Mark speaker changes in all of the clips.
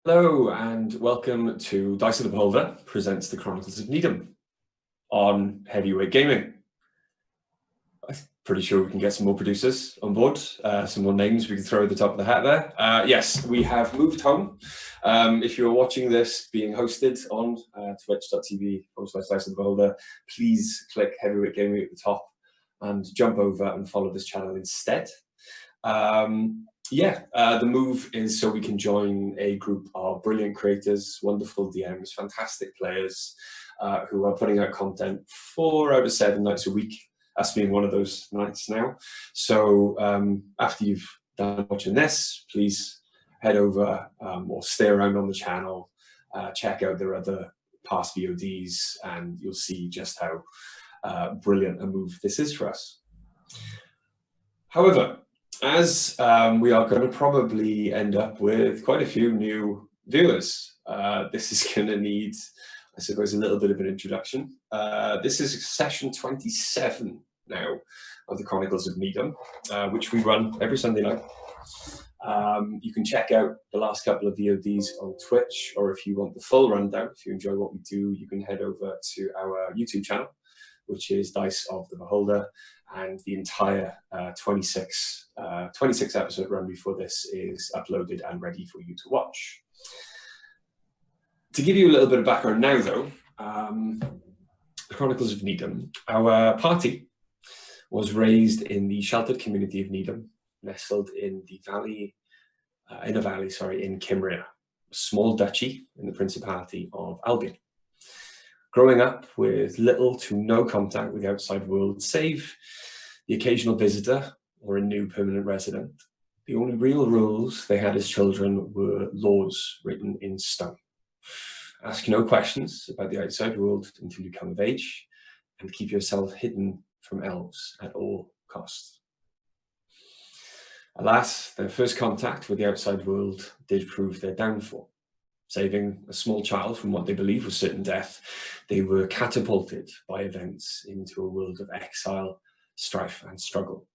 Speaker 1: Hello and welcome to Dice of the Beholder presents the Chronicles of Nidum on Heavyweight Gaming. I'm pretty sure we can get some more producers on board, some more names we can throw at the top of the hat there. Yes, we have moved home. If you're watching this being hosted on twitch.tv/Dice of the Beholder, please click Heavyweight Gaming at the top and jump over and follow this channel instead. The move is so we can join a group of brilliant creators, wonderful DMs, fantastic players who are putting out content 4 out of 7 nights a week. Us being one of those nights now. So after you've done watching this, please head over or stay around on the channel, check out their other past VODs, and you'll see just how brilliant a move this is for us. However, as we are going to probably end up with quite a few new viewers, this is going to need, I suppose, a little bit of an introduction. This is session 27 now of the Chronicles of Nidum, which we run every Sunday night. You can check out the last couple of VODs on Twitch, or if you want the full rundown, if you enjoy what we do, you can head over to our YouTube channel, which is Dice of the Beholder, and the entire 26 episode run before this is uploaded and ready for you to watch. To give you a little bit of background now, though, the Chronicles of Nidum, our party was raised in the sheltered community of Nidum, nestled in the valley, in Cymrea, a small duchy in the Principality of Albion. Growing up with little to no contact with the outside world, save the occasional visitor or a new permanent resident, the only real rules they had as children were laws written in stone. Ask no questions about the outside world until you come of age, and keep yourself hidden from elves at all costs. Alas, their first contact with the outside world did prove their downfall. Saving a small child from what they believed was certain death, they were catapulted by events into a world of exile, strife, and struggle.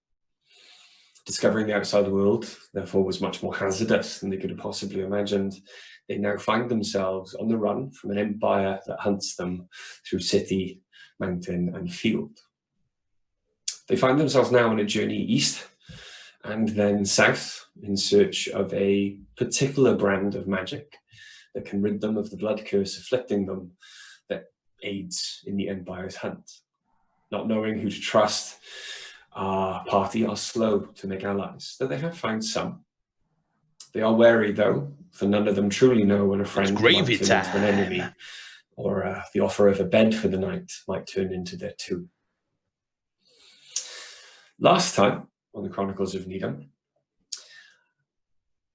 Speaker 1: Discovering the outside world, therefore, was much more hazardous than they could have possibly imagined. They now find themselves on the run from an empire that hunts them through city, mountain, and field. They find themselves now on a journey east and then south in search of a particular brand of magic that can rid them of the blood curse afflicting them, that aids in the Empire's hunt. Not knowing who to trust, our party are slow to make allies, though they have found some. They are wary, though, for none of them truly know when a friend might turn into an enemy, or the offer of a bed for the night might turn into their tomb. Last time on the Chronicles of Nidum,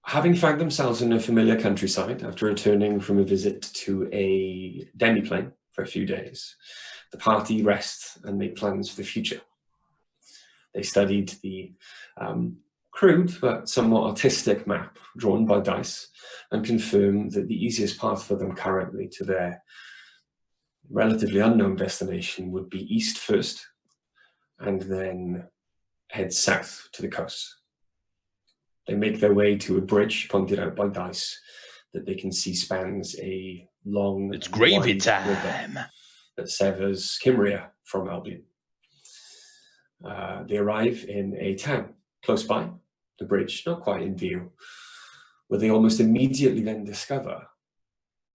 Speaker 1: having found themselves in a familiar countryside after returning from a visit to a demiplane for a few days, the party rest and made plans for the future. They studied the crude but somewhat artistic map drawn by Dice and confirmed that the easiest path for them currently to their relatively unknown destination would be east first and then head south to the coast. They make their way to a bridge pointed out by Dice that they can see spans a long,
Speaker 2: it's gravy time
Speaker 1: river that severs Cymrea from Albion. They arrive in a town close by, the bridge not quite in view, where they almost immediately then discover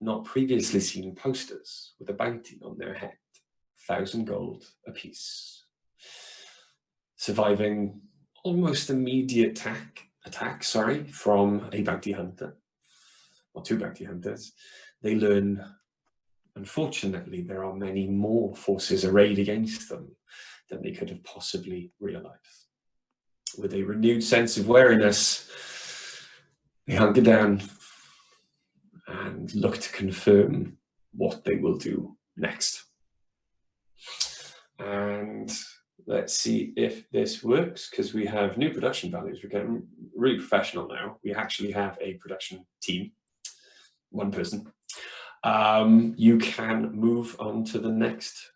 Speaker 1: not previously seen posters with a bounty on their head, 1,000 gold apiece. Surviving almost immediate attack from a bounty hunter, or 2 bounty hunters, they learn, unfortunately, there are many more forces arrayed against them than they could have possibly realized. With a renewed sense of wariness, they hunker down and look to confirm what they will do next. And let's see if this works, because we have new production values. We're getting really professional now. We actually have a production team, 1 person. You can move on to the next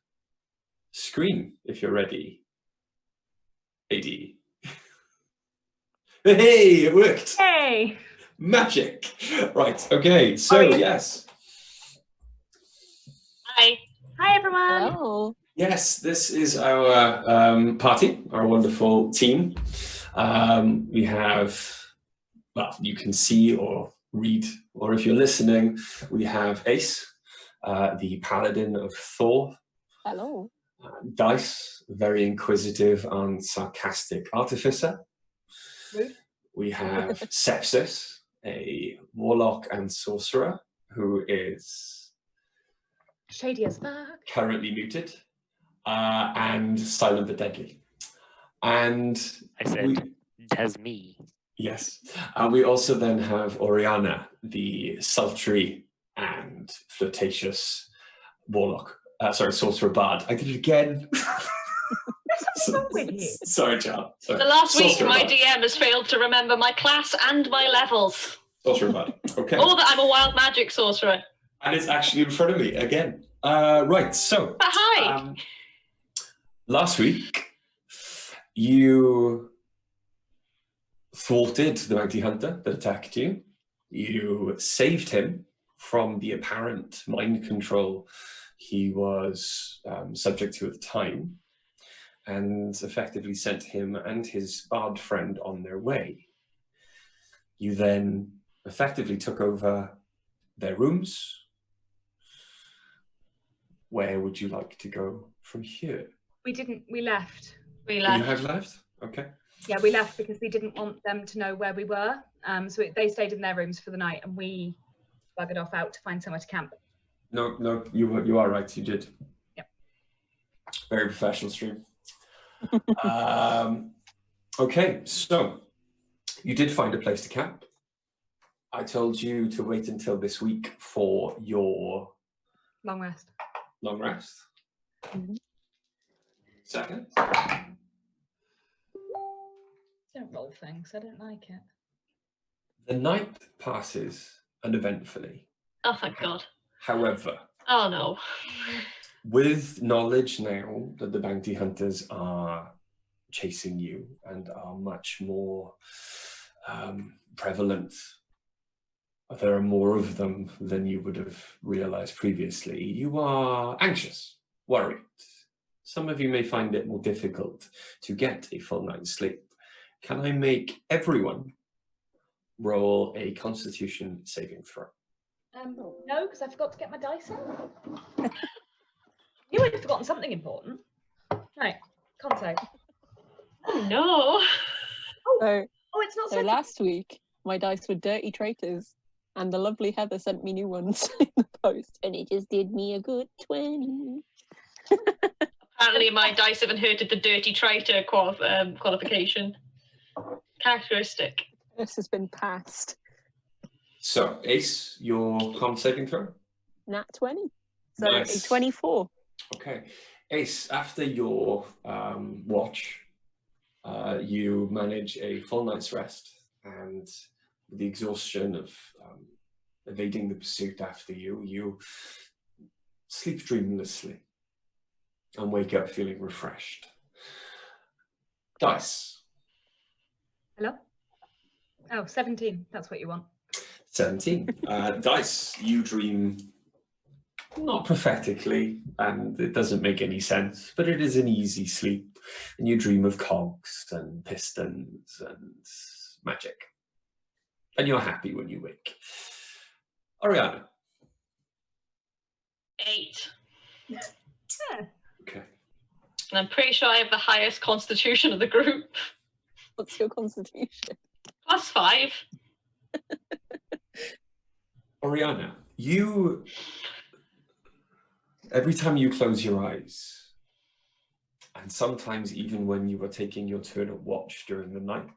Speaker 1: screen if you're ready. AD. Hey, it worked.
Speaker 3: Hey.
Speaker 1: Magic. Right. Okay. So yes.
Speaker 2: Hi. Hi, everyone.
Speaker 3: Hello.
Speaker 1: Yes, this is our party, our wonderful team. We have, well, you can see or read, or if you're listening, we have Ace, the paladin of Thor.
Speaker 3: Hello.
Speaker 1: Dice, very inquisitive and sarcastic artificer.
Speaker 2: Rude.
Speaker 1: We have Sepsis, a warlock and sorcerer who is
Speaker 2: Shady as fuck.
Speaker 1: currently muted, and Silent but Deadly. And
Speaker 4: I said, that's me.
Speaker 1: yes. And we also then have Oriana, the sultry and flirtatious warlock. Sorcerer bard. I did it again.
Speaker 2: What's wrong with you?
Speaker 1: Sorry, Charles.
Speaker 5: The last week,
Speaker 1: Sorcerer
Speaker 5: my
Speaker 1: bard.
Speaker 5: DM has failed to remember my class and my levels.
Speaker 1: Sorcerer bard. Okay.
Speaker 5: Or that I'm a wild magic sorcerer.
Speaker 1: And it's actually in front of me again. Right, so.
Speaker 5: But hi.
Speaker 1: Last week, you thwarted the bounty hunter that attacked you. You saved him from the apparent mind control he was subject to at the time, and effectively sent him and his bard friend on their way. You then effectively took over their rooms. Where would you like to go from here?
Speaker 2: We didn't. We left.
Speaker 5: We
Speaker 1: You
Speaker 5: left.
Speaker 1: have left? Okay.
Speaker 2: Yeah, we left because we didn't want them to know where we were. So they stayed in their rooms for the night, and we buggered off out to find somewhere to camp.
Speaker 1: No, you are right, you did.
Speaker 2: Yep.
Speaker 1: Very professional stream. Okay, so you did find a place to camp. I told you to wait until this week for your
Speaker 2: Long rest.
Speaker 1: long rest.
Speaker 2: Mm-hmm.
Speaker 1: Second.
Speaker 2: Don't roll things. I don't like it.
Speaker 1: The night passes uneventfully.
Speaker 5: Oh, thank God.
Speaker 1: However,
Speaker 5: Oh, no.
Speaker 1: with knowledge now that the bounty hunters are chasing you and are much more prevalent, there are more of them than you would have realized previously, you are anxious, worried. Some of you may find it more difficult to get a full night's sleep. Can I make everyone roll a Constitution saving throw?
Speaker 2: No, because I forgot to get my dice out. You would have forgotten something important. Right, con save.
Speaker 5: Oh, no.
Speaker 3: So,
Speaker 2: It's not
Speaker 3: so
Speaker 2: so.
Speaker 3: last week, my dice were dirty traitors, and the lovely Heather sent me new ones in the post, and it just did me a good 20.
Speaker 5: Apparently, my dice haven't hurted the dirty traitor qualification. Characteristic.
Speaker 3: This has been passed.
Speaker 1: So, Ace, your con saving throw?
Speaker 3: Nat 20. So
Speaker 1: Nice.
Speaker 3: a 24.
Speaker 1: Okay. Ace, after your watch, you manage a full night's rest, and with the exhaustion of evading the pursuit after you, you sleep dreamlessly and wake up feeling refreshed. Dice.
Speaker 2: Hello? Oh, 17. That's what you want.
Speaker 1: 17. Dice, you dream not prophetically, and it doesn't make any sense, but it is an easy sleep, and you dream of cogs and pistons and magic. And you're happy when you wake. Oriana.
Speaker 5: 8.
Speaker 2: Yeah.
Speaker 1: Okay.
Speaker 5: And I'm pretty sure I have the highest constitution of the group.
Speaker 3: What's your constitution?
Speaker 5: +5.
Speaker 1: Oriana, you, every time you close your eyes, and sometimes even when you are taking your turn at watch during the night,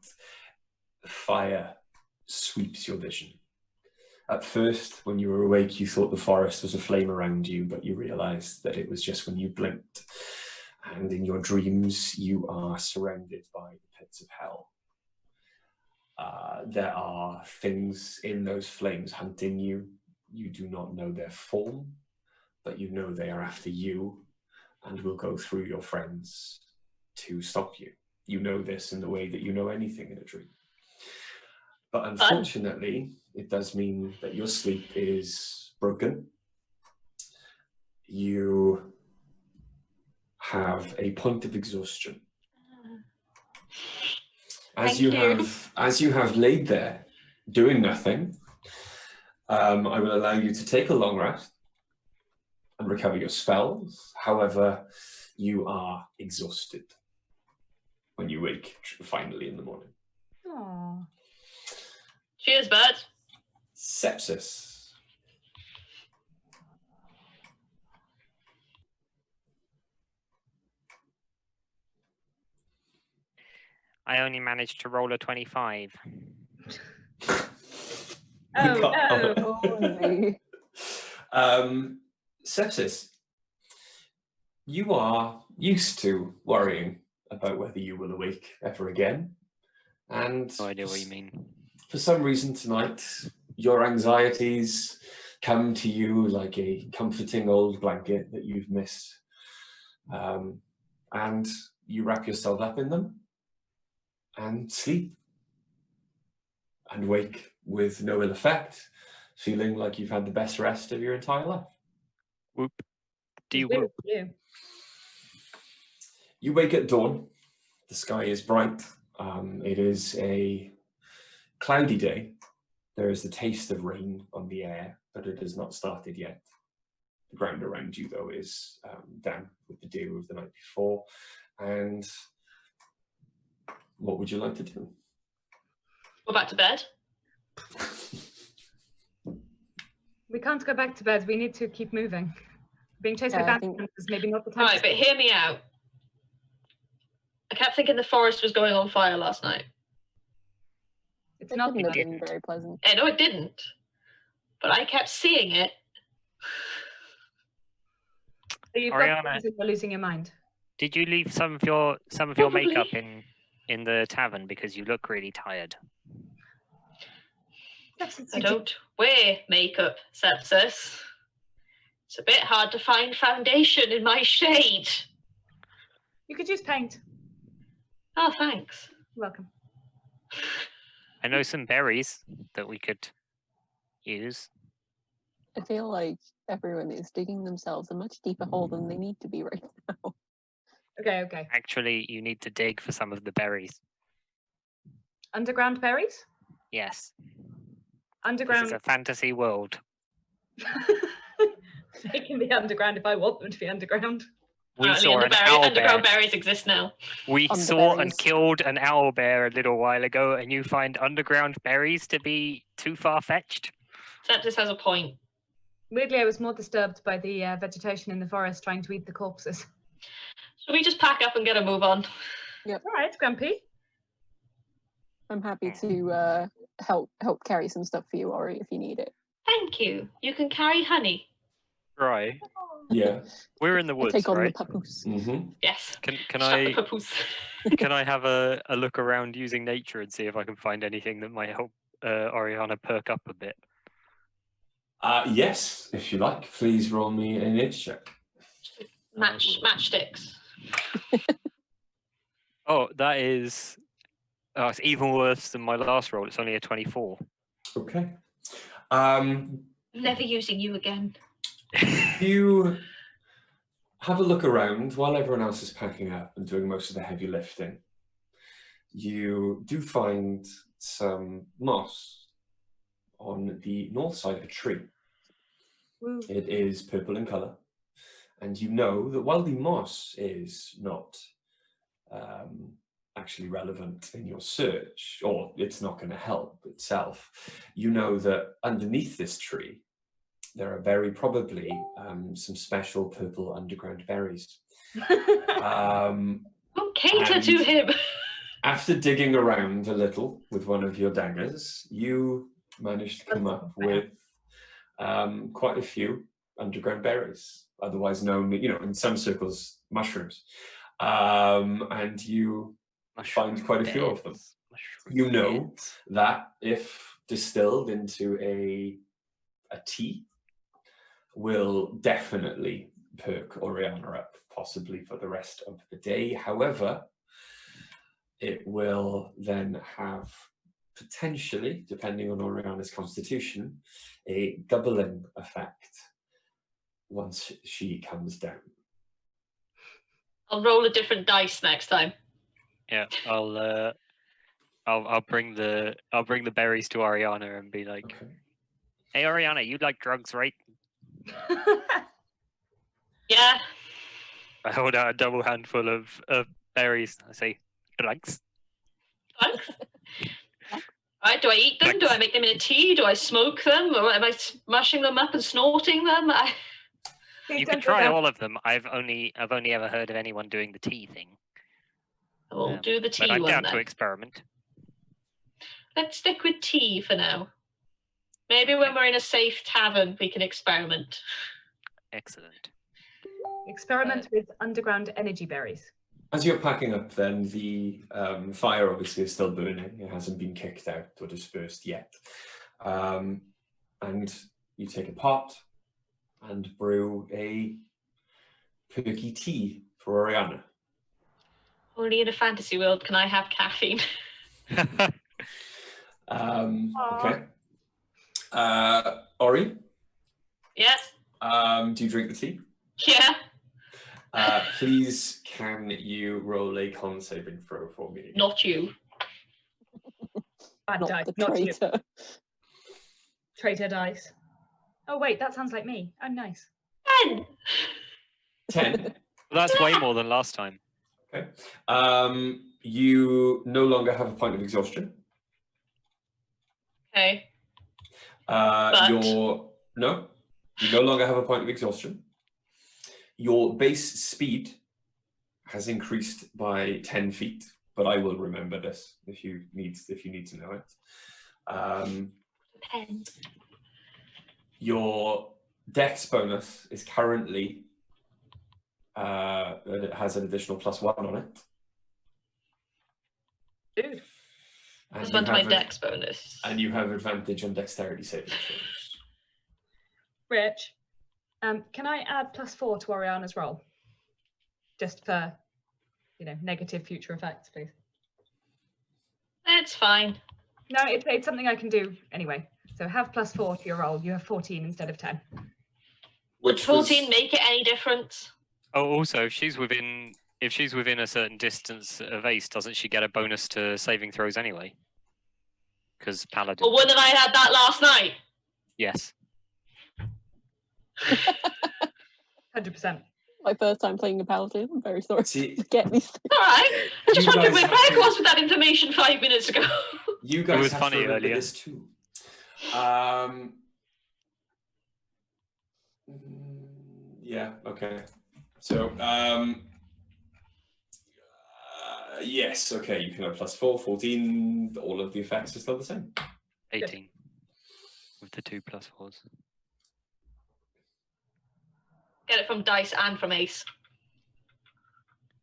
Speaker 1: fire sweeps your vision. At first, when you were awake, you thought the forest was aflame around you, but you realized that it was just when you blinked. And in your dreams, you are surrounded by the pits of hell. There are things in those flames hunting you. You do not know their form, but you know they are after you and will go through your friends to stop you. You know this in the way that you know anything in a dream. But unfortunately, it does mean that your sleep is broken. You have a point of exhaustion. As you have laid there doing nothing, I will allow you to take a long rest and recover your spells. However, you are exhausted when you wake finally in the morning.
Speaker 2: Aww.
Speaker 5: Cheers, bud.
Speaker 1: Sepsis.
Speaker 4: I only managed to roll a 25.
Speaker 2: Oh, no.
Speaker 3: Oh, no.
Speaker 1: Sepsis. You are used to worrying about whether you will awake ever again. And
Speaker 4: No idea what you mean.
Speaker 1: for some reason tonight, your anxieties come to you like a comforting old blanket that you've missed. And you wrap yourself up in them and sleep and wake with no ill effect, feeling like you've had the best rest of your entire life.
Speaker 4: Whoop. Do you
Speaker 2: It's
Speaker 4: whoop?
Speaker 2: weird.
Speaker 1: You wake at dawn. The sky is bright. It is a cloudy day. There is the taste of rain on the air, but it has not started yet. The ground around you, though, is damp with the dew of the night before. And what would you like to do?
Speaker 5: Go back to bed.
Speaker 2: We can't go back to bed. We need to keep moving. Being chased by
Speaker 3: Yeah, I think-
Speaker 2: bandits is maybe not the time.
Speaker 5: Right, but hear me out. I kept thinking the forest was going on fire last night.
Speaker 2: It's
Speaker 3: It
Speaker 2: not.
Speaker 3: couldn't have been
Speaker 4: didn't.
Speaker 3: very pleasant.
Speaker 5: I know it didn't, but I kept seeing it.
Speaker 2: So you've
Speaker 4: Ariana.
Speaker 2: got you're losing your mind.
Speaker 4: Did you leave some of your
Speaker 5: Probably.
Speaker 4: makeup in the tavern because you look really tired?
Speaker 5: I don't wear makeup, Sepsis. It's a bit hard to find foundation in my shade.
Speaker 2: You could use paint.
Speaker 5: Oh, thanks.
Speaker 2: You're welcome.
Speaker 4: I know some berries that we could use.
Speaker 3: I feel like everyone is digging themselves a much deeper hole than they need to be right now.
Speaker 2: Okay.
Speaker 4: Actually, you need to dig for some of the berries.
Speaker 2: Underground berries?
Speaker 4: Yes. This
Speaker 2: Underground.
Speaker 4: is a fantasy world.
Speaker 2: They can be underground if I want them to be underground.
Speaker 4: We
Speaker 5: Apparently
Speaker 4: saw an owl
Speaker 5: underground
Speaker 4: bear.
Speaker 5: berries exist now.
Speaker 4: We
Speaker 3: On the
Speaker 4: saw and
Speaker 3: berries.
Speaker 4: killed an owl bear a little while ago, and you find underground berries to be too far-fetched?
Speaker 5: Sepsis has a point.
Speaker 2: Weirdly, I was more disturbed by the vegetation in the forest trying to eat the corpses.
Speaker 5: Should we just pack up and get a move on?
Speaker 2: All right, Grumpy.
Speaker 3: I'm happy to help carry some stuff for you, Ori, if you need it.
Speaker 5: Thank you. You can carry honey.
Speaker 4: Right.
Speaker 1: Yeah.
Speaker 4: We're in the
Speaker 3: I
Speaker 4: woods,
Speaker 3: take on
Speaker 4: right?
Speaker 3: the papoose.
Speaker 1: Mm-hmm.
Speaker 5: Yes.
Speaker 4: Can
Speaker 5: Shut
Speaker 4: I
Speaker 5: the papoose.
Speaker 4: can I have a look around using nature and see if I can find anything that might help Oriana perk up a bit?
Speaker 1: Yes, if you like. Please roll me a nature check.
Speaker 5: Matchsticks.
Speaker 4: Oh, that is... Oh, it's even worse than my last roll. It's only a 24.
Speaker 1: Okay.
Speaker 5: Never using you again.
Speaker 1: You have a look around while everyone else is packing up and doing most of the heavy lifting. You do find some moss on the north side of a tree.
Speaker 2: Woo.
Speaker 1: It is purple in colour. And you know that while the moss is not actually relevant in your search, or it's not going to help itself, you know that underneath this tree, there are very probably some special purple underground berries.
Speaker 5: Don't cater to
Speaker 1: and
Speaker 5: him.
Speaker 1: After digging around a little with one of your daggers, you managed to come up with quite a few underground berries, otherwise known, in some circles, mushrooms. And you find quite a few of them. You know that if distilled into a tea, will definitely perk Oriana up, possibly for the rest of the day. However, it will then have potentially, depending on Oriana's constitution, a doubling effect once she comes down.
Speaker 5: I'll roll a different dice next time.
Speaker 4: Yeah, I'll bring the berries to Ariana and be like,
Speaker 1: Okay.
Speaker 4: "Hey, Ariana, you like drugs, right?"
Speaker 5: Yeah.
Speaker 4: I hold out a double handful of berries. I say, "Drugs."
Speaker 5: Thanks. Right, do I eat them? Do I make them in a tea? Do I smoke them? Or am I smashing them up and snorting them?
Speaker 4: You can try all of them. I've only ever heard of anyone doing the tea thing.
Speaker 5: I'll do the tea
Speaker 4: but I'm
Speaker 5: one
Speaker 4: down
Speaker 5: then.
Speaker 4: to experiment.
Speaker 5: Let's stick with tea for now. Maybe when we're in a safe tavern, we can experiment.
Speaker 4: Excellent.
Speaker 2: Experiment with underground energy berries.
Speaker 1: As you're packing up, then the fire obviously is still burning. It hasn't been kicked out or dispersed yet. And you take a pot and brew a perky tea for Oriana.
Speaker 5: Only in a fantasy world can I have caffeine.
Speaker 1: Okay. Ori,
Speaker 5: Yes?
Speaker 1: do you drink the tea?
Speaker 5: Yeah?
Speaker 1: Please, can you roll a con saving throw for me?
Speaker 5: Not you.
Speaker 2: Bad
Speaker 3: Not
Speaker 2: dice,
Speaker 3: the
Speaker 2: not you.
Speaker 3: traitor.
Speaker 2: Traitor dice. Oh wait, that sounds like me. Oh nice.
Speaker 5: 10!
Speaker 1: 10.
Speaker 4: That's way more than last time.
Speaker 1: Okay. You no longer have a point of exhaustion.
Speaker 5: Okay.
Speaker 1: You no longer have a point of exhaustion. Your base speed has increased by 10 feet, but I will remember this if you need to know it.
Speaker 5: Depends.
Speaker 1: Your dex bonus is currently it has an additional +1 on it.
Speaker 2: Dude.
Speaker 5: Plus one to my dex bonus.
Speaker 1: And you have advantage on dexterity saving throws.
Speaker 2: Rich, can I add +4 to Oriana's roll? Just for, negative future effects, please.
Speaker 5: It's fine.
Speaker 2: No, it's something I can do anyway. So have +4 to your roll. You have 14 instead of 10.
Speaker 5: Would 14 make it any difference?
Speaker 4: Oh, also, if she's within a certain distance of Ace, doesn't she get a bonus to saving throws anyway? Because Paladin.
Speaker 5: Well, wouldn't I had that last night?
Speaker 4: Yes.
Speaker 2: 100%.
Speaker 3: My first time playing a paladin. I'm very sorry.
Speaker 1: See,
Speaker 3: Get me.
Speaker 5: All right. I just wondered where
Speaker 1: guys
Speaker 5: Greg was with that information 5 minutes ago.
Speaker 1: You guys
Speaker 4: was
Speaker 1: have
Speaker 4: funny
Speaker 1: to remember
Speaker 4: earlier.
Speaker 1: this too. Yeah. Okay. So yes. Okay. You can have +4, 14. All of the effects are still the same.
Speaker 4: 18 with the 2 +4s.
Speaker 5: Get it from dice and from Ace.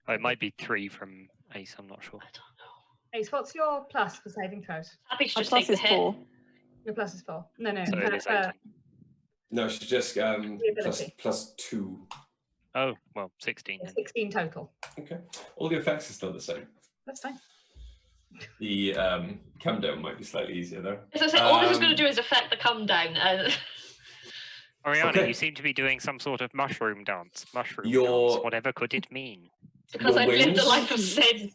Speaker 4: Oh, it might be 3 from Ace. I'm not sure.
Speaker 5: I don't know.
Speaker 2: Ace, what's your plus for saving throws?
Speaker 5: Happy to
Speaker 3: My
Speaker 5: just
Speaker 3: plus
Speaker 5: take the
Speaker 3: is
Speaker 5: hit.
Speaker 3: 4.
Speaker 2: Your plus is 4. No.
Speaker 4: So it is 18.
Speaker 1: No, she's just
Speaker 2: ability.
Speaker 1: +2.
Speaker 4: Oh, well, 16 then.
Speaker 2: 16 total.
Speaker 1: Okay. All the effects are still the same.
Speaker 2: That's fine.
Speaker 1: The come down might be slightly easier though.
Speaker 5: As I said, all this is going to do is affect the come down.
Speaker 4: Oriana,
Speaker 1: Okay.
Speaker 4: you seem to be doing some sort of mushroom dance. Mushroom
Speaker 1: Your-
Speaker 4: dance. Whatever could it mean?
Speaker 5: Because
Speaker 1: Your
Speaker 5: I've lived a
Speaker 1: wings?
Speaker 5: life of sin.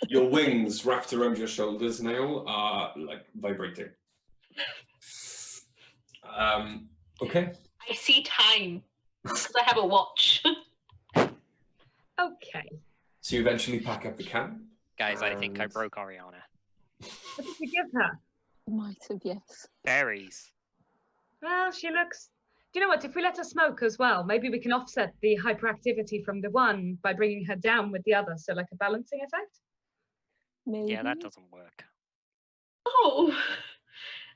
Speaker 1: Your wings wrapped around your shoulders now are like vibrating. Okay.
Speaker 5: I see time. Because I have a watch.
Speaker 2: Okay.
Speaker 1: So you eventually pack up the camp.
Speaker 4: Guys, I think I
Speaker 1: And-
Speaker 4: broke Oriana.
Speaker 2: What did you give her?
Speaker 3: Might have, yes.
Speaker 4: Berries.
Speaker 2: Well, she looks... Do you know what? If we let her smoke as well, maybe we can offset the hyperactivity from the one by bringing her down with the other. So like a balancing effect?
Speaker 3: Maybe.
Speaker 4: Yeah, that doesn't work.
Speaker 5: Oh,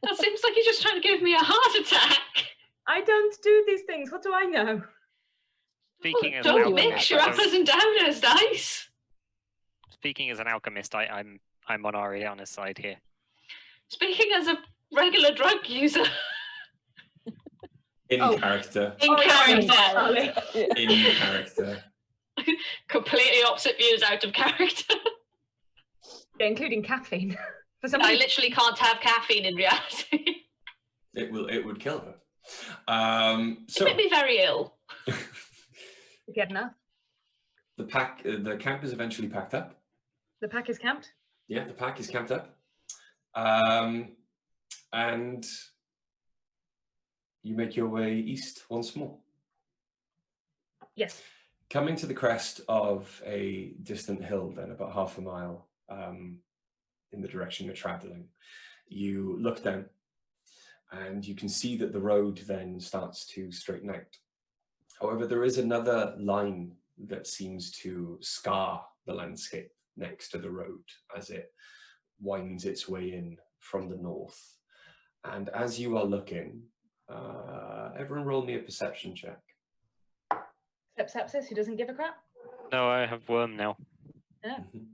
Speaker 5: that seems like you're just trying to give me a heart attack.
Speaker 2: I don't do these things. What do I know?
Speaker 4: Speaking as an
Speaker 5: Don't
Speaker 3: alchemist,
Speaker 5: mix your uppers and downers, dice.
Speaker 4: Speaking as an alchemist, I'm on Ariana's side here.
Speaker 5: Speaking as a regular drug user.
Speaker 1: In
Speaker 2: Oh.
Speaker 1: character.
Speaker 5: In character.
Speaker 2: Charlie.
Speaker 1: In character.
Speaker 5: Completely opposite views out of character.
Speaker 2: Yeah, including caffeine. For some
Speaker 5: I
Speaker 2: reason,
Speaker 5: literally can't have caffeine in reality.
Speaker 1: It would kill her.
Speaker 5: It made me very ill.
Speaker 2: get enough.
Speaker 1: The camp is eventually packed up.
Speaker 2: The pack is camped.
Speaker 1: Yeah, the pack is camped up. And you make your way east once more.
Speaker 2: Yes.
Speaker 1: Coming to the crest of a distant hill, then about half a mile in the direction you're traveling, you look down and you can see that the road then starts to straighten out. However, there is another line that seems to scar the landscape next to the road as it winds its way in from the north. And as you are looking, everyone roll me a perception check.
Speaker 2: Except Sepsis, who doesn't give a crap.
Speaker 4: No, I have worm now.
Speaker 2: Yeah.
Speaker 1: Mhm.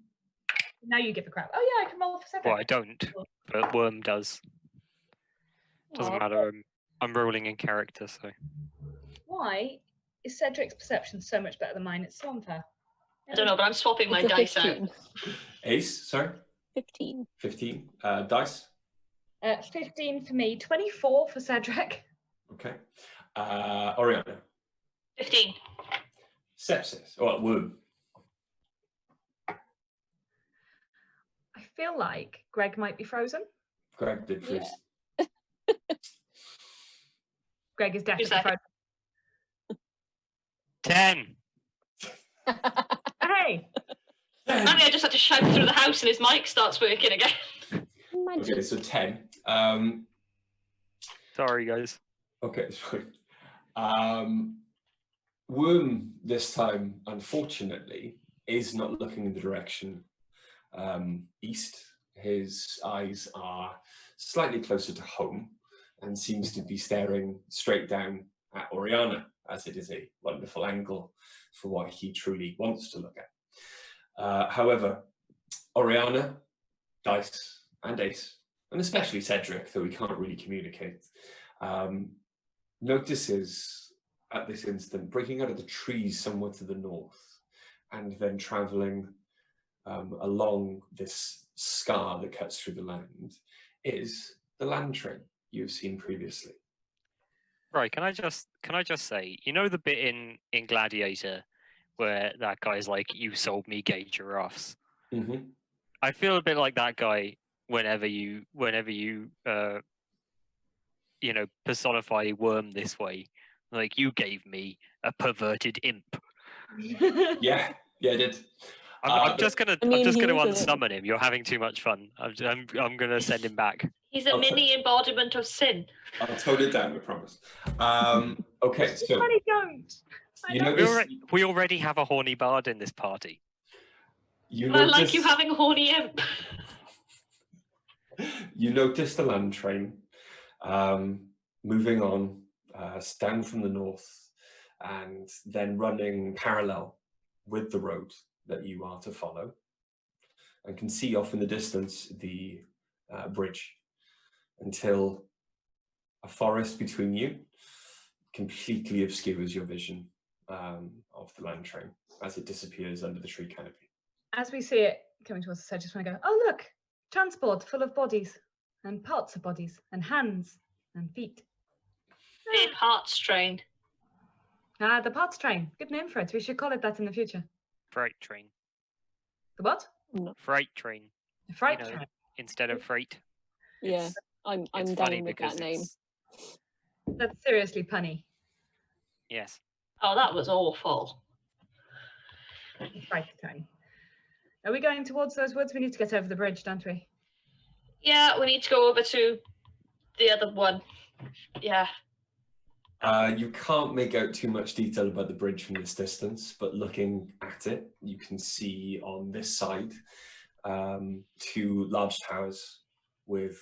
Speaker 2: Now you give a crap. Oh yeah, I can roll for Cedric.
Speaker 4: Well, I don't, but worm does. Doesn't
Speaker 2: Aw,
Speaker 4: matter. I'm rolling in character, so.
Speaker 2: Why is Cedric's perception so much better than mine? It's so unfair.
Speaker 5: I don't know, but I'm swapping my
Speaker 3: It's a
Speaker 5: dice out.
Speaker 3: 15.
Speaker 1: Ace, sorry?
Speaker 3: 15.
Speaker 1: 15. Dice?
Speaker 2: 15 for me, 24 for Cedric.
Speaker 1: Okay. Oriana?
Speaker 5: 15.
Speaker 1: Sepsis. Or worm.
Speaker 2: I feel like Greg might be frozen.
Speaker 1: Greg did freeze.
Speaker 2: Greg is definitely
Speaker 5: second.
Speaker 2: frozen.
Speaker 4: 10!
Speaker 2: Hey!
Speaker 5: Apparently I just had to shout through the house and his mic starts working again.
Speaker 3: Imagine.
Speaker 1: Okay, so 10.
Speaker 4: Sorry, guys.
Speaker 1: Okay, it's fine. Worm this time, unfortunately, is not looking in the direction east. His eyes are slightly closer to home and seems to be staring straight down at Oriana, as it is a wonderful angle for what he truly wants to look at. However, Oriana, Dice, and Ace, and especially Cedric, though we can't really communicate, notices at this instant breaking out of the trees somewhere to the north and then traveling along this scar that cuts through the land is the land train you've seen previously.
Speaker 4: Right, can I just say, you know the bit in Gladiator where that guy's like, "You sold me gay giraffes."
Speaker 1: Mm-hmm.
Speaker 4: I feel a bit like that guy whenever you personify worm this way. Like, you gave me a perverted imp.
Speaker 1: Yeah, I did.
Speaker 4: I'm just gonna
Speaker 3: I mean, he is a little-
Speaker 4: unsummon him. You're having too much fun. I'm gonna send him back.
Speaker 5: He's a mini embodiment of sin.
Speaker 1: I'll tone it down, I promise. Okay, so
Speaker 2: I don't.
Speaker 1: you notice,
Speaker 4: We already have a horny bard in this party.
Speaker 1: you
Speaker 5: But I like
Speaker 1: notice,
Speaker 5: you having a horny imp.
Speaker 1: you notice the land train moving on, down from the north, and then running parallel with the road that you are to follow, and can see off in the distance the bridge, until a forest between you completely obscures your vision of the land train as it disappears under the tree canopy.
Speaker 2: As we see it coming towards us, I just want to go, oh look, transport full of bodies, and parts of bodies, and hands, and feet.
Speaker 5: Big hearts train.
Speaker 2: The parts train. Good name for it. We should call it that in the future.
Speaker 4: Freight train.
Speaker 2: The what?
Speaker 4: Freight train.
Speaker 2: The freight
Speaker 4: You know,
Speaker 2: train.
Speaker 4: instead of freight.
Speaker 3: Yeah,
Speaker 4: It's-
Speaker 3: I'm
Speaker 4: it's funny
Speaker 3: down with
Speaker 4: because
Speaker 3: that name.
Speaker 4: it's-
Speaker 2: That's seriously punny.
Speaker 4: Yes.
Speaker 5: Oh, that was awful.
Speaker 2: The freight train. Are we going towards those woods? We need to get over the bridge, don't we?
Speaker 5: Yeah, we need to go over to the other one. Yeah.
Speaker 1: You can't make out too much detail about the bridge from this distance, but looking at it, you can see on this side 2 large towers with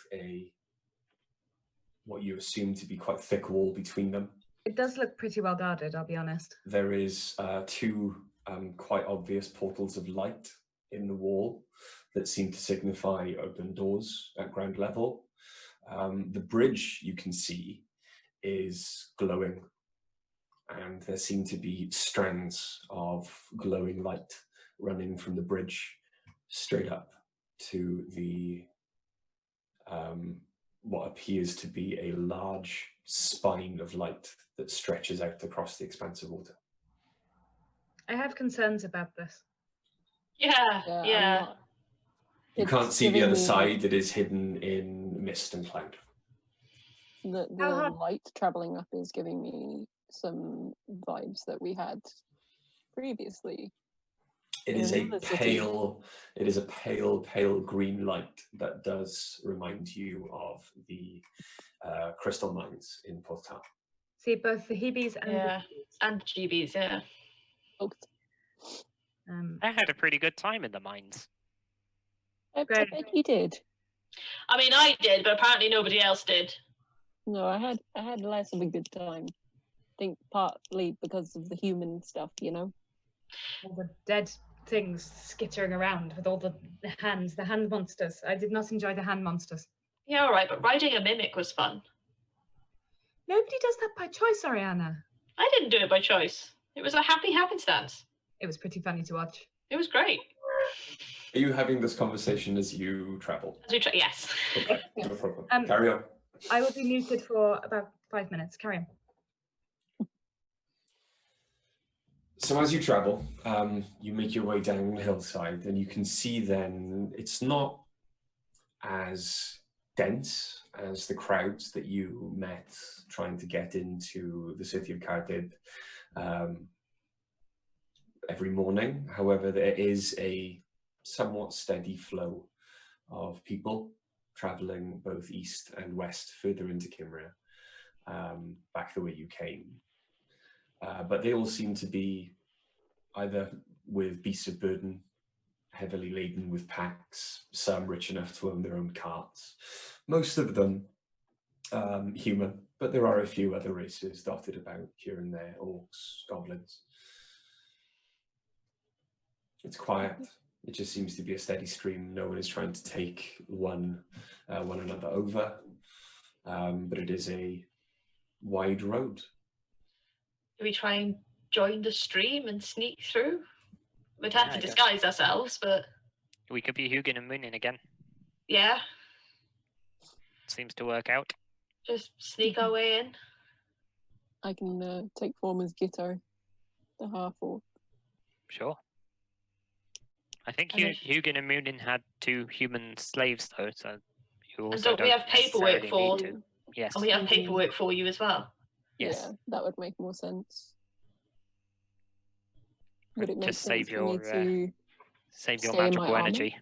Speaker 1: what you assume to be quite thick wall between them.
Speaker 2: It does look pretty well guarded, I'll be honest.
Speaker 1: There is 2 quite obvious portals of light in the wall that seem to signify open doors at ground level. The bridge you can see is glowing, and there seem to be strands of glowing light running from the bridge straight up to the what appears to be a large spine of light that stretches out across the expanse of water.
Speaker 2: I have concerns about this.
Speaker 5: Yeah,
Speaker 3: I'm
Speaker 5: yeah.
Speaker 3: not-
Speaker 1: You
Speaker 3: it's
Speaker 1: can't see the
Speaker 3: giving
Speaker 1: other
Speaker 3: me
Speaker 1: side. It is hidden in mist and cloud.
Speaker 3: The
Speaker 2: How hard-
Speaker 3: light traveling up is giving me some vibes that we had previously.
Speaker 1: It
Speaker 3: in
Speaker 1: is a
Speaker 3: another city.
Speaker 1: pale green light that does remind you of the crystal mines in Portal.
Speaker 2: See both the Hebes and
Speaker 5: Yeah.
Speaker 2: the Hebes.
Speaker 5: And GBs, yeah.
Speaker 3: Both.
Speaker 4: I had a pretty good time in the mines.
Speaker 3: I
Speaker 2: Great.
Speaker 3: bet you did.
Speaker 5: I mean, I did, but apparently nobody else did.
Speaker 3: No, I had less of a good time. I think partly because of the human stuff, you know.
Speaker 2: All the dead things skittering around with all the hand monsters. I did not enjoy the hand monsters.
Speaker 5: Yeah, all right, but riding a mimic was fun.
Speaker 2: Nobody does that by choice, Ariana.
Speaker 5: I didn't do it by choice. It was a happy happenstance.
Speaker 2: It was pretty funny to watch.
Speaker 5: It was great.
Speaker 1: Are you having this conversation as you travel?
Speaker 5: As we yes.
Speaker 1: Okay, no problem. Carry on.
Speaker 2: I will be muted for about 5 minutes. Carry on.
Speaker 1: So as you travel, you make your way down the hillside, and you can see then it's not as dense as the crowds that you met trying to get into the city of Kardib every morning. However, there is a somewhat steady flow of people traveling both east and west further into Cymrea, back the way you came. But they all seem to be either with beasts of burden, heavily laden with packs, some rich enough to own their own carts. Most of them human, but there are a few other races dotted about here and there, orcs, goblins. It's quiet. It just seems to be a steady stream. No one is trying to take one another over, but it is a wide road.
Speaker 5: Do we try and join the stream and sneak through? We'd have
Speaker 4: Yeah,
Speaker 5: to
Speaker 4: I guess.
Speaker 5: disguise ourselves, but
Speaker 4: We could be Hugin and Moonin again.
Speaker 5: yeah,
Speaker 4: Seems to work out.
Speaker 5: just sneak our way in.
Speaker 3: I can take form as Gitto, the half-orc.
Speaker 4: Sure. I think
Speaker 5: And if-
Speaker 4: Hugin and Moonin had 2 human slaves though, so you
Speaker 5: And
Speaker 4: also
Speaker 5: don't we have paperwork
Speaker 4: necessarily
Speaker 5: for?
Speaker 4: need to. Yes.
Speaker 5: And we have paperwork for you as well.
Speaker 4: Yes.
Speaker 3: Yeah, that would make more sense. Would it make
Speaker 4: Just
Speaker 3: sense
Speaker 4: save
Speaker 3: for me
Speaker 4: your
Speaker 3: to
Speaker 4: save your
Speaker 3: stay in my
Speaker 4: magical
Speaker 3: armor?
Speaker 4: energy.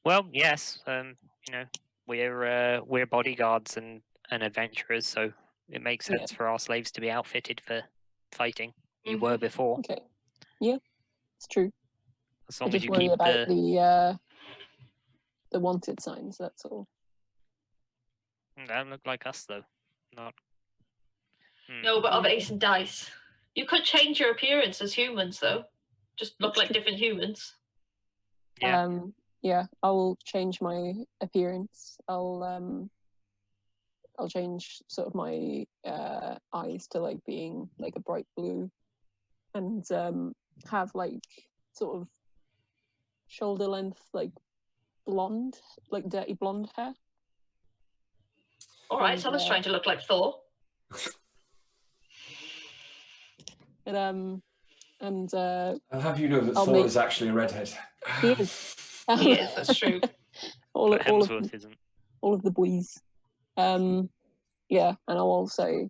Speaker 4: Well, yes. You know, we're bodyguards and adventurers, so it makes
Speaker 3: Yeah.
Speaker 4: sense for our slaves to be outfitted for fighting. You
Speaker 5: Mhm.
Speaker 4: were before,
Speaker 3: Okay. Yeah, it's true.
Speaker 4: as
Speaker 3: I
Speaker 4: long as
Speaker 3: just
Speaker 4: you
Speaker 3: worry
Speaker 4: keep
Speaker 3: about
Speaker 4: the.
Speaker 3: the wanted signs, that's all.
Speaker 4: They don't look like us though. Not.
Speaker 5: No, but of
Speaker 3: Yeah.
Speaker 5: Ace and Dice. You could change your appearance as humans, though. Just look
Speaker 3: That's
Speaker 5: like
Speaker 3: true.
Speaker 5: different humans.
Speaker 4: Yeah.
Speaker 3: Yeah, I'll change my appearance. I'll change sort of my eyes to like being like a bright blue, and have like sort of shoulder length like blonde, like dirty blonde hair.
Speaker 5: All right,
Speaker 3: And,
Speaker 5: someone's trying to look like Thor.
Speaker 3: But and
Speaker 1: I'll have you know that
Speaker 3: I'll
Speaker 1: Thor
Speaker 3: make-
Speaker 1: is actually a redhead.
Speaker 3: he is.
Speaker 5: He is, that's true.
Speaker 3: all
Speaker 4: But
Speaker 3: of, all of
Speaker 4: Hemsworth isn't.
Speaker 3: all of the boys. Yeah, and I'll also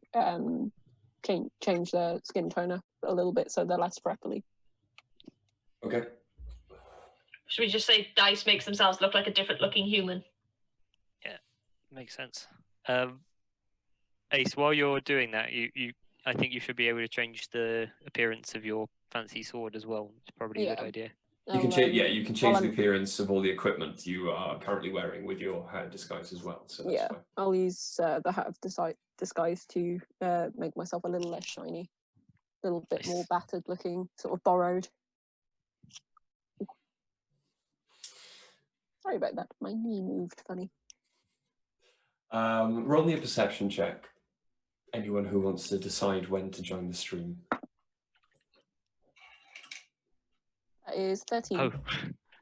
Speaker 3: change their skin toner a little bit so they're less freckly.
Speaker 1: Okay.
Speaker 5: Should we just say Dice makes themselves look like a different looking human?
Speaker 4: Makes sense. Ace, while you're doing that, I think you should be able to change the appearance of your fancy sword as well. It's probably a
Speaker 3: Yeah.
Speaker 4: good idea.
Speaker 1: You can
Speaker 3: I'll,
Speaker 1: change. Yeah, you can change
Speaker 3: while
Speaker 1: the
Speaker 3: I'm-
Speaker 1: appearance of all the equipment you are currently wearing with your disguise as well. So that's
Speaker 3: Yeah.
Speaker 1: fine.
Speaker 3: I'll use the hat of disguise to make myself a little less shiny, a little bit more
Speaker 4: Nice.
Speaker 3: battered looking, sort of borrowed. Sorry about that. My knee moved funny.
Speaker 1: Roll me a perception check. Anyone who wants to decide when to join the stream.
Speaker 3: That is 13.
Speaker 4: Oh,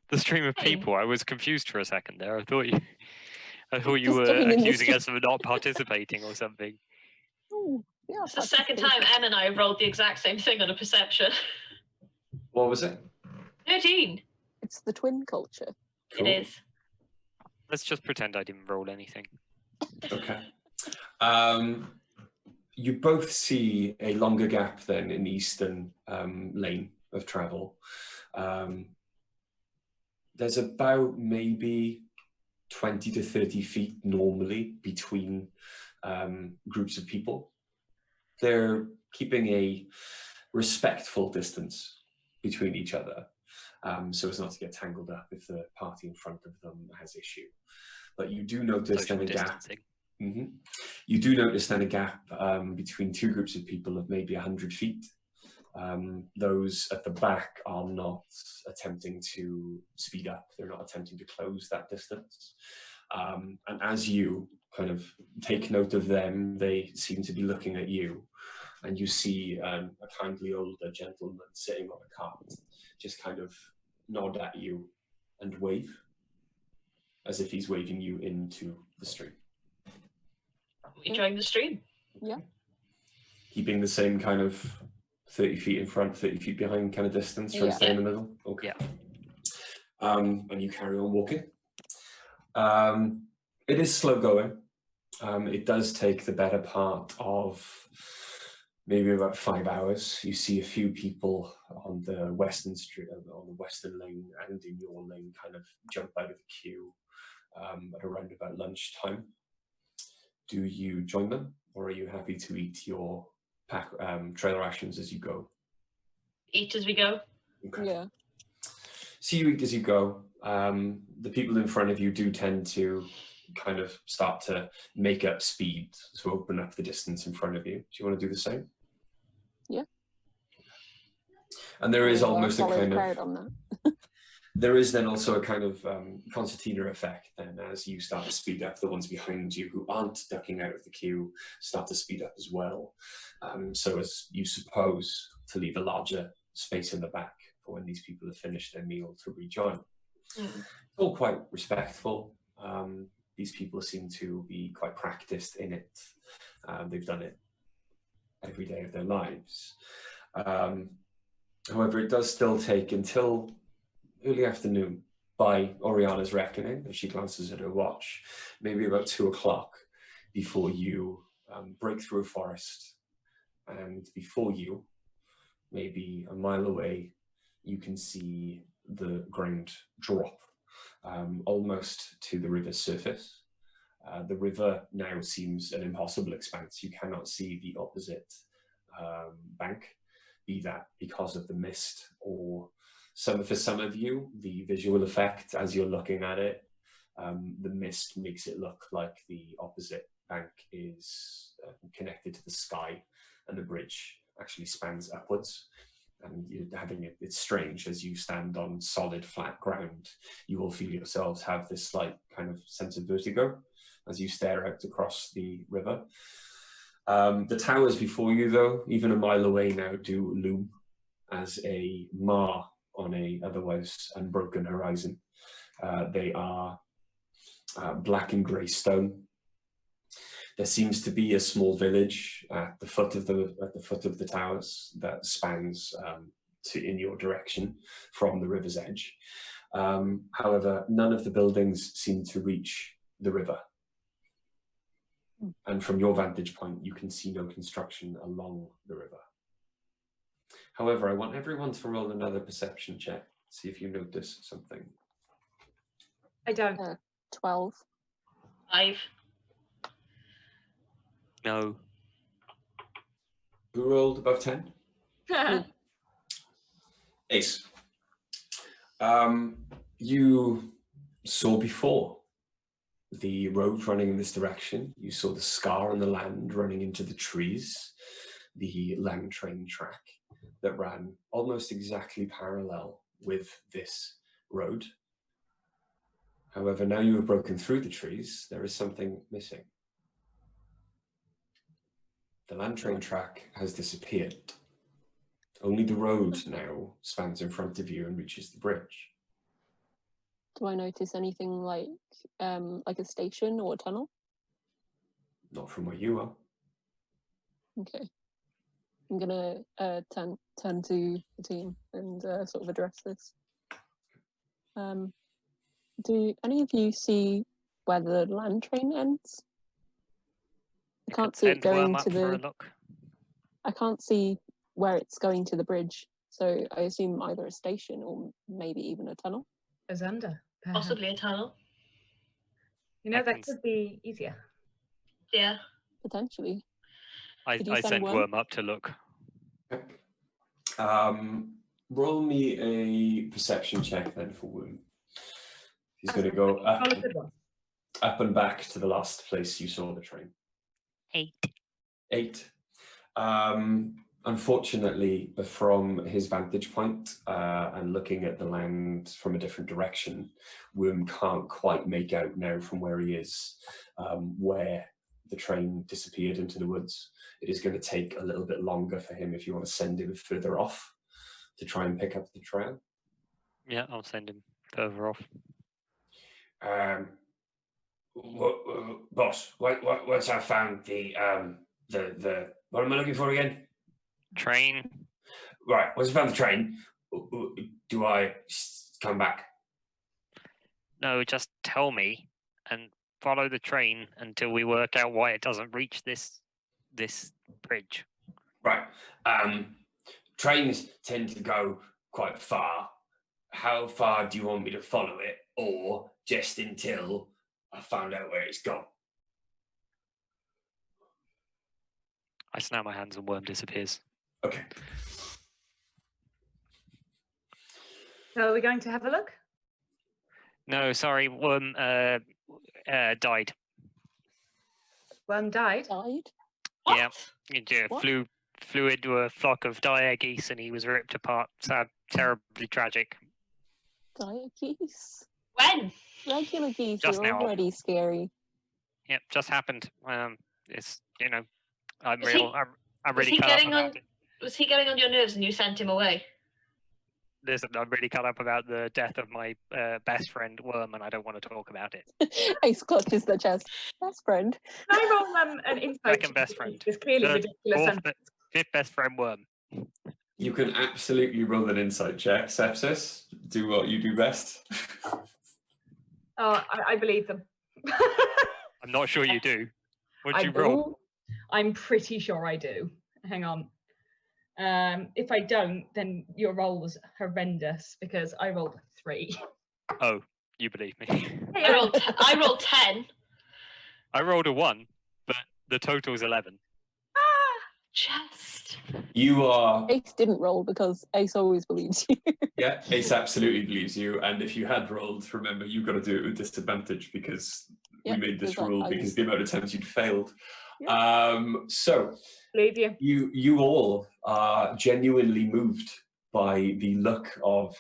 Speaker 4: the stream of
Speaker 5: Hey.
Speaker 4: people. I was confused for a second there. I thought you. I thought you
Speaker 3: Just
Speaker 4: were
Speaker 3: joining the
Speaker 4: accusing
Speaker 3: stream.
Speaker 4: us of not participating or something.
Speaker 3: Oh, yeah.
Speaker 5: It's the second time Em and I have rolled the exact same thing on a perception.
Speaker 1: What was it?
Speaker 5: 13.
Speaker 3: It's the twin culture.
Speaker 1: Cool.
Speaker 5: It is.
Speaker 4: Let's just pretend I didn't roll anything.
Speaker 1: Okay. You both see a longer gap then in the eastern lane of travel. There's about maybe 20 to 30 feet normally between groups of people. They're keeping a respectful distance between each other, so as not to get tangled up if the party in front of them has issue. But you do notice
Speaker 4: Social
Speaker 1: then a gap.
Speaker 4: distancing.
Speaker 1: You do notice then a gap between two groups of people of maybe 100 feet. Those at the back are not attempting to speed up. They're not attempting to close that distance. And as you kind of take note of them, they seem to be looking at you. And you see a kindly older gentleman sitting on a cart, just kind of nod at you and wave, as if he's waving you into the stream.
Speaker 5: We join the stream.
Speaker 3: Yeah.
Speaker 1: Keeping the same kind of 30 feet in front, 30 feet behind kind of distance, trying to stay in the middle? Okay.
Speaker 4: Yeah.
Speaker 1: And you carry on walking. It is slow going. It does take the better part of maybe about 5 hours. You see a few people on the western street, on the western lane and in your lane kind of jump out of the queue at around about lunchtime. Do you join them, or are you happy to eat your trail rations as you go?
Speaker 5: Eat as we go.
Speaker 1: Okay.
Speaker 3: Yeah.
Speaker 1: So you eat as you go. The people in front of you do tend to kind of start to make up speed to open up the distance in front of you. Do you want to do the same?
Speaker 3: Yeah.
Speaker 1: And there is
Speaker 3: I'll
Speaker 1: almost a
Speaker 3: follow the
Speaker 1: kind
Speaker 3: crowd
Speaker 1: of...
Speaker 3: on that.
Speaker 1: There is then also a kind of concertina effect then as you start to speed up. The ones behind you who aren't ducking out of the queue start to speed up as well. So as you suppose to leave a larger space in the back for when these people have finished their meal to rejoin. It's all quite respectful. These people seem to be quite practiced in it. They've done it every day of their lives. However, it does still take until early afternoon, by Oriana's reckoning, as she glances at her watch, maybe about 2 o'clock before you break through a forest. And before you, maybe a mile away, you can see the ground drop almost to the river's surface. The river now seems an impossible expanse. You cannot see the opposite bank, be that because of the mist or for some of you, the visual effect as you're looking at it, the mist makes it look like the opposite bank is connected to the sky and the bridge actually spans upwards. And you're having it, it's strange as you stand on solid flat ground, you will feel yourselves have this slight kind of sense of vertigo as you stare out across the river. The towers before you though, even a mile away now, do loom as a mar on a otherwise unbroken horizon. They are black and grey stone. There seems to be a small village at the foot of the towers that spans in your direction from the river's edge. However, none of the buildings seem to reach the river. And from your vantage point, you can see no construction along the river. However, I want everyone to roll another perception check, see if you notice something.
Speaker 2: I don't.
Speaker 3: 12.
Speaker 5: 5.
Speaker 4: No.
Speaker 1: Who rolled above 10? Ace. You saw before the road running in this direction. You saw the scar on the land running into the trees, the land train track that ran almost exactly parallel with this road. However, now you have broken through the trees, there is something missing. The land train track has disappeared. Only the road now spans in front of you and reaches the bridge.
Speaker 3: Do I notice anything like a station or a tunnel?
Speaker 1: Not from where you are.
Speaker 3: Okay. I'm gonna turn to the team and sort of address this. Do any of you see where the land train ends? I can't see it going to the. I can't see where it's going to the bridge, so I assume either a station or maybe even a tunnel.
Speaker 2: As under, perhaps.
Speaker 5: Possibly a tunnel.
Speaker 2: You know, that could be easier.
Speaker 5: Yeah.
Speaker 3: Potentially.
Speaker 4: I sent Worm up to look.
Speaker 1: Roll me a perception check then for Worm. He's going to go up and back to the last place you saw the train. 8. Unfortunately, from his vantage point and looking at the land from a different direction, Worm can't quite make out now from where he is where the train disappeared into the woods. It is going to take a little bit longer for him if you want to send him further off to try and pick up the trail.
Speaker 4: Yeah, I'll send him further off.
Speaker 1: Boss, once I found the what am I looking for again?
Speaker 4: Train.
Speaker 1: Right, once I found the train, do I come back?
Speaker 4: No, just tell me and follow the train until we work out why it doesn't reach this bridge.
Speaker 1: Right. Trains tend to go quite far. How far do you want me to follow it, or just until I found out where it's gone?
Speaker 4: I snap my hands and Worm disappears.
Speaker 1: Okay.
Speaker 2: So are we going to have a look?
Speaker 4: No, sorry, Worm died.
Speaker 2: Worm died?
Speaker 3: Died?
Speaker 4: Yeah, flew into a flock of dire geese and he was ripped apart. Sad, terribly tragic.
Speaker 3: Dire geese?
Speaker 5: When?
Speaker 3: Regular geese
Speaker 4: Just
Speaker 3: are
Speaker 4: now.
Speaker 3: already scary.
Speaker 4: Yep, just happened. It's I'm
Speaker 5: Was
Speaker 4: really
Speaker 5: he
Speaker 4: cut up
Speaker 5: getting
Speaker 4: about
Speaker 5: on?
Speaker 4: it.
Speaker 5: Was he getting on your nerves and you sent him away?
Speaker 4: Listen, I'm really cut up about the death of my best friend Worm, and I don't want to talk about it.
Speaker 3: Ace clutches their chest. Best friend.
Speaker 2: Can I roll an insight?
Speaker 4: Second best friend.
Speaker 2: It's clearly
Speaker 4: Third,
Speaker 2: ridiculous.
Speaker 4: fourth, fifth best friend Worm.
Speaker 1: You can absolutely roll an insight check, Sepsis. Do what you do best.
Speaker 2: Oh, I believe them.
Speaker 4: I'm not sure you do. What'd you
Speaker 2: do.
Speaker 4: roll?
Speaker 2: I'm pretty sure I do. Hang on. If I don't, then your roll was horrendous because I rolled 3.
Speaker 4: Oh, you believe me.
Speaker 5: I rolled 10.
Speaker 4: I rolled a 1, but the total is 11.
Speaker 5: Just.
Speaker 1: You are...
Speaker 3: Ace didn't roll because Ace always believes you.
Speaker 1: Yeah, Ace absolutely believes you. And if you had rolled, remember, you've got to do it with disadvantage because we made this rule because the amount of times you'd failed.
Speaker 2: Yeah.
Speaker 1: So,
Speaker 2: believe you.
Speaker 1: You all are genuinely moved by the look of,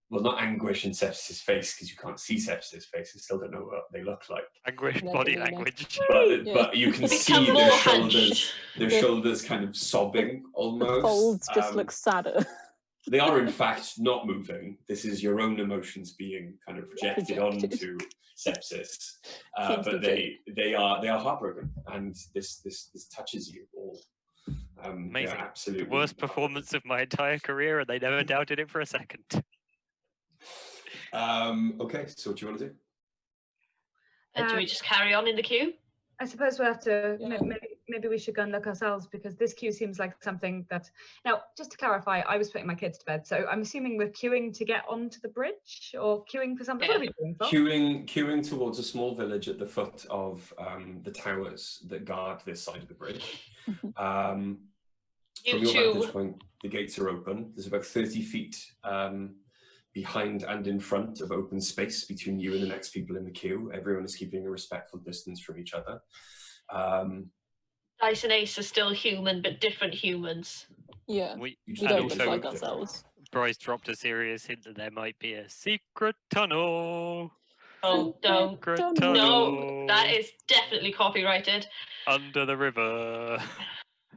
Speaker 1: well, not anguish in Sepsis' face because you can't see Sepsis' face. You still don't know what they look like.
Speaker 4: Anguish body language.
Speaker 1: But you can see their shoulders kind of sobbing almost.
Speaker 3: The folds just look sadder.
Speaker 1: They are in fact not moving. This is your own emotions being kind of projected onto Sepsis. But they are heartbroken, and this touches you all.
Speaker 4: Amazing.
Speaker 1: Absolutely
Speaker 4: worst performance of my entire career, and they never doubted it for a second.
Speaker 1: Okay, so what do you want to do?
Speaker 5: Do we just carry on in the queue?
Speaker 2: I suppose we'll have to, maybe we should go and look ourselves because this queue seems like something that... Now, just to clarify, I was putting my kids to bed, so I'm assuming we're queuing to get onto the bridge or queuing for something?
Speaker 5: Yeah.
Speaker 2: What are we doing for?
Speaker 1: Queuing towards a small village at the foot of the towers that guard this side of the bridge. From your vantage point, the gates are open. There's about 30 feet behind and in front of open space between you and the next people in the queue. Everyone is keeping a respectful distance from each other.
Speaker 5: Dice and Ace are still human, but different humans.
Speaker 3: Yeah,
Speaker 4: we
Speaker 3: don't look like ourselves.
Speaker 4: Bryce dropped a serious hint that there might be a secret tunnel.
Speaker 5: Oh, don't.
Speaker 4: Secret tunnel.
Speaker 5: No, that is definitely copyrighted.
Speaker 4: Under the river.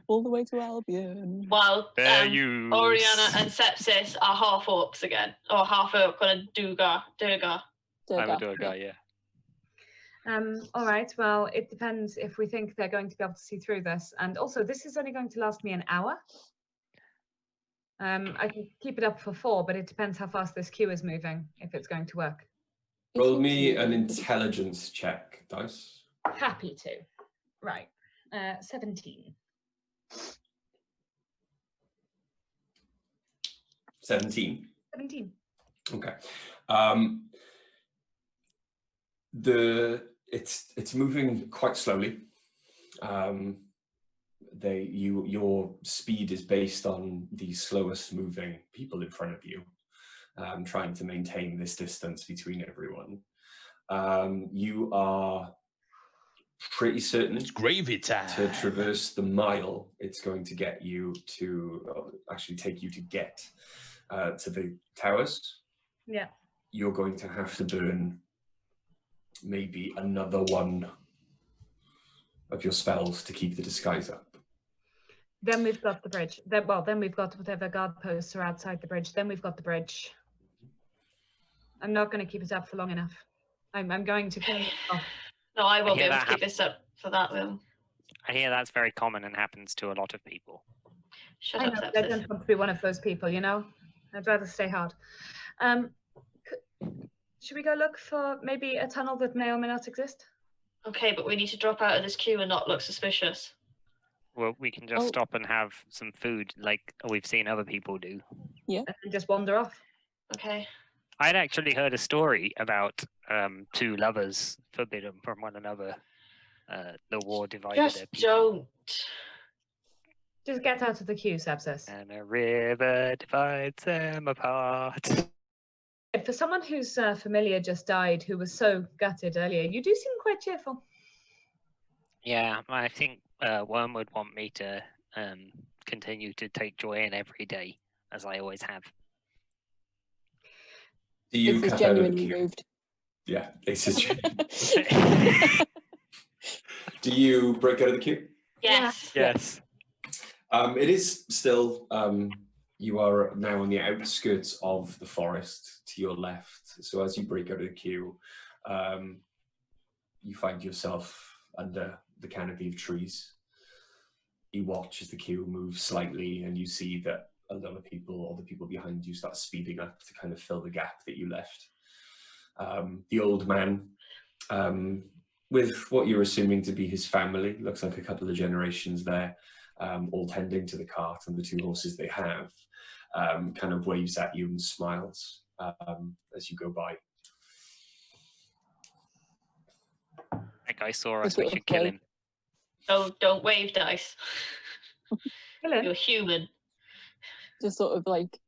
Speaker 3: all the way to Albion.
Speaker 5: While
Speaker 4: Fair use.
Speaker 5: Oriana and Sepsis are half orcs again, or half orc and a Durgar.
Speaker 4: I'm a Durgar, yeah.
Speaker 2: All right, well, it depends if we think they're going to be able to see through this. And also, this is only going to last me an hour. I can keep it up for 4, but it depends how fast this queue is moving, if it's going to work.
Speaker 1: Roll me an intelligence check, dice.
Speaker 2: Happy to. Right. 17.
Speaker 1: 17.
Speaker 2: 17.
Speaker 1: Okay. It's moving quite slowly. Your speed is based on the slowest moving people in front of you, trying to maintain this distance between everyone. You are pretty certain
Speaker 6: It's gravy time.
Speaker 1: to traverse the mile it's going to get you to, actually take you to get to the towers.
Speaker 2: Yeah.
Speaker 1: You're going to have to burn maybe another one of your spells to keep the disguise up.
Speaker 2: Then we've got the bridge. Then we've got whatever guard posts are outside the bridge. Then we've got the bridge. I'm not going to keep it up for long enough. I'm going to kill it off.
Speaker 5: No, I won't be
Speaker 4: hear
Speaker 5: able to
Speaker 4: that
Speaker 5: keep this up for that long.
Speaker 4: I hear that's very common and happens to a lot of people.
Speaker 5: Shut
Speaker 2: I
Speaker 5: up,
Speaker 2: know, I
Speaker 5: Sepsis.
Speaker 2: don't want to be one of those people, you know? I'd rather stay hard. Should we go look for maybe a tunnel that may or may not exist?
Speaker 5: Okay, but we need to drop out of this queue and not look suspicious.
Speaker 4: Well, we can just stop and have some food like we've seen other people do.
Speaker 2: And then just wander off.
Speaker 5: Okay.
Speaker 4: I'd actually heard a story about 2 lovers forbidden from one another. The war divided their
Speaker 5: Just
Speaker 4: people.
Speaker 5: don't.
Speaker 2: Just get out of the queue, Sepsis.
Speaker 4: And a river divides them apart.
Speaker 2: For someone whose familiar just died, who was so gutted earlier, you do seem quite cheerful.
Speaker 4: Yeah, I think Worm would want me to continue to take joy in every day, as I always have.
Speaker 1: Do you
Speaker 3: This is
Speaker 1: cut out of the
Speaker 3: genuinely
Speaker 1: queue?
Speaker 3: moved.
Speaker 1: Yeah, this is. Do you break out of the queue?
Speaker 5: Yes.
Speaker 4: Yes.
Speaker 1: It is still. You are now on the outskirts of the forest to your left. So as you break out of the queue, you find yourself under the canopy of trees. You watch as the queue moves slightly, and you see that a lot of people, all the people behind you, start speeding up to kind of fill the gap that you left. The old man, with what you're assuming to be his family, looks like a couple of generations there, all tending to the cart and the 2 horses they have, kind of waves at you and smiles as you go by.
Speaker 4: That guy saw us, we should kill him.
Speaker 5: Oh, don't wave, dice.
Speaker 2: Hello.
Speaker 5: You're human.
Speaker 3: Just sort of like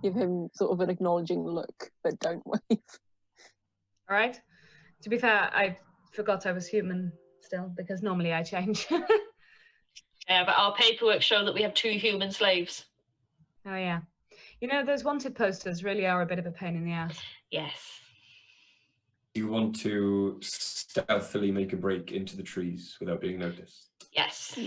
Speaker 3: give him sort of an acknowledging look, but don't wave.
Speaker 2: All right. To be fair, I forgot I was human still, because normally I change.
Speaker 5: Yeah, but our paperwork show that we have 2 human slaves.
Speaker 2: Oh, yeah. You know, those wanted posters really are a bit of a pain in the ass.
Speaker 5: Yes.
Speaker 1: Do you want to stealthily make a break into the trees without being noticed?
Speaker 5: Yes.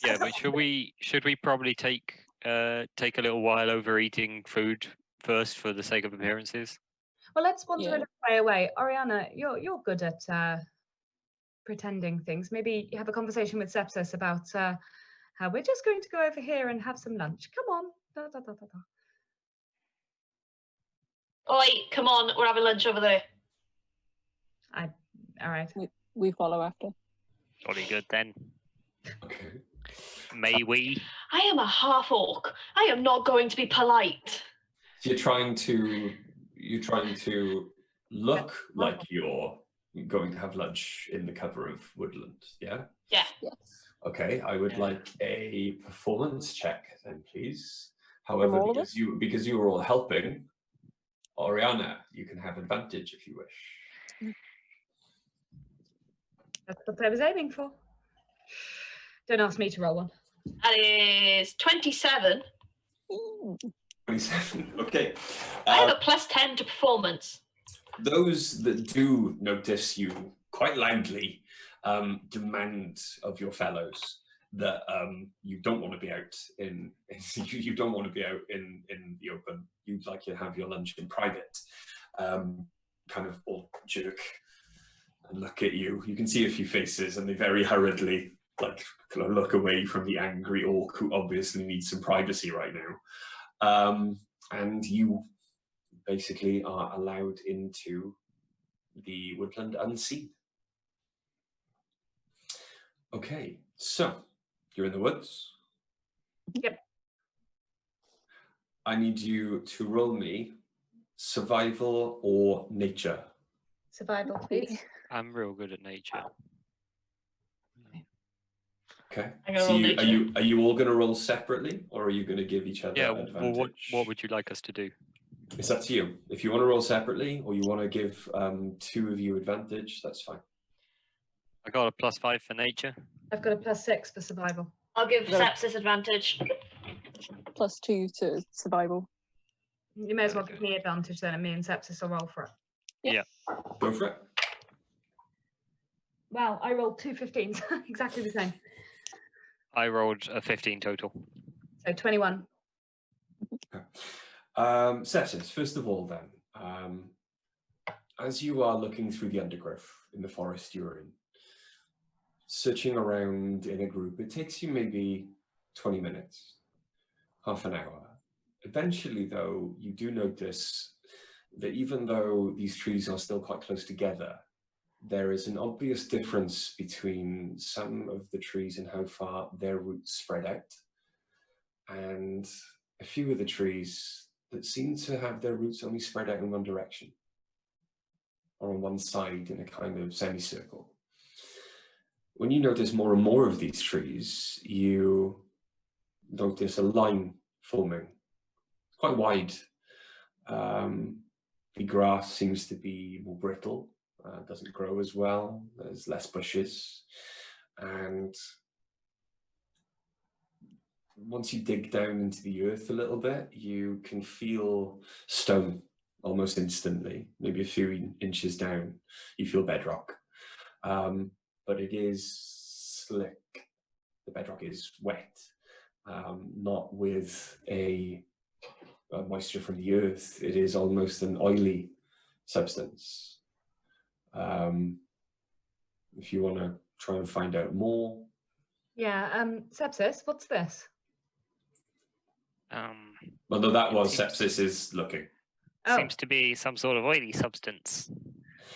Speaker 4: Yeah, but should we probably take a little while over eating food first for the sake of appearances?
Speaker 2: Well, let's wander
Speaker 3: Yeah.
Speaker 2: a little way away. Oriana, you're good at pretending things. Maybe you have a conversation with Sepsis about how we're just going to go over here and have some lunch. Come on. Da, da, da, da, da.
Speaker 5: Oi, come on, we're having lunch over there.
Speaker 2: All right.
Speaker 3: We follow after.
Speaker 4: Jolly good then.
Speaker 1: Okay.
Speaker 4: May we?
Speaker 5: I am a half orc. I am not going to be polite.
Speaker 1: So you're trying to look like you're going to have lunch in the cover of woodland, yeah?
Speaker 5: Yeah.
Speaker 3: Yes.
Speaker 1: Okay, I would
Speaker 4: Yeah.
Speaker 1: like a performance check then, please. However,
Speaker 3: all of
Speaker 1: because you were all helping, Oriana, you can have advantage if you wish.
Speaker 2: That's what I was aiming for. Don't ask me to roll one.
Speaker 5: That is 27.
Speaker 3: Ooh.
Speaker 1: 27. Okay.
Speaker 5: I have a +10 to performance.
Speaker 1: Those that do notice you quite loudly demand of your fellows that you don't want to be out in you don't want to be out in the open. You'd like to have your lunch in private. Kind of all jerk and look at you. You can see a few faces, and they very hurriedly like kind of look away from the angry orc who obviously needs some privacy right now. And you basically are allowed into the woodland unseen. Okay, so you're in the woods.
Speaker 2: Yep.
Speaker 1: I need you to roll me survival or nature.
Speaker 2: Survival, please.
Speaker 4: I'm real good at nature.
Speaker 1: Okay.
Speaker 5: I'm gonna
Speaker 1: So
Speaker 5: roll
Speaker 1: are
Speaker 5: nature.
Speaker 1: you all going to roll separately, or are you going to give each other
Speaker 4: Yeah.
Speaker 1: advantage?
Speaker 4: Well, what would you like us to do?
Speaker 1: It's up to you. If you want to roll separately, or you want to give 2 of you advantage, that's fine.
Speaker 4: I got a +5 for nature.
Speaker 2: I've got a +6 for survival.
Speaker 5: I'll give
Speaker 3: No.
Speaker 5: sepsis advantage.
Speaker 3: +2 to survival.
Speaker 2: You may as well
Speaker 4: Okay.
Speaker 2: give me advantage then, and me and Sepsis will roll for it.
Speaker 1: Go for it.
Speaker 2: Wow, I rolled 2 15s, exactly the same.
Speaker 4: I rolled a 15 total.
Speaker 2: So 21.
Speaker 1: Sepsis, first of all then, as you are looking through the undergrowth in the forest you're in, searching around in a group, it takes you maybe 20 minutes, half an hour. Eventually though, you do notice that even though these trees are still quite close together, there is an obvious difference between some of the trees and how far their roots spread out, and a few of the trees that seem to have their roots only spread out in one direction, or on one side in a kind of semicircle. When you notice more and more of these trees, you notice a line forming, quite wide. The grass seems to be more brittle, doesn't grow as well, there's less bushes, and once you dig down into the earth a little bit, you can feel stone almost instantly. Maybe a few inches down, you feel bedrock, but it is slick. The bedrock is wet, not with a moisture from the earth. It is almost an oily substance. If you want to try and find out more.
Speaker 2: Yeah, Sepsis, what's this?
Speaker 1: Well, no, that
Speaker 4: It
Speaker 1: was
Speaker 4: seems-
Speaker 1: sepsis is looking.
Speaker 2: Oh,
Speaker 4: Seems to be some sort of oily substance.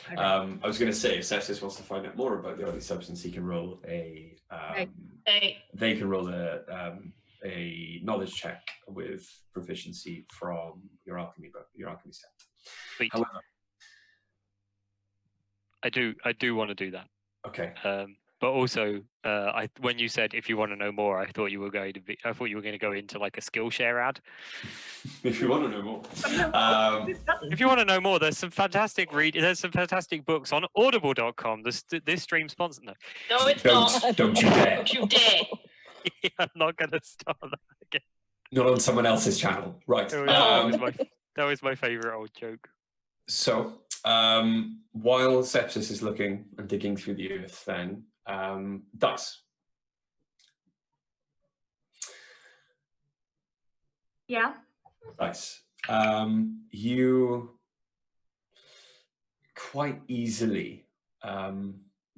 Speaker 2: okay.
Speaker 1: I was going to say, if sepsis wants to find out more about the oily substance, he can roll a.
Speaker 5: Hey,
Speaker 1: They can roll a knowledge check with proficiency from your alchemy book, your alchemy set.
Speaker 4: Sweet.
Speaker 1: However,
Speaker 4: I do want to do that.
Speaker 1: okay.
Speaker 4: But also, when you said if you want to know more, I thought you were going to go into like a Skillshare ad.
Speaker 1: If you want to know more,
Speaker 4: If you want to know more, there's some fantastic books on Audible.com. This stream sponsor. No,
Speaker 5: no, it's not.
Speaker 1: don't you dare!
Speaker 5: Don't you dare.
Speaker 4: I'm not going to start that again.
Speaker 1: Not on someone else's channel, right?
Speaker 4: That was my favorite old joke.
Speaker 1: So, while Sepsis is looking and digging through the earth, then dice.
Speaker 2: Yeah.
Speaker 1: Dice. You quite easily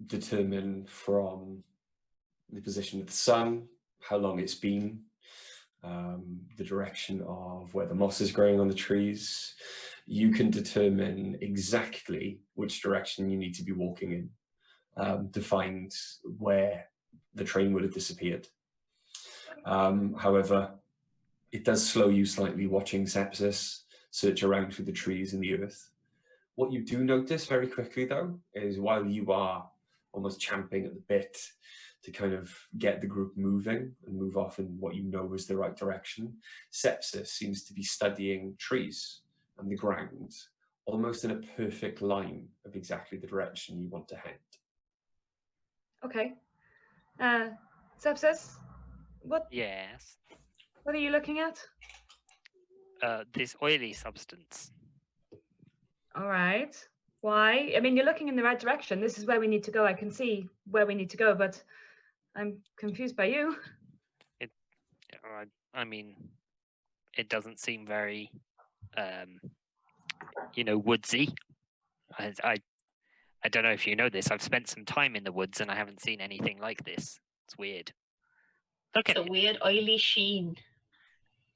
Speaker 1: determine from the position of the sun, how long it's been, the direction of where the moss is growing on the trees. You can determine exactly which direction you need to be walking in to find where the train would have disappeared. However, it does slow you slightly watching Sepsis search around through the trees and the earth. What you do notice very quickly, though, is while you are almost champing at the bit to kind of get the group moving and move off in what you know is the right direction, Sepsis seems to be studying trees and the ground, almost in a perfect line of exactly the direction you want to head.
Speaker 2: Okay. Sepsis, what
Speaker 4: Yes.
Speaker 2: are you looking at?
Speaker 4: This oily substance.
Speaker 2: All right. Why? I mean, you're looking in the right direction. This is where we need to go. I can see where we need to go, but I'm confused by you.
Speaker 4: I mean, it doesn't seem very, woodsy. I don't know if you know this. I've spent some time in the woods and I haven't seen anything like this. It's weird. Look at
Speaker 5: It's a weird oily sheen.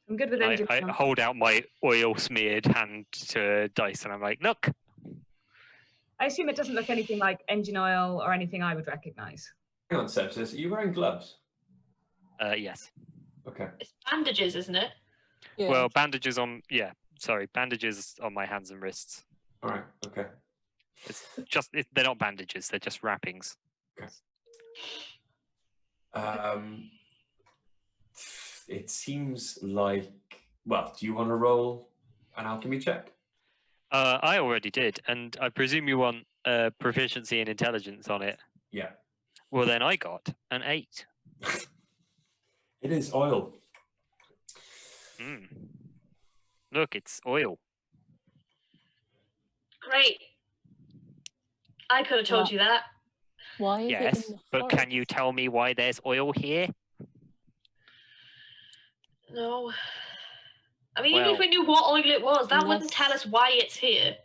Speaker 2: I'm good with engine.
Speaker 4: I hold out my oil-smeared hand to Dice and I'm like, look.
Speaker 2: I assume it doesn't look anything like engine oil or anything I would recognise.
Speaker 1: Hang on, Sepsis. Are you wearing gloves?
Speaker 4: Yes.
Speaker 1: Okay.
Speaker 5: It's bandages, isn't it?
Speaker 3: Yeah.
Speaker 4: Well, bandages on my hands and wrists.
Speaker 1: All right. Okay.
Speaker 4: They're not bandages, they're just wrappings.
Speaker 1: Okay. It seems like, well, do you want to roll an alchemy check?
Speaker 4: I already did, and I presume you want proficiency and intelligence on it.
Speaker 1: Yeah.
Speaker 4: Well, then I got an 8.
Speaker 1: It is oil.
Speaker 4: Look, it's oil.
Speaker 5: Great. I could have told you that.
Speaker 3: Why is it
Speaker 4: Yes,
Speaker 3: in the
Speaker 4: but can
Speaker 3: forest?
Speaker 4: you tell me why there's oil here?
Speaker 5: No. I mean, even
Speaker 4: Well,
Speaker 5: if we knew what oil it was, that wouldn't
Speaker 3: unless-
Speaker 5: tell us why it's here.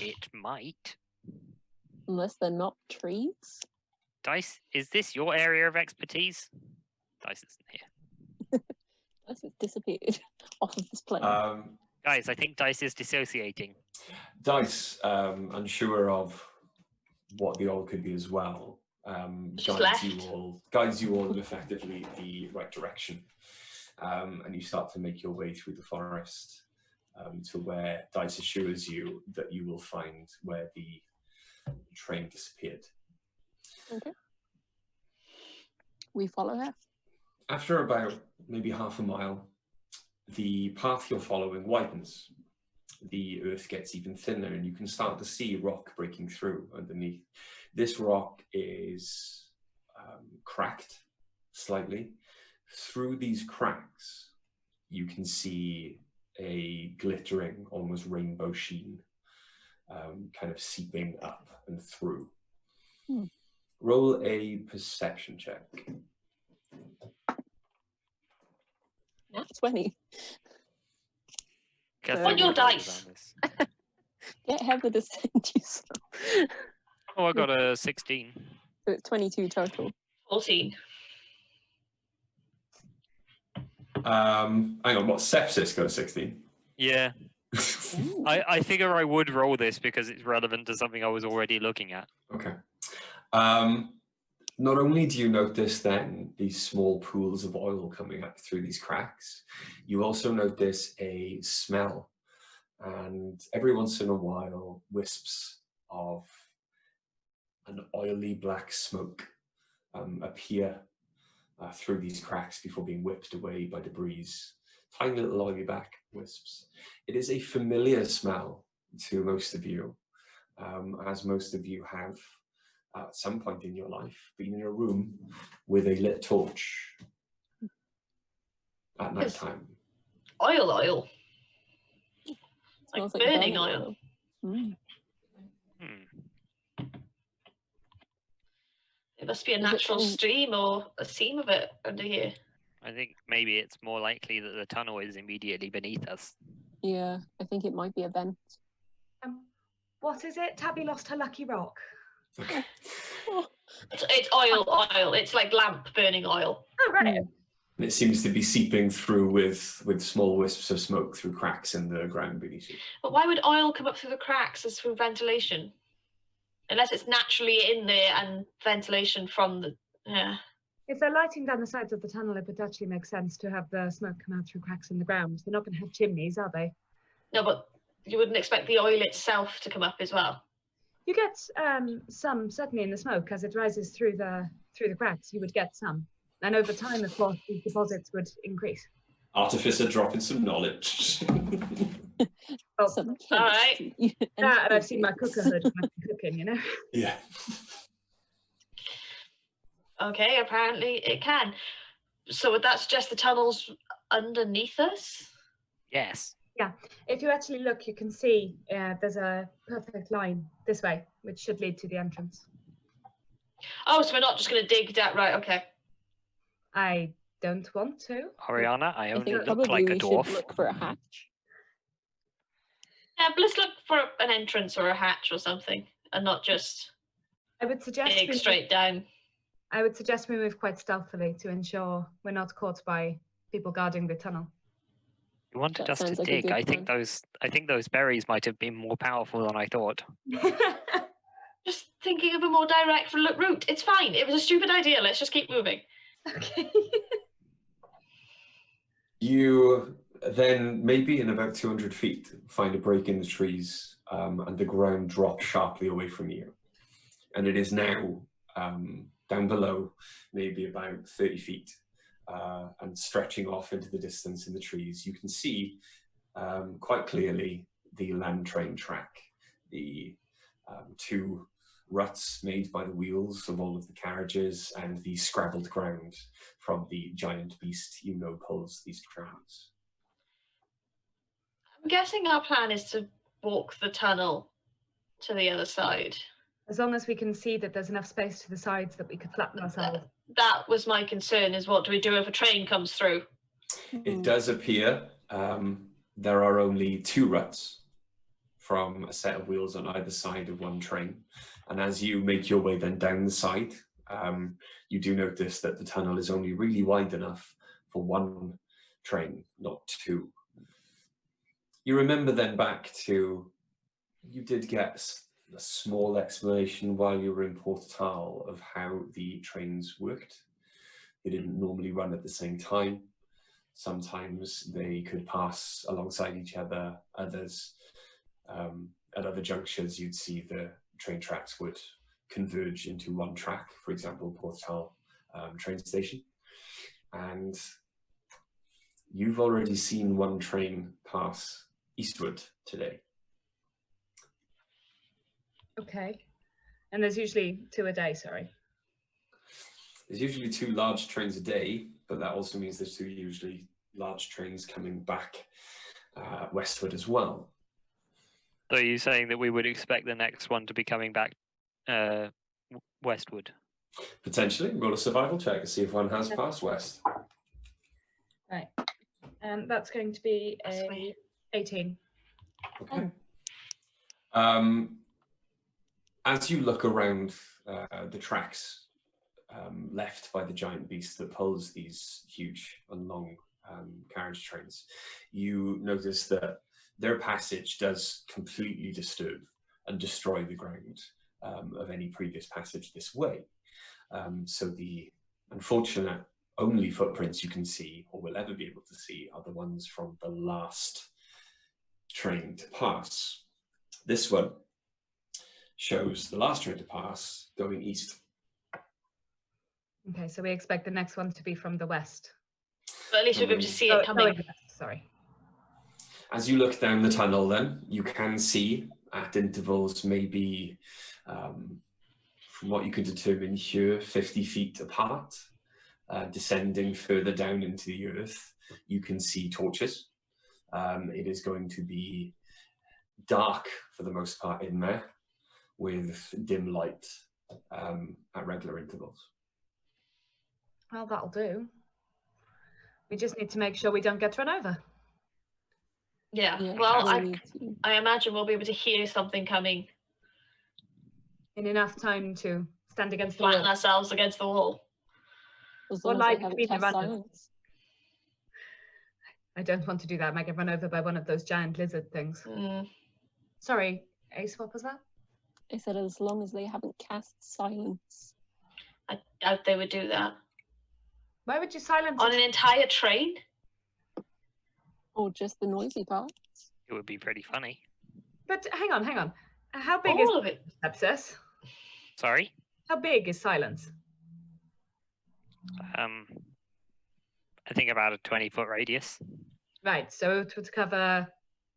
Speaker 4: It might.
Speaker 3: Unless they're not trees?
Speaker 4: Dice, is this your area of expertise? Dice isn't here.
Speaker 3: Unless it's disappeared off of this plane.
Speaker 4: Guys, I think Dice is dissociating.
Speaker 1: Dice, unsure of what the oil could be as well,
Speaker 5: Just
Speaker 1: guides
Speaker 5: left.
Speaker 1: you all in effectively the right direction, and you start to make your way through the forest to where Dice assures you that you will find where the train disappeared.
Speaker 3: Okay. We follow her.
Speaker 1: After about maybe half a mile, the path you're following widens. The earth gets even thinner and you can start to see rock breaking through underneath. This rock is cracked slightly. Through these cracks, you can see a glittering, almost rainbow sheen, kind of seeping up and through. Roll a perception check.
Speaker 3: Nat 20.
Speaker 5: On your dice.
Speaker 3: Get Heather to send you some.
Speaker 4: Oh, I got a 16.
Speaker 3: So it's 22 total.
Speaker 5: 14.
Speaker 1: Hang on, what? Sepsis got a 16?
Speaker 4: Yeah.
Speaker 3: Ooh.
Speaker 4: I figure I would roll this because it's relevant to something I was already looking at.
Speaker 1: Okay. Not only do you notice then these small pools of oil coming up through these cracks, you also notice a smell. And every once in a while, wisps of an oily black smoke appear through these cracks before being whipped away by the breeze. Tiny little oily black wisps. It is a familiar smell to most of you, as most of you have at some point in your life been in a room with a lit torch at night time.
Speaker 5: Oil.
Speaker 3: Smells
Speaker 5: Like burning oil. It must be a
Speaker 3: Is it
Speaker 5: natural
Speaker 3: from-
Speaker 5: stream or a seam of it under here.
Speaker 4: I think maybe it's more likely that the tunnel is immediately beneath us.
Speaker 3: Yeah, I think it might be a vent.
Speaker 2: What is it? Tabby lost her lucky rock.
Speaker 1: Okay.
Speaker 5: It's oil. It's like lamp burning oil.
Speaker 2: Oh, right.
Speaker 1: And it seems to be seeping through with small wisps of smoke through cracks in the ground beneath you.
Speaker 5: But why would oil come up through the cracks as through ventilation? Unless it's naturally in there and ventilation from the... Yeah.
Speaker 2: If they're lighting down the sides of the tunnel, it would actually make sense to have the smoke come out through cracks in the ground. They're not going to have chimneys, are they?
Speaker 5: No, but you wouldn't expect the oil itself to come up as well.
Speaker 2: You get some, certainly in the smoke, as it rises through the cracks, you would get some. And over time, of course, these deposits would increase.
Speaker 1: Artificer dropping some knowledge.
Speaker 2: Oh,
Speaker 3: Some
Speaker 5: All right.
Speaker 3: chemistry.
Speaker 2: that, and I've seen my cookerhood when I'm cooking, you know?
Speaker 1: Yeah.
Speaker 5: Okay, apparently it can. So would that suggest the tunnel's underneath us?
Speaker 4: Yes.
Speaker 2: If you actually look, you can see there's a perfect line this way, which should lead to the entrance.
Speaker 5: Oh, so we're not just going to dig that, right? Okay.
Speaker 2: I don't want to.
Speaker 4: Oriana, I
Speaker 3: I
Speaker 4: only
Speaker 3: think
Speaker 4: look
Speaker 3: probably
Speaker 4: like a
Speaker 3: we
Speaker 4: dwarf.
Speaker 3: should look for a hatch.
Speaker 5: Yeah, but let's look for an entrance or a hatch or something, and not just
Speaker 2: I would suggest
Speaker 5: dig
Speaker 2: we
Speaker 5: straight down.
Speaker 2: I would suggest we move quite stealthily to ensure we're not caught by people guarding the tunnel.
Speaker 4: You wanted
Speaker 3: That
Speaker 4: us to
Speaker 3: sounds like a
Speaker 4: dig.
Speaker 3: good
Speaker 4: I think
Speaker 3: plan.
Speaker 4: those berries might have been more powerful than I thought.
Speaker 5: Just thinking of a more direct route. It's fine. It was a stupid idea. Let's just keep moving.
Speaker 2: Okay.
Speaker 1: You then, maybe in about 200 feet, find a break in the trees, and the ground drops sharply away from you. And it is now down below, maybe about 30 feet, and stretching off into the distance in the trees. You can see quite clearly the land train track, the two ruts made by the wheels of all of the carriages, and the scrabbled ground from the giant beast you know pulls these trains.
Speaker 5: I'm guessing our plan is to walk the tunnel to the other side.
Speaker 2: As long as we can see that there's enough space to the sides that we could flatten ourselves.
Speaker 5: That was my concern, is what do we do if a train comes through?
Speaker 1: It does appear there are only two ruts from a set of wheels on either side of one train. And as you make your way then down the side, you do notice that the tunnel is only really wide enough for one train, not two. You remember then back to, you did get a small explanation while you were in Portal of how the trains worked. They didn't normally run at the same time. Sometimes they could pass alongside each other. Others, at other junctures, you'd see the train tracks would converge into one track, for example, Portal train station. And you've already seen one train pass eastward today.
Speaker 2: Okay. And there's usually 2 a day, sorry.
Speaker 1: There's usually 2 large trains a day, but that also means there's 2 usually large trains coming back westward as well.
Speaker 4: So are you saying that we would expect the next one to be coming back westward?
Speaker 1: Potentially. Roll a survival check to see if one has passed west.
Speaker 2: Right. That's going to be a 18.
Speaker 1: Okay. As you look around the tracks left by the giant beast that pulls these huge and long carriage trains, you notice that their passage does completely disturb and destroy the ground of any previous passage this way. So the unfortunate only footprints you can see or will ever be able to see are the ones from the last train to pass. This one shows the last train to pass going east.
Speaker 2: Okay, so we expect the next one to be from the west.
Speaker 5: But at least we'll be able to see it coming.
Speaker 2: Sorry.
Speaker 1: As you look down the tunnel then, you can see at intervals maybe, from what you can determine here, 50 feet apart, descending further down into the earth, you can see torches. It is going to be dark for the most part in there, with dim light at regular intervals.
Speaker 2: Well, that'll do. We just need to make sure we don't get run over.
Speaker 5: Yeah.
Speaker 3: Yeah,
Speaker 5: Well,
Speaker 3: we need to.
Speaker 5: I imagine we'll be able to hear something coming.
Speaker 2: In enough time to stand against the
Speaker 5: Flatten
Speaker 2: wall.
Speaker 5: ourselves against the wall.
Speaker 3: As
Speaker 2: Or
Speaker 3: long as
Speaker 2: like
Speaker 3: they haven't
Speaker 2: be the
Speaker 3: cast
Speaker 2: runners.
Speaker 3: silence.
Speaker 2: I don't want to do that. I might get run over by one of those giant lizard things. Sorry, Ace, what was that?
Speaker 3: I said as long as they haven't cast silence.
Speaker 5: I doubt they would do that.
Speaker 2: Why would you silence
Speaker 5: On
Speaker 2: it?
Speaker 5: an entire train?
Speaker 3: Or just the noisy parts.
Speaker 4: It would be pretty funny.
Speaker 2: But hang on. How big
Speaker 5: All
Speaker 2: is
Speaker 5: of it.
Speaker 2: sepsis?
Speaker 4: Sorry?
Speaker 2: How big is silence?
Speaker 4: I think about a 20-foot radius.
Speaker 2: Right, so it would cover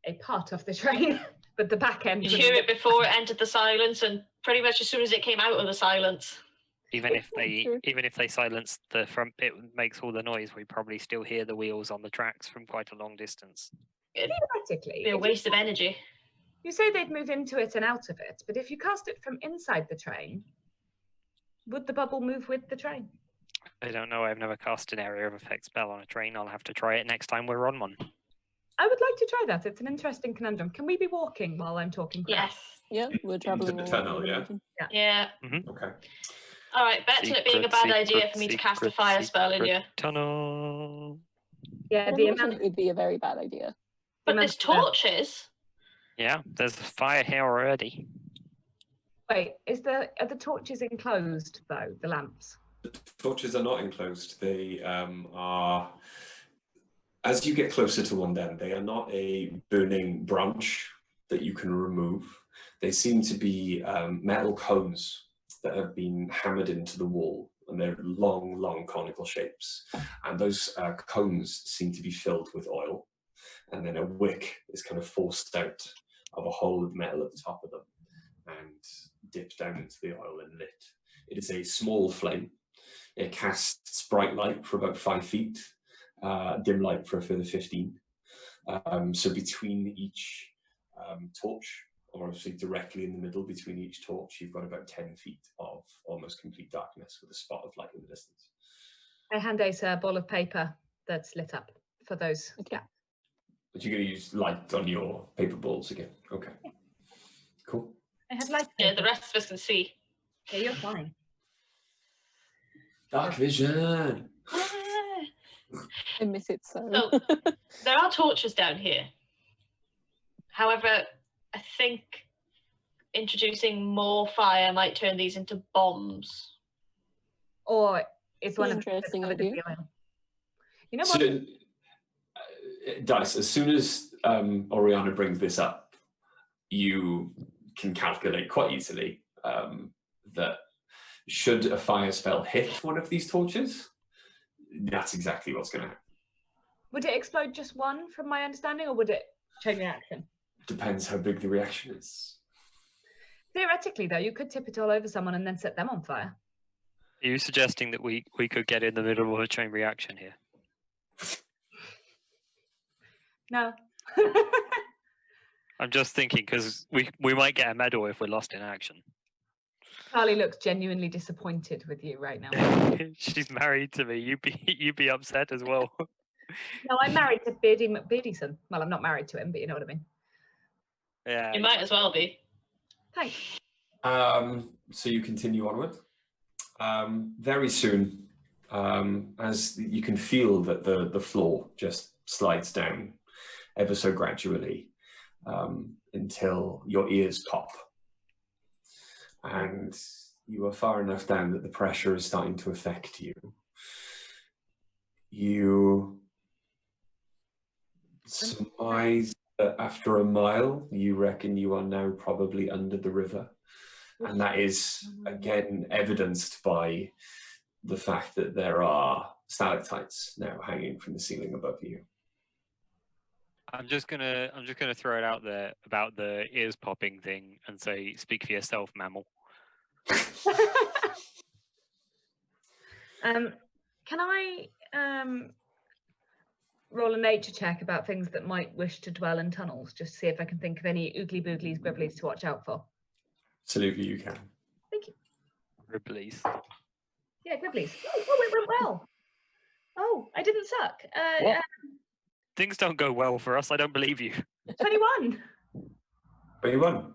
Speaker 2: a part of the train, but the back end.
Speaker 5: You
Speaker 2: would-
Speaker 5: hear it before it entered the silence, and pretty much as soon as it came out of the silence.
Speaker 4: Even if
Speaker 3: True.
Speaker 4: they silence the front bit that makes all the noise, we probably still hear the wheels on the tracks from quite a long distance.
Speaker 2: Theoretically,
Speaker 5: Be a
Speaker 2: if
Speaker 5: waste of energy.
Speaker 2: you say they'd move into it and out of it, but if you cast it from inside the train, would the bubble move with the train?
Speaker 4: I don't know. I've never cast an area of effect spell on a train. I'll have to try it next time we're on one.
Speaker 2: I would like to try that. It's an interesting conundrum. Can we be walking while I'm talking?
Speaker 5: Yes.
Speaker 3: Yeah, we're traveling
Speaker 1: the
Speaker 3: along
Speaker 1: tunnel,
Speaker 3: the
Speaker 1: yeah?
Speaker 3: region.
Speaker 5: Yeah.
Speaker 1: Okay.
Speaker 5: All right. Back to it being a bad idea for me to cast a fire spell in you.
Speaker 4: Tunnel.
Speaker 2: Yeah,
Speaker 3: I
Speaker 2: the
Speaker 3: imagine
Speaker 2: amount.
Speaker 3: it would be a very bad idea.
Speaker 5: But there's torches.
Speaker 4: Yeah, there's a fire here already.
Speaker 2: Wait, are the torches enclosed though? The lamps.
Speaker 1: The torches are not enclosed. They are. As you get closer to one, then they are not a burning branch that you can remove. They seem to be metal cones that have been hammered into the wall, and they're long, long conical shapes. And those cones seem to be filled with oil, and then a wick is kind of forced out of a hole of metal at the top of them and dipped down into the oil and lit. It is a small flame. It casts bright light for about 5 feet, dim light for a further 15. So between each torch, or obviously directly in the middle between each torch, you've got about 10 feet of almost complete darkness with a spot of light in the distance.
Speaker 2: I hand Ace a ball of paper that's lit up for those.
Speaker 3: Okay.
Speaker 2: Yeah.
Speaker 1: But you're going to use light on your paper balls again. Okay. Cool.
Speaker 2: I had light.
Speaker 5: Yeah,
Speaker 2: paper.
Speaker 5: the rest of us can see.
Speaker 2: Yeah, you're fine.
Speaker 1: Dark vision.
Speaker 3: I miss it so.
Speaker 5: So there are torches down here. However, I think introducing more fire might turn these into bombs.
Speaker 2: Or it's one of
Speaker 3: Interesting
Speaker 2: the
Speaker 3: idea.
Speaker 2: oil. You know
Speaker 1: So,
Speaker 2: what?
Speaker 1: Dice, as soon as Oriana brings this up, you can calculate quite easily that should a fire spell hit one of these torches, that's exactly what's going to happen.
Speaker 2: Would it explode just one, from my understanding, or would it chain reaction?
Speaker 1: Depends how big the reaction is.
Speaker 2: Theoretically, though, you could tip it all over someone and then set them on fire.
Speaker 4: Are you suggesting that we could get in the middle of a chain reaction here?
Speaker 2: No.
Speaker 4: I'm just thinking because we might get a medal if we're lost in action.
Speaker 2: Carly looks genuinely disappointed with you right now.
Speaker 4: She's married to me. You'd be upset as well.
Speaker 2: No, I'm married to Beardy McBeardyson. Well, I'm not married to him, but you know what I mean.
Speaker 4: Yeah.
Speaker 5: You might as well be.
Speaker 2: Thanks.
Speaker 1: So you continue onward. Very soon, as you can feel that the floor just slides down ever so gradually until your ears pop. And you are far enough down that the pressure is starting to affect you. You surmise that after a mile, you reckon you are now probably under the river. And that is, again, evidenced by the fact that there are stalactites now hanging from the ceiling above you.
Speaker 4: I'm just gonna throw it out there about the ears popping thing and say, speak for yourself, mammal.
Speaker 2: Can I roll a nature check about things that might wish to dwell in tunnels, just to see if I can think of any oogly booglies, gribblies to watch out for?
Speaker 1: Absolutely, you can.
Speaker 2: Thank you.
Speaker 4: Ribblies.
Speaker 2: Yeah, gribblies. Oh, it went well. Oh, I didn't suck.
Speaker 4: What? Things don't go well for us. I don't believe you.
Speaker 2: 21.
Speaker 1: 21.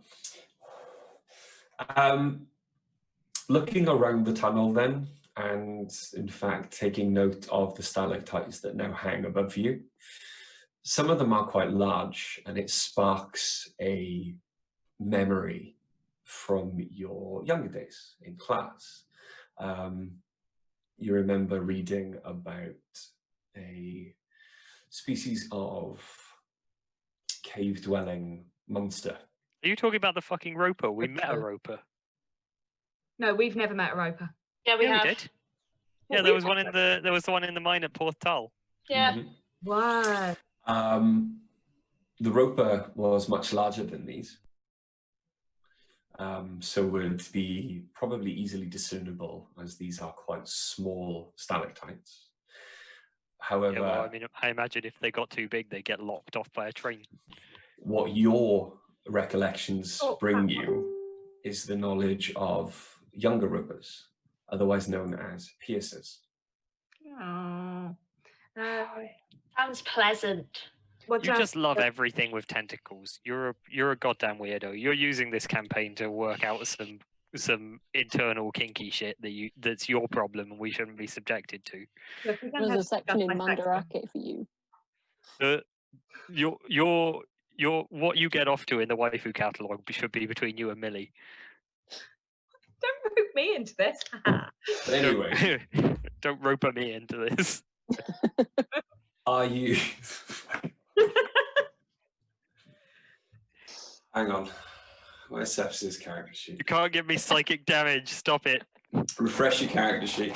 Speaker 1: Looking around the tunnel then, and in fact taking note of the stalactites that now hang above you, some of them are quite large, and it sparks a memory from your younger days in class. You remember reading about a species of cave-dwelling monster.
Speaker 4: Are you talking about the fucking roper? We met a
Speaker 2: Okay.
Speaker 4: roper.
Speaker 2: No, we've never met a roper.
Speaker 5: Yeah, we
Speaker 4: Yeah,
Speaker 5: have.
Speaker 4: we did.
Speaker 2: Well,
Speaker 4: Yeah, there
Speaker 2: we
Speaker 4: was one in the one in the mine at Portal.
Speaker 5: Yeah.
Speaker 1: Mhm.
Speaker 2: What?
Speaker 1: The roper was much larger than these, so would be probably easily discernible, as these are quite small stalactites. However,
Speaker 4: Yeah, well, I mean, I imagine if they got too big, they get locked off by a train.
Speaker 1: what your recollections
Speaker 2: Oh,
Speaker 1: bring
Speaker 2: crap.
Speaker 1: you is the knowledge of younger ropers otherwise known as piercers.
Speaker 2: Oh.
Speaker 5: Sounds pleasant.
Speaker 2: Watch
Speaker 4: You
Speaker 2: out.
Speaker 4: just love everything with tentacles. You're a goddamn weirdo. You're using this campaign to work out some internal kinky shit that's your problem and we shouldn't be subjected to.
Speaker 2: Look, we don't
Speaker 3: There's
Speaker 2: have
Speaker 3: a
Speaker 2: to
Speaker 3: section
Speaker 2: discuss
Speaker 3: in
Speaker 2: my sex
Speaker 3: Mandarake for you.
Speaker 4: Your what you get off to in the waifu catalogue should be between you and Millie.
Speaker 2: Don't rope me into this.
Speaker 1: But anyway,
Speaker 4: Don't rope me into this.
Speaker 1: are you... Hang on. Where's Sepsis' character sheet?
Speaker 4: You can't give me psychic damage. Stop it.
Speaker 1: Refresh your character sheet.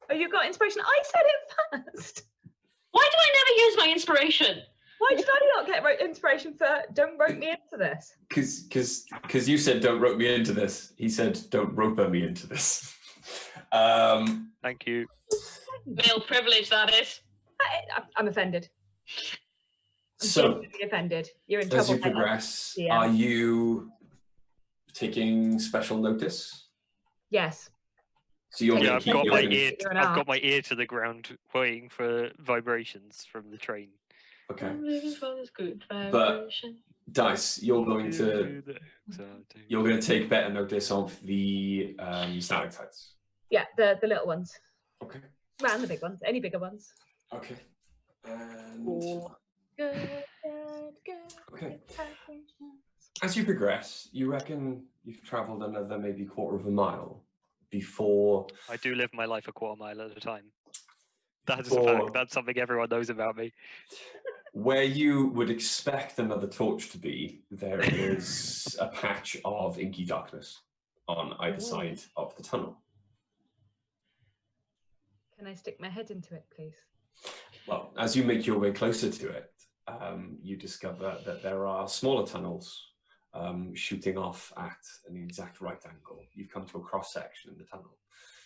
Speaker 2: Oh, you got inspiration. I said it first.
Speaker 5: Why do I never use my inspiration?
Speaker 2: Why did I not get inspiration for don't rope me into this?
Speaker 1: Because you said don't rope me into this. He said don't rope me into this.
Speaker 4: Thank you.
Speaker 5: Male privilege, that is.
Speaker 2: I'm offended. I'm
Speaker 1: So,
Speaker 2: genuinely offended. You're in
Speaker 1: as
Speaker 2: trouble.
Speaker 1: you progress,
Speaker 2: Yeah.
Speaker 1: are you taking special notice?
Speaker 2: Yes.
Speaker 1: So you're
Speaker 2: Yeah,
Speaker 4: I've
Speaker 1: gonna
Speaker 4: got
Speaker 1: keep
Speaker 4: my
Speaker 1: your-
Speaker 4: ear.
Speaker 2: You're an
Speaker 4: I've got
Speaker 2: arch.
Speaker 4: my ear to the ground, waiting for vibrations from the train.
Speaker 1: Okay.
Speaker 5: Good
Speaker 1: But-
Speaker 5: vibration.
Speaker 1: Dice, you're going to take better notice of the stalactites.
Speaker 2: Yeah, the little ones.
Speaker 1: Okay.
Speaker 2: Well, and the big ones. Any bigger ones.
Speaker 1: Okay. And
Speaker 3: Cool.
Speaker 2: Good, good.
Speaker 1: okay.
Speaker 2: vibrations.
Speaker 1: As you progress, you reckon you've travelled another maybe quarter of a mile before
Speaker 4: I do live my life a quarter mile at a time. That's a
Speaker 1: Or-
Speaker 4: fact. That's something everyone knows about me.
Speaker 1: where you would expect another torch to be. There is a patch of inky darkness on either side of the tunnel.
Speaker 2: Can I stick my head into it, please?
Speaker 1: Well, as you make your way closer to it, you discover that there are smaller tunnels shooting off at an exact right angle. You've come to a cross section in the tunnel.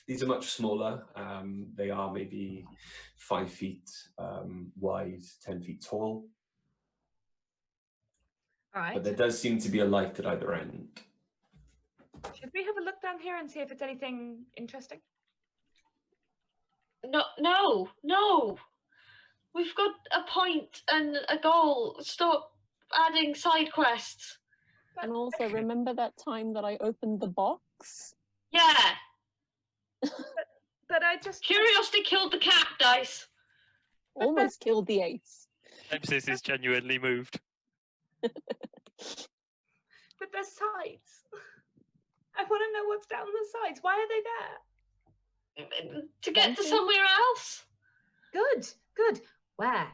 Speaker 1: These are much smaller. They are maybe 5 feet wide, 10 feet tall.
Speaker 2: All right.
Speaker 1: But there does seem to be a light at either end.
Speaker 2: Should we have a look down here and see if it's anything interesting?
Speaker 5: No. We've got a point and a goal. Stop adding side quests.
Speaker 3: And also, remember that time that I opened the box?
Speaker 5: Yeah.
Speaker 2: But I just
Speaker 5: Curiosity killed the cat, Dice.
Speaker 3: Almost killed the ace.
Speaker 4: Sepsis is genuinely moved.
Speaker 2: But there's sides. I want to know what's down the sides. Why are they there?
Speaker 5: To get to
Speaker 3: Fancy?
Speaker 5: somewhere else?
Speaker 2: Good, good. Where?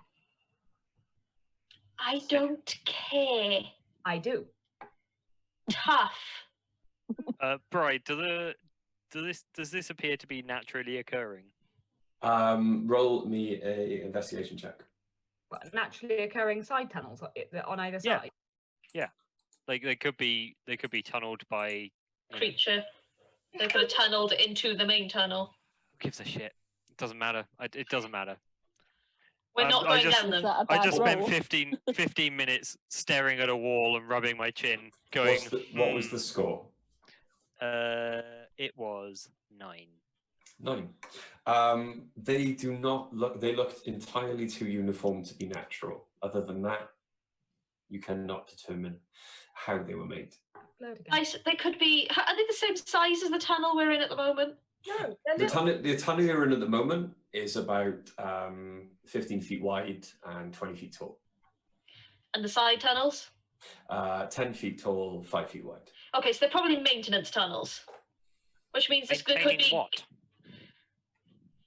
Speaker 5: I don't care.
Speaker 2: I do.
Speaker 5: Tough.
Speaker 4: Bride, does this appear to be naturally occurring?
Speaker 1: Roll me a investigation check.
Speaker 2: What, naturally occurring side tunnels on either
Speaker 4: Yeah.
Speaker 2: side.
Speaker 4: Like they could be tunneled by you know,
Speaker 5: Creature. They could have tunneled into the main tunnel.
Speaker 4: who gives a shit? It doesn't matter. It doesn't matter.
Speaker 5: We're not
Speaker 4: I
Speaker 5: going
Speaker 4: just-
Speaker 5: down
Speaker 3: Is
Speaker 5: them.
Speaker 3: that a
Speaker 4: I
Speaker 3: bad
Speaker 4: just spent
Speaker 3: roll?
Speaker 4: 15 minutes staring at a wall and rubbing my chin, going.
Speaker 1: What was the score?
Speaker 4: It was 9.
Speaker 1: 9. They do not look. They looked entirely too uniform to be natural. Other than that, you cannot determine how they were made.
Speaker 2: Load again.
Speaker 5: Nice. They could be. Are they the same size as the tunnel we're in at the moment?
Speaker 2: No, they're
Speaker 1: The
Speaker 2: little.
Speaker 1: tunnel you're in at the moment is about 15 feet wide and 20 feet tall.
Speaker 5: And the side tunnels?
Speaker 1: 10 feet tall, 5 feet wide.
Speaker 5: Okay, so they're probably maintenance tunnels. Which means this could
Speaker 4: Maintaining
Speaker 5: be
Speaker 4: what?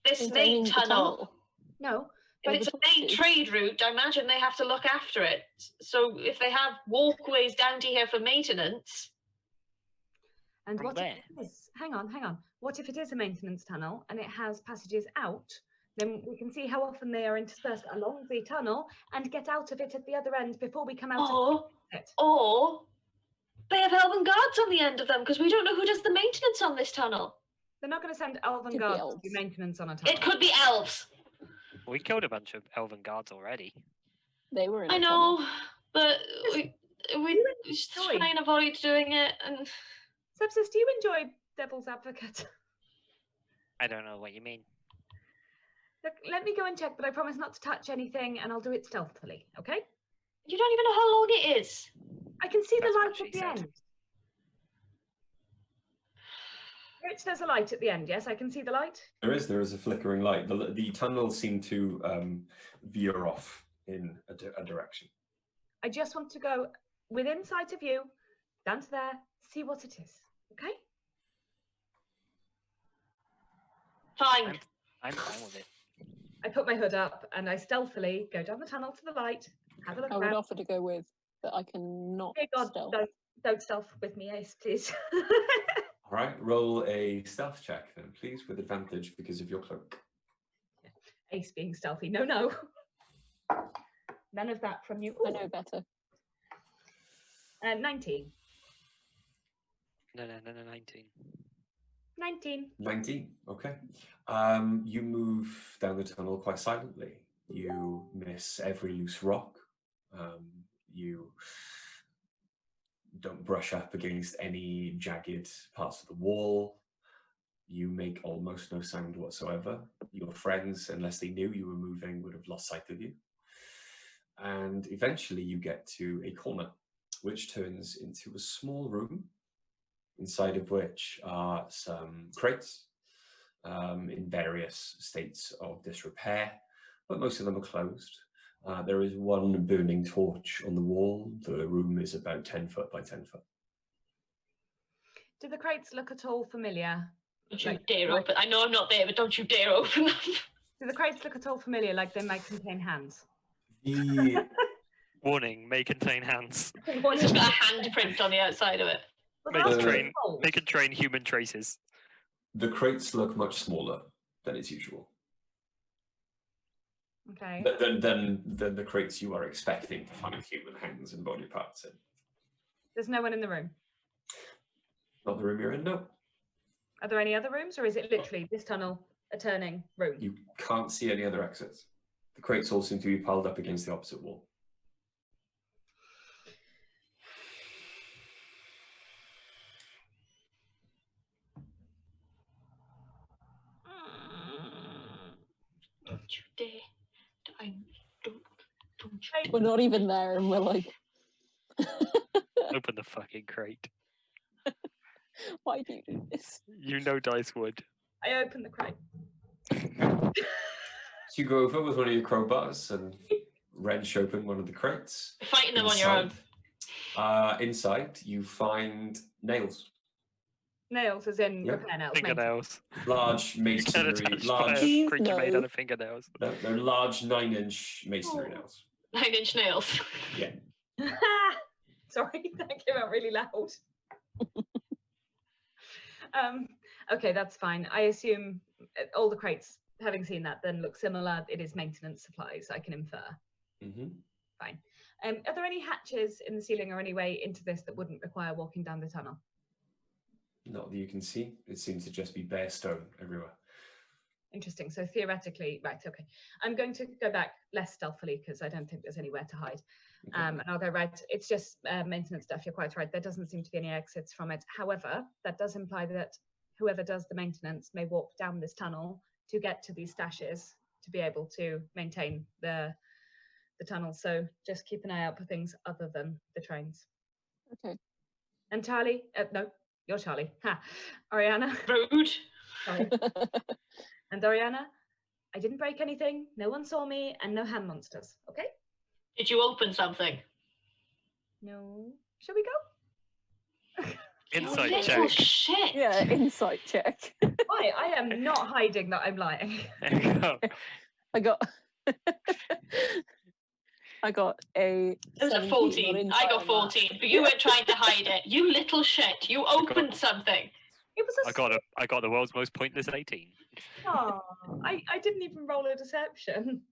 Speaker 5: this
Speaker 3: Maintaining
Speaker 5: main
Speaker 3: the
Speaker 5: tunnel.
Speaker 2: No,
Speaker 5: But
Speaker 3: Or
Speaker 5: it's
Speaker 3: the
Speaker 5: a main
Speaker 3: torches.
Speaker 5: trade route. I imagine they have to look after it. So if they have walkways down to here for maintenance,
Speaker 2: and
Speaker 4: From
Speaker 2: what
Speaker 4: where?
Speaker 2: if it is? Hang on. What if it is a maintenance tunnel and it has passages out? Then we can see how often they are interspersed along the tunnel and get out of it at the other end before we come out of it.
Speaker 5: or they have elven guards on the end of them because we don't know who does the maintenance on this tunnel.
Speaker 2: They're not going to send elven
Speaker 3: Could be
Speaker 2: guards to
Speaker 3: elves.
Speaker 2: do maintenance on a tunnel.
Speaker 5: It could be elves.
Speaker 4: We killed a bunch of elven guards already.
Speaker 3: They were in
Speaker 5: I
Speaker 3: a tunnel.
Speaker 5: know, but we just
Speaker 2: enjoy.
Speaker 5: try and avoid doing it. And
Speaker 2: Sepsis, do you enjoy Devil's Advocate?
Speaker 4: I don't know what you mean.
Speaker 2: Look, let me go and check, but I promise not to touch anything, and I'll do it stealthily, okay?
Speaker 5: You don't even know how long it is.
Speaker 2: I can see
Speaker 4: That's
Speaker 2: the
Speaker 4: what
Speaker 2: light
Speaker 4: she
Speaker 2: at the
Speaker 4: said.
Speaker 2: end. Rich, there's a light at the end, yes? I can see the light?
Speaker 1: There is a flickering light. The tunnel seemed to veer off in a direction.
Speaker 2: I just want to go within sight of you, down to there, see what it is, okay?
Speaker 5: Fine.
Speaker 4: I'm fine with it.
Speaker 2: I put my hood up and I stealthily go down the tunnel to the light, have a look
Speaker 3: I would
Speaker 2: around.
Speaker 3: offer to go with, but I cannot
Speaker 2: Dear God,
Speaker 3: stealth.
Speaker 2: don't stealth with me, Ace, please.
Speaker 1: All right, roll a stealth check then, please, with advantage because of your cloak.
Speaker 2: Ace being stealthy. No, no. None of that from you.
Speaker 3: I know better.
Speaker 2: 19.
Speaker 4: No, 19.
Speaker 2: 19.
Speaker 1: 19, okay. You move down the tunnel quite silently. You miss every loose rock. You don't brush up against any jagged parts of the wall. You make almost no sound whatsoever. Your friends, unless they knew you were moving, would have lost sight of you. And eventually you get to a corner, which turns into a small room, inside of which are some crates in various states of disrepair, but most of them are closed. There is one burning torch on the wall. The room is about 10 foot by 10 foot.
Speaker 2: Do the crates look at all familiar?
Speaker 5: Don't you
Speaker 2: Like-
Speaker 5: dare
Speaker 2: like-
Speaker 5: open. I know I'm not there, but don't you dare open them.
Speaker 2: Do the crates look at all familiar, like they might contain hands?
Speaker 1: The
Speaker 4: Warning: may contain hands.
Speaker 5: It's got a handprint on the outside of it.
Speaker 2: Well,
Speaker 4: Make
Speaker 2: that's
Speaker 1: it
Speaker 4: train-
Speaker 2: cold.
Speaker 4: May contain human traces.
Speaker 1: The crates look much smaller than is usual.
Speaker 2: Okay.
Speaker 1: Than the crates you are expecting to find human hands and body parts in.
Speaker 2: There's no one in the room.
Speaker 1: Not the room you're in, no.
Speaker 2: Are there any other rooms, or is it literally this tunnel, a turning room?
Speaker 1: You can't see any other exits. The crates all seem to be piled up against the opposite wall.
Speaker 5: Don't you dare. Don't you dare.
Speaker 3: We're not even there, and we're like,
Speaker 4: Open the fucking crate.
Speaker 3: why do you do this?
Speaker 4: You know Dice would.
Speaker 2: I open the crate.
Speaker 1: So you go over with one of your crowbars and wrench open one of the crates.
Speaker 5: Fighting them on your own.
Speaker 1: Inside, you find nails.
Speaker 2: Nails, as in
Speaker 1: Yep.
Speaker 2: repair nails.
Speaker 4: Fingernails.
Speaker 1: Large
Speaker 4: You get
Speaker 1: masonry,
Speaker 4: attacked by
Speaker 1: large,
Speaker 4: a creature made
Speaker 3: No.
Speaker 4: out of fingernails.
Speaker 1: they're large 9-inch masonry nails.
Speaker 5: 9-inch nails.
Speaker 1: Yeah.
Speaker 2: Sorry, that came out really loud. Okay, that's fine. I assume all the crates, having seen that, then look similar. It is maintenance supplies, I can infer.
Speaker 1: Mm-hmm.
Speaker 2: Fine. Are there any hatches in the ceiling or any way into this that wouldn't require walking down the tunnel?
Speaker 1: Not that you can see. It seems to just be bare stone everywhere.
Speaker 2: Interesting. So theoretically, right, okay. I'm going to go back less stealthily because I don't think there's anywhere to hide.
Speaker 1: Okay.
Speaker 2: And I'll go right. It's just maintenance stuff. You're quite right. There doesn't seem to be any exits from it. However, that does imply that whoever does the maintenance may walk down this tunnel to get to these stashes to be able to maintain the tunnel. So just keep an eye out for things other than the trains.
Speaker 3: Okay.
Speaker 2: And Charlie, no, you're Charlie. Ha. Ariana,
Speaker 5: Rude.
Speaker 2: sorry. And Ariana, I didn't break anything. No one saw me, and no hand monsters. Okay?
Speaker 5: Did you open something?
Speaker 2: No. Shall we go?
Speaker 4: Insight
Speaker 5: Little
Speaker 4: check.
Speaker 5: shit.
Speaker 3: Yeah, insight check.
Speaker 2: Why? I am not hiding that I'm lying.
Speaker 4: There you go.
Speaker 3: I got I got a
Speaker 5: It was a
Speaker 3: 17 on
Speaker 5: 14. I
Speaker 3: insight
Speaker 5: got
Speaker 3: on that.
Speaker 5: 14, but you weren't trying to hide it. You little shit. You opened something.
Speaker 2: It was a
Speaker 4: I got the world's most pointless 18.
Speaker 2: Oh, I didn't even roll a deception.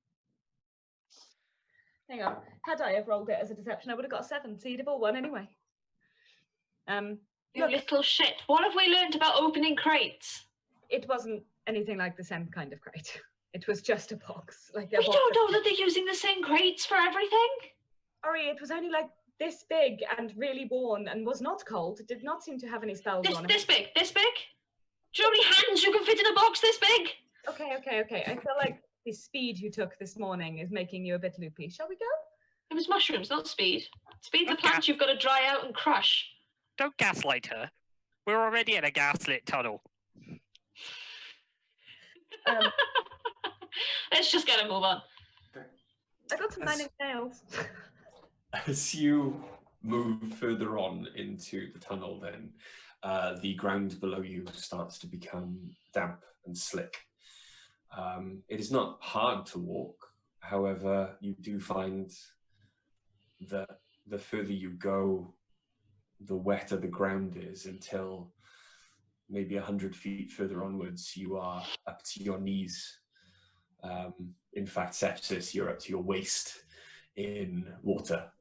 Speaker 2: Hang on. Had I have rolled it as a deception, I would have got a 7, so you'd have all won anyway.
Speaker 5: You
Speaker 2: Look,
Speaker 5: little shit. What have we learned about opening crates?
Speaker 2: it wasn't anything like the same kind of crate. It was just a box. Like a
Speaker 5: We
Speaker 2: box
Speaker 5: don't
Speaker 2: of-
Speaker 5: know that they're using the same crates for everything.
Speaker 2: Sorry, it was only like this big and really worn and was not cold. It did not seem to have any spells on it.
Speaker 5: This big. Do you know how many hands you can fit in a box this big?
Speaker 2: Okay. I feel like the speed you took this morning is making you a bit loopy. Shall we go?
Speaker 5: It was mushrooms, not speed. Speed's a
Speaker 4: Okay.
Speaker 5: plant you've got to dry out and crush.
Speaker 4: Don't gaslight her. We're already in a gaslit tunnel.
Speaker 5: Let's just get a move on.
Speaker 2: I got some 9 inch nails.
Speaker 1: As you move further on into the tunnel, then the ground below you starts to become damp and slick. It is not hard to walk. However, you do find that the further you go, the wetter the ground is, until maybe 100 feet further onwards, you are up to your knees. In fact, Sepsis, you're up to your waist in water.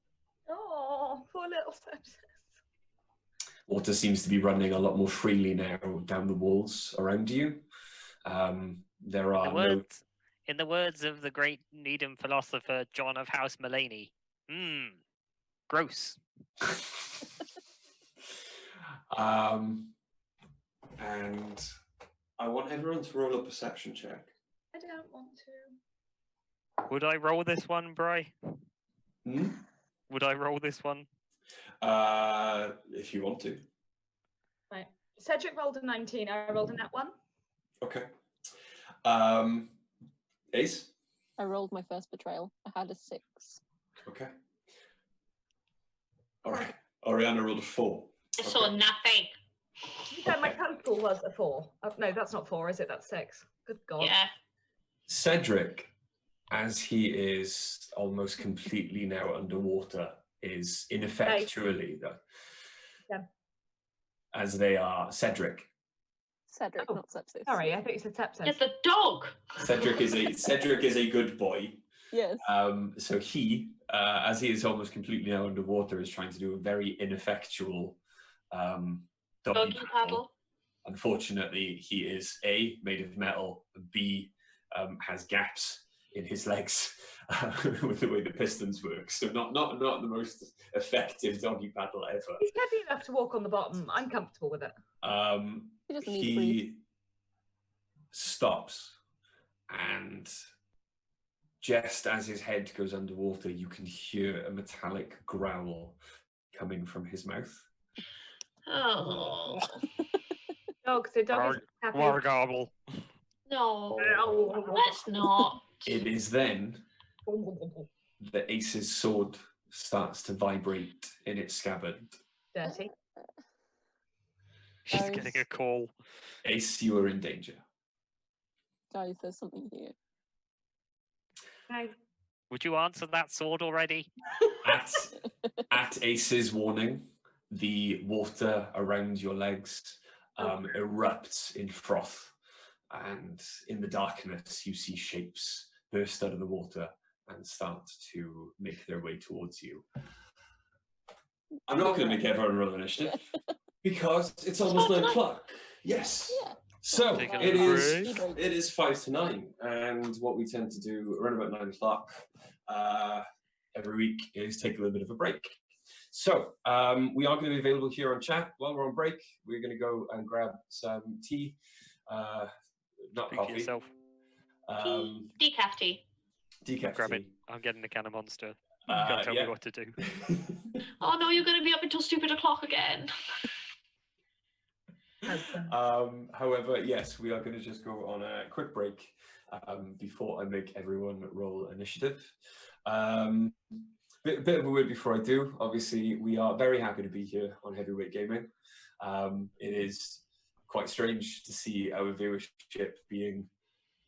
Speaker 2: Oh, poor little Sepsis.
Speaker 1: Water seems to be running a lot more freely now down the walls around you. There are
Speaker 4: In the words of the great Nidum philosopher John of House Mulaney, gross.
Speaker 1: And I want everyone to roll a perception check.
Speaker 2: I don't want to.
Speaker 4: Would I roll this one, Bri?
Speaker 1: Hmm?
Speaker 4: Would I roll this one?
Speaker 1: If you want to.
Speaker 2: Right. Cedric rolled a 19. I rolled a nat 1.
Speaker 1: Okay. Ace?
Speaker 3: I rolled my first betrayal. I had a 6.
Speaker 1: Okay. All right. Oriana rolled a 4.
Speaker 5: I saw nothing.
Speaker 2: Yeah, my total was a 4. No, that's not 4, is it? That's 6. Good God.
Speaker 5: Yeah.
Speaker 1: Cedric, as he is almost completely now underwater, is ineffectually,
Speaker 2: Yeah.
Speaker 1: as they are, Cedric.
Speaker 3: Cedric,
Speaker 2: Oh,
Speaker 3: not Sepsis.
Speaker 2: Sorry, I thought you said Sepsis.
Speaker 5: It's the dog.
Speaker 1: Cedric is a good boy.
Speaker 3: Yes.
Speaker 1: So he, as he is almost completely now underwater, is trying to do a very ineffectual doggy paddle. Unfortunately, he is A, made of metal, B, has gaps in his legs with the way the pistons work. So not the most effective doggy paddle ever.
Speaker 2: He's heavy enough to walk on the bottom. I'm comfortable with it.
Speaker 3: He doesn't need to breathe.
Speaker 1: He stops, and just as his head goes underwater, you can hear a metallic growl coming from his mouth.
Speaker 5: Oh.
Speaker 2: Dog, so dog is happy.
Speaker 4: Wargobble.
Speaker 5: No. Let's not.
Speaker 1: It is then that Ace's sword starts to vibrate in its scabbard.
Speaker 2: Dirty.
Speaker 4: She's
Speaker 3: Guys.
Speaker 4: getting a call.
Speaker 1: Ace, you are in danger.
Speaker 3: Guys, there's something here.
Speaker 2: Okay.
Speaker 4: Would you answer that sword already?
Speaker 1: At Ace's warning, the water around your legs erupts in froth, and in the darkness you see shapes burst out of the water and start to make their way towards you. I'm not going to make everyone roll initiative because it's almost 9 o'clock. Yes.
Speaker 3: Yeah.
Speaker 1: So
Speaker 4: Taking
Speaker 1: it
Speaker 4: a
Speaker 1: is.
Speaker 3: break.
Speaker 1: It is 5 to 9, and what we tend to do around about 9 o'clock every week is take a little bit of a break. So we are going to be available here on chat while we're on break. We're going to go and grab some tea, not
Speaker 4: Speak for
Speaker 1: coffee.
Speaker 4: yourself.
Speaker 5: Decaf tea.
Speaker 1: Decaf
Speaker 4: Grab it.
Speaker 1: tea.
Speaker 4: I'm getting the can of Monster. You can't tell me what to do.
Speaker 5: Oh no, you're going to be up until stupid o'clock again.
Speaker 1: However, yes, we are going to just go on a quick break before I make everyone roll initiative. Bit of a word before I do. Obviously, we are very happy to be here on Heavyweight Gaming. It is quite strange to see our viewership being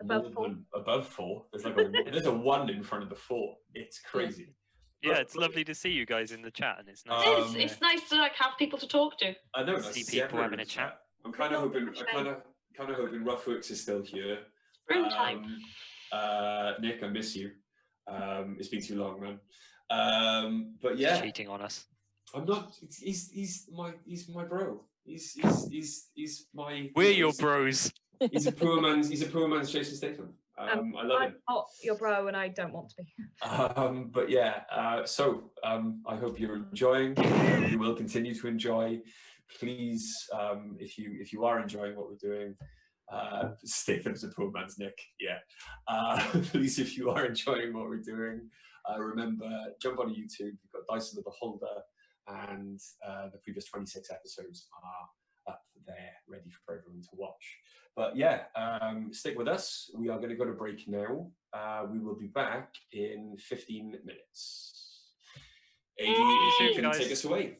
Speaker 2: Above 4.
Speaker 1: Above 4. There's a 1 in front of the 4. It's crazy.
Speaker 4: Yeah, it's lovely to see you guys in the chat, and it's nice.
Speaker 5: It's nice to like have people to talk to.
Speaker 1: I know.
Speaker 4: See
Speaker 1: nice to
Speaker 4: people
Speaker 1: everyone
Speaker 4: having
Speaker 1: in
Speaker 4: a
Speaker 1: the
Speaker 4: chat.
Speaker 1: I'm kind of hoping. Kind of hoping Roughworks is still here.
Speaker 5: Room time.
Speaker 1: Nick, I miss you. It's been too long, man. But yeah,
Speaker 4: He's cheating on us.
Speaker 1: I'm not. He's my bro. He's my.
Speaker 4: We're your bros.
Speaker 1: He's a poor man's Jason Statham. I love
Speaker 2: I'm
Speaker 1: him.
Speaker 2: not your bro, and I don't want to be.
Speaker 1: But yeah, so I hope you're enjoying. You will continue to enjoy. please, if you are enjoying what we're doing, Statham's a poor man's Nick. Yeah. Please, if you are enjoying what we're doing, remember, jump on YouTube. You've got Dice of the Beholder, and the previous 26 episodes are up there, ready for everyone to watch. But yeah, stick with us. We are going to go to break now. We will be back in 15 minutes. AD, if you can take us away.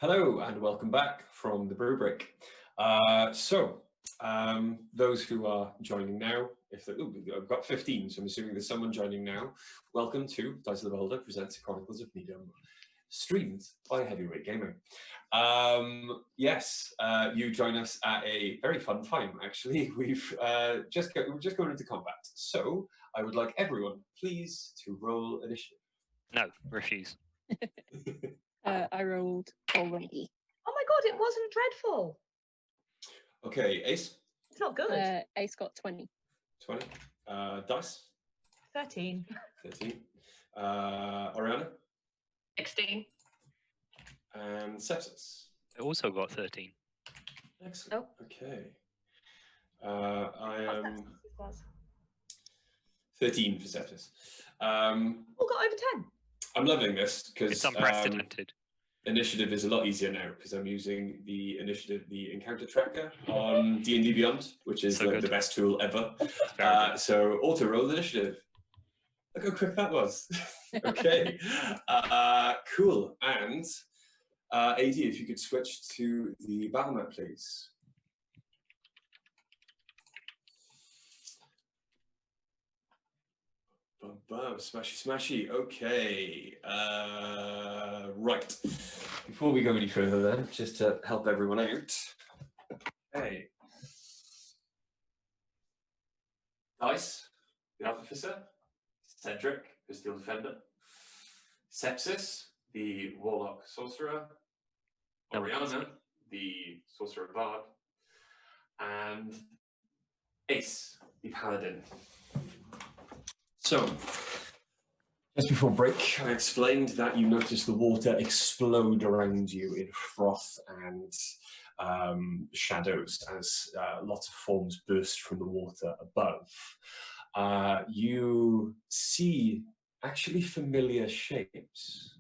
Speaker 1: Hello and welcome back from the brew break. Those who are joining now, I've got 15, so I'm assuming there's someone joining now. Welcome to Dice of the Beholder presents Chronicles of Nidum, streamed by Heavyweight Gaming. Yes, you join us at a very fun time. Actually, we're just going into combat. So I would like everyone, please, to roll initiative.
Speaker 4: No, refuse.
Speaker 3: I rolled already.
Speaker 2: Oh my god, it wasn't dreadful.
Speaker 1: Okay, Ace.
Speaker 2: It's not good.
Speaker 3: Ace got 20.
Speaker 1: 20. Dice.
Speaker 2: 13.
Speaker 1: 13. Oriana.
Speaker 5: 16.
Speaker 1: And Sepsis.
Speaker 4: I also got 13.
Speaker 1: Excellent.
Speaker 2: Oh.
Speaker 1: Okay. I am
Speaker 2: Sepsis was.
Speaker 1: 13 for Sepsis.
Speaker 2: All got over 10.
Speaker 1: I'm loving this because
Speaker 4: It's unprecedented.
Speaker 1: initiative is a lot easier now because I'm using the encounter tracker on D&D Beyond, which is
Speaker 4: So
Speaker 1: like
Speaker 4: good.
Speaker 1: the best tool ever.
Speaker 4: Very good.
Speaker 1: So auto roll initiative. Look how quick that was. Okay. Cool. And AD, if you could switch to the battle map, please. Bum, bum, smashy, smashy. Okay. Right. Before we go any further, then, just to help everyone out. Okay. Dice, the Artificer. Cedric, the Steel Defender. Sepsis, the Warlock Sorcerer. Oriana, the Sorcerer Bard. And Ace, the Paladin. So, just before break, I explained that you noticed the water explode around you in froth and shadows as lots of forms burst from the water above. You see actually familiar shapes.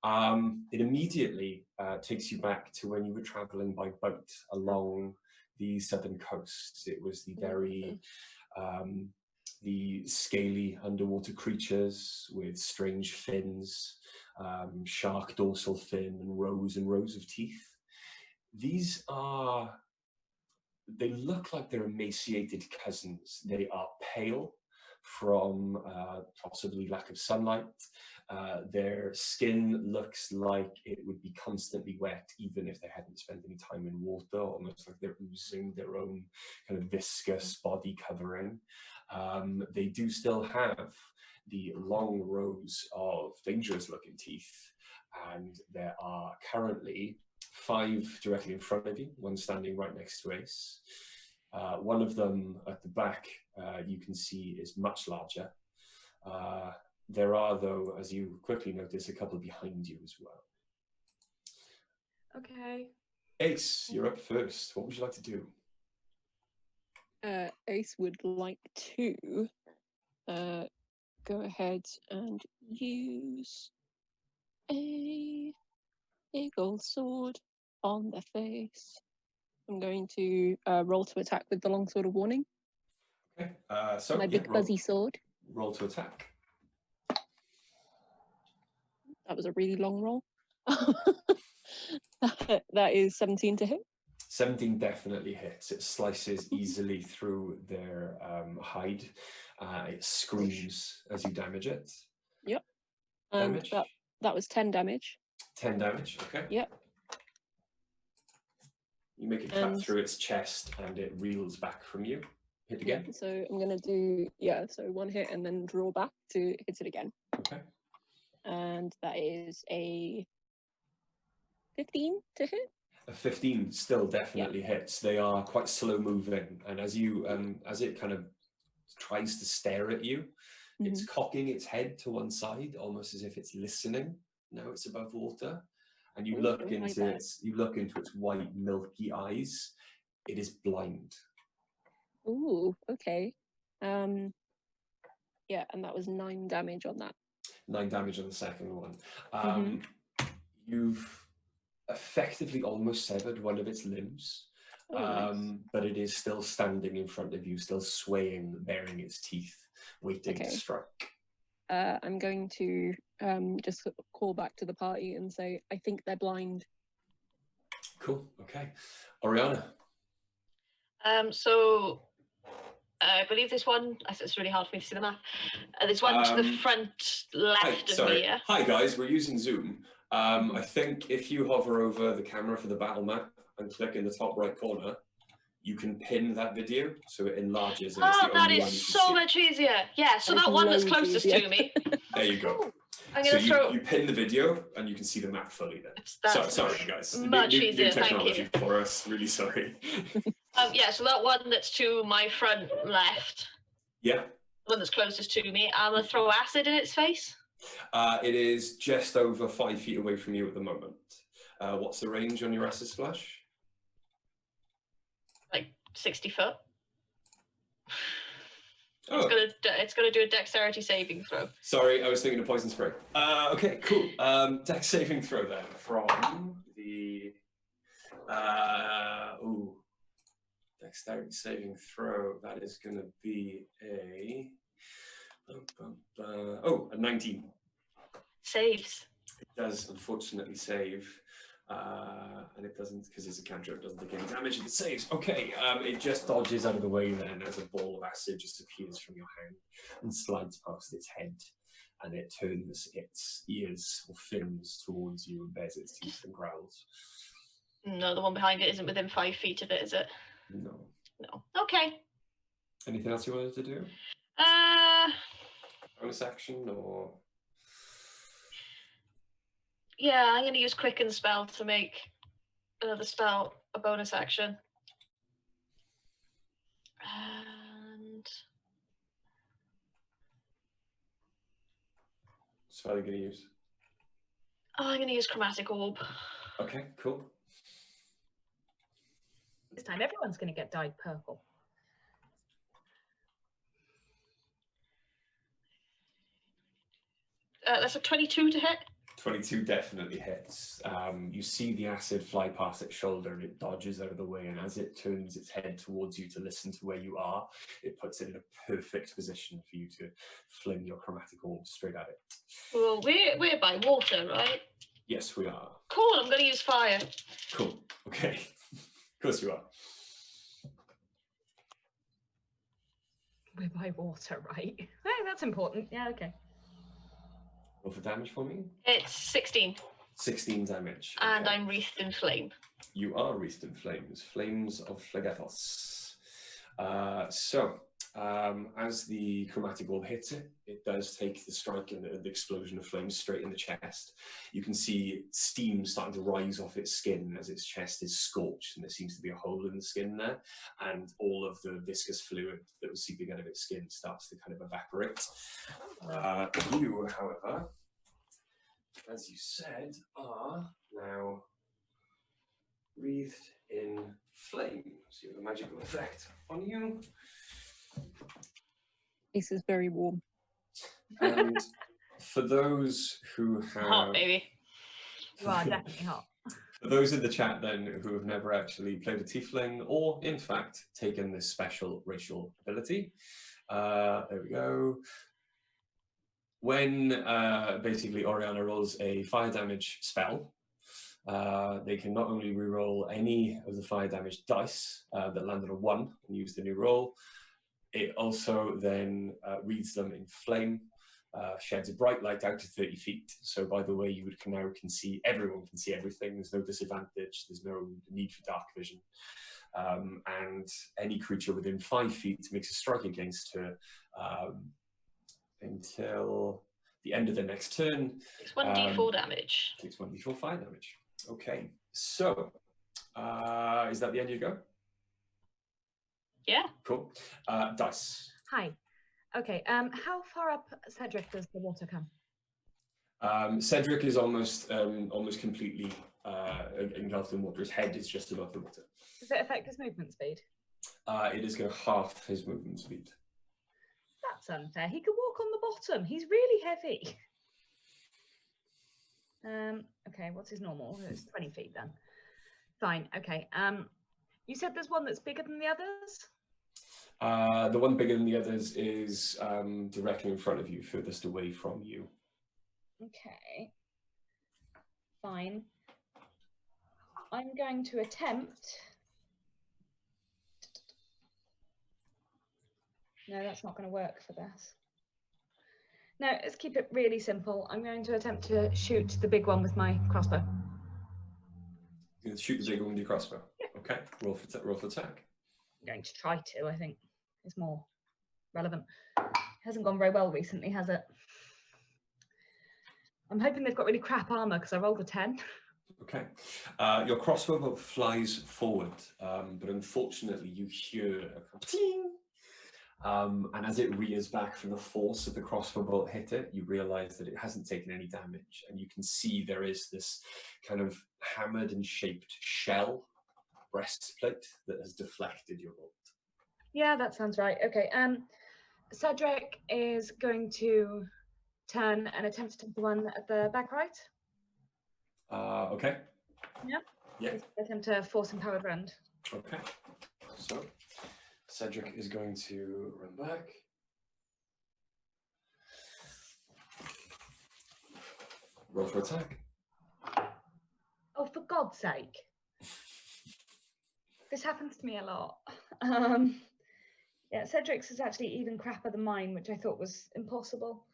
Speaker 1: It immediately takes you back to when you were traveling by boat along the southern coast. It was the very the scaly underwater creatures with strange fins, shark dorsal fin, and rows of teeth. These they look like they're emaciated cousins. They are pale from possibly lack of sunlight. Their skin looks like it would be constantly wet, even if they hadn't spent any time in water, almost like they're oozing their own kind of viscous body covering. They do still have the long rows of dangerous looking teeth, and there are currently 5 directly in front of you, one standing right next to Ace. One of them at the back you can see is much larger. There are, though, as you quickly notice, a couple behind you as well.
Speaker 2: Okay.
Speaker 1: Ace, you're up first. What would you like to do?
Speaker 3: Ace would like to go ahead and use a gold sword on their face. I'm going to roll to attack with the longsword of warning.
Speaker 1: Okay. So
Speaker 3: My big fuzzy sword.
Speaker 1: Roll to attack.
Speaker 3: That was a really long roll. That is 17 to hit.
Speaker 1: 17 definitely hits. It slices easily through their hide. It screams as you damage it.
Speaker 3: Yep. And
Speaker 1: Damage?
Speaker 3: that was 10 damage.
Speaker 1: 10 damage, okay.
Speaker 3: Yep.
Speaker 1: You make a cut through its chest and it reels back from you. Hit again?
Speaker 3: Yeah, so I'm going to do, so 1 hit and then draw back to hit it again.
Speaker 1: Okay.
Speaker 3: And that is a 15 to hit.
Speaker 1: A 15 still definitely hits. They are quite slow moving, and as you as it kind of tries to stare at you, it's cocking its head to one side, almost as if it's listening. Now it's above water, and you look into its white milky eyes. It is blind.
Speaker 3: Ooh, okay. Yeah, and that was 9 damage on that.
Speaker 1: 9 damage on the second one. You've effectively almost severed one of its limbs,
Speaker 3: nice.
Speaker 1: but it is still standing in front of you, still swaying, baring its teeth, waiting to strike.
Speaker 3: I'm going to just call back to the party and say, I think they're blind.
Speaker 1: Cool. Okay. Oriana.
Speaker 5: So I believe this one. It's really hard for me to see the map. There's one to the front left of me. Yeah?
Speaker 1: Hi guys, we're using Zoom. I think if you hover over the camera for the battle map and click in the top right corner, you can pin that video so it enlarges. And
Speaker 5: Oh,
Speaker 1: it's the
Speaker 5: that
Speaker 1: only
Speaker 5: is
Speaker 1: one you can
Speaker 5: so
Speaker 1: see.
Speaker 5: much easier. Yeah, so
Speaker 3: That
Speaker 5: that
Speaker 3: is
Speaker 5: one that's
Speaker 3: loads
Speaker 5: closest
Speaker 3: easier.
Speaker 5: to me.
Speaker 1: There you go.
Speaker 5: I'm
Speaker 1: So
Speaker 5: gonna throw.
Speaker 1: you pin the video and you can see the map fully then.
Speaker 5: That's
Speaker 1: Sorry guys.
Speaker 5: much
Speaker 1: New
Speaker 5: easier, thank
Speaker 1: technology
Speaker 5: you.
Speaker 1: for us. Really sorry.
Speaker 5: Yeah, so that one that's to my front left,
Speaker 1: Yeah.
Speaker 5: the one that's closest to me, I'm gonna throw acid in its face.
Speaker 1: It is just over 5 feet away from you at the moment. What's the range on your acid splash?
Speaker 5: Like 60 foot.
Speaker 1: Oh.
Speaker 5: It's gonna do a dexterity saving throw.
Speaker 1: Sorry, I was thinking of poison spray. Okay, cool. Dex saving throw then from the dexterity saving throw. That is going to be a a 19.
Speaker 5: Saves.
Speaker 1: It does unfortunately save, and it doesn't because it's a cantrip. It doesn't take any damage if it saves. Okay, it just dodges out of the way then as a ball of acid just appears from your hand and slides past its head. And it turns its ears or fins towards you and bares its teeth and growls.
Speaker 5: No, the one behind it isn't within 5 feet of it, is it?
Speaker 1: No.
Speaker 5: No. Okay.
Speaker 1: Anything else you wanted to do? Bonus action or?
Speaker 5: Yeah, I'm going to use Quicken Spell to make another spell a bonus action. And
Speaker 1: Spell you're going to use?
Speaker 5: I'm going to use Chromatic Orb.
Speaker 1: Okay, cool.
Speaker 2: This time everyone's going to get dyed purple.
Speaker 5: That's a 22 to hit.
Speaker 1: 22 definitely hits. You see the acid fly past its shoulder and it dodges out of the way, and as it turns its head towards you to listen to where you are, it puts it in a perfect position for you to fling your chromatic orb straight at it.
Speaker 5: Well, we're by water, right?
Speaker 1: Yes, we are.
Speaker 5: Cool, I'm going to use fire.
Speaker 1: Cool. Okay. Of course you are.
Speaker 2: We're by water, right? Hey, that's important. Yeah, okay.
Speaker 1: Roll for damage for me.
Speaker 5: It's 16.
Speaker 1: 16 damage.
Speaker 5: And
Speaker 1: Okay.
Speaker 5: I'm wreathed in flame.
Speaker 1: You are wreathed in flames. Flames of Phlegethos. As the chromatic orb hits it, it does take the strike and the explosion of flames straight in the chest. You can see steam starting to rise off its skin as its chest is scorched, and there seems to be a hole in the skin there, and all of the viscous fluid that was seeping out of its skin starts to kind of evaporate. You, however, as you said, are now wreathed in flames. You have a magical effect on you.
Speaker 3: This is very warm.
Speaker 1: And for those who have...
Speaker 5: Hot, baby.
Speaker 2: You are definitely hot.
Speaker 1: For those in the chat then who have never actually played a tiefling or, in fact, taken this special racial ability, there we go. When basically Oriana rolls a fire damage spell, they can not only reroll any of the fire damage dice that landed on 1 and use the new roll, it also then reads them in flame, sheds a bright light out to 30 feet. So by the way, you can see, everyone can see everything. There's no disadvantage. There's no need for dark vision. And any creature within 5 feet makes a strike against her until the end of the next turn.
Speaker 5: It's 1d4 damage.
Speaker 1: Takes 1d4 fire damage. Okay, so is that the end you go?
Speaker 5: Yeah.
Speaker 1: Cool. Dice.
Speaker 2: Hi. Okay. How far up Cedric does the water come?
Speaker 1: Cedric is almost completely engulfed in water. His head is just above the water.
Speaker 2: Does it affect his movement speed?
Speaker 1: It is going to half his movement speed.
Speaker 2: That's unfair. He could walk on the bottom. He's really heavy. Okay, what's his normal? It's 20 feet then. Fine. Okay. You said there's one that's bigger than the others?
Speaker 1: The one bigger than the others is directly in front of you, furthest away from you.
Speaker 2: Okay. Fine. I'm going to attempt. No, that's not going to work for this. No, let's keep it really simple. I'm going to attempt to shoot the big one with my crossbow.
Speaker 1: You're going to shoot the big one with your crossbow. Okay, roll for attack.
Speaker 2: I'm going to try to, I think, is more relevant. Hasn't gone very well recently, has it? I'm hoping they've got really crap armor because I rolled a 10.
Speaker 1: Okay. Your crossbow bolt flies forward, but unfortunately you hear a ting. And as it rears back from the force of the crossbow bolt hit it, you realize that it hasn't taken any damage. And you can see there is this kind of hammered and shaped shell breastplate that has deflected your bolt.
Speaker 2: Yeah, that sounds right. Okay. Cedric is going to turn and attempt to take the one at the back right.
Speaker 1: Okay.
Speaker 2: Yeah.
Speaker 1: Yeah.
Speaker 2: Attempt to force empowered rend.
Speaker 1: Okay. So Cedric is going to run back. Roll for attack.
Speaker 2: Oh, for God's sake. This happens to me a lot. Yeah, Cedric's is actually even crapper than mine, which I thought was impossible.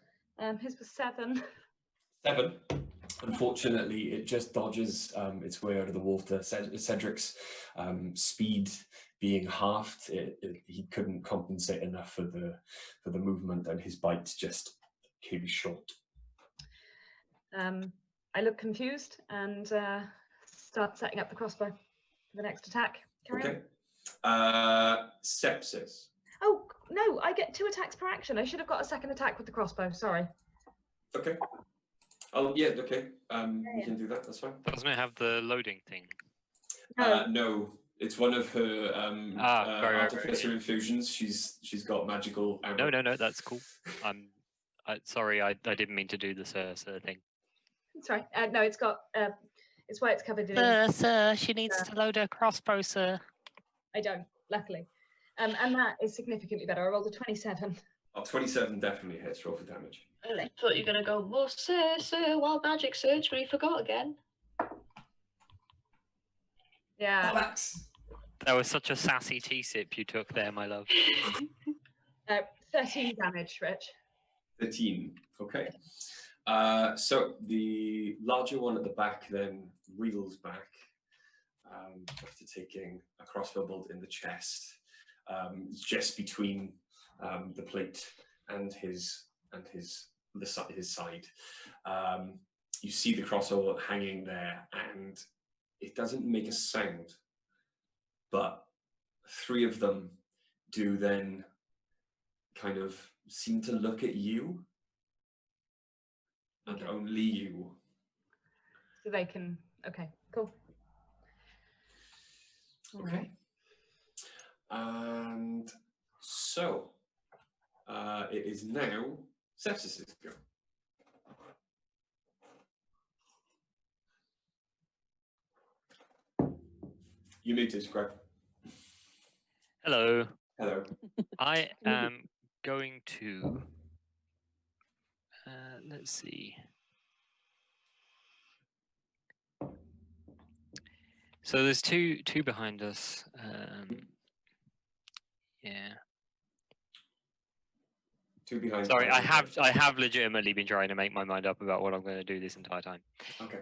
Speaker 2: His was 7.
Speaker 1: 7. Unfortunately, it just dodges its way out of the water. Cedric's speed being halved, he couldn't compensate enough for the movement, and his bite just came short.
Speaker 2: I look confused and start setting up the crossbow for the next attack. Carry
Speaker 1: on. Sepsis.
Speaker 2: Oh, no, I get 2 attacks per action. I should have got a second attack with the crossbow, sorry.
Speaker 1: Okay. Oh, yeah, okay. We can do that, that's fine.
Speaker 4: Doesn't it have the loading thing?
Speaker 1: No, it's one of her artificer infusions. She's got magical ammo.
Speaker 4: No, that's cool. Sorry, I didn't mean to do the sir thing.
Speaker 2: That's right. No, it's got, it's why it's covered
Speaker 4: in... Sir, she needs to load her crossbow, sir.
Speaker 2: I don't, luckily. And that is significantly better. I rolled a 27.
Speaker 1: Oh, 27 definitely hits. Roll for damage.
Speaker 5: I thought you were going to go, more sir, wild magic surgery, forgot again.
Speaker 2: Yeah.
Speaker 1: Alex.
Speaker 4: That was such a sassy tea sip you took there, my love.
Speaker 2: 13 damage, Rich.
Speaker 1: 13, okay. So the larger one at the back then reels back after taking a crossbow bolt in the chest, just between the plate and his side. You see the crossbow bolt hanging there, and it doesn't make a sound, but 3 of them do then kind of seem to look at you, and only you.
Speaker 2: So they can, okay, cool.
Speaker 1: Okay. And so it is now Sepsis' go. You muted, Greg.
Speaker 4: Hello.
Speaker 1: Hello.
Speaker 4: I am going to let's see. So there's two behind us. Yeah.
Speaker 1: 2 behind.
Speaker 4: Sorry, I have legitimately been trying to make my mind up about what I'm going to do this entire time.
Speaker 1: Okay.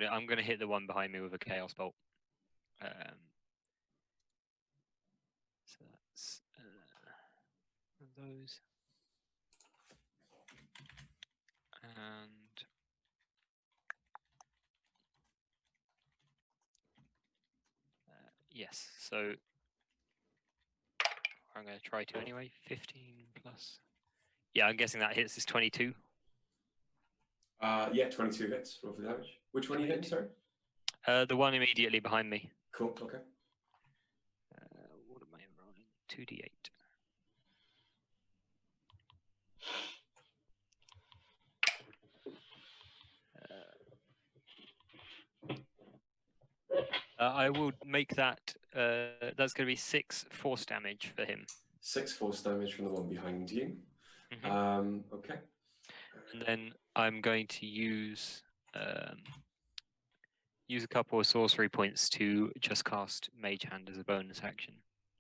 Speaker 4: I'm gonna hit the one behind me with a chaos bolt. So that's one of those, and yes. So I'm gonna try to anyway. 15 plus. Yeah, I'm guessing that hits. Is 22.
Speaker 1: Yeah, 22 hits. Roll for damage. Which one are you hitting, sorry?
Speaker 4: The one immediately behind me.
Speaker 1: Cool, okay.
Speaker 4: What am I rolling? 2d8. I will make that. That's going to be 6 force damage for him.
Speaker 1: 6 force damage from the one behind you.
Speaker 4: Mhm.
Speaker 1: Okay.
Speaker 4: And then I'm going to use a couple of sorcery points to just cast Mage Hand as a bonus action.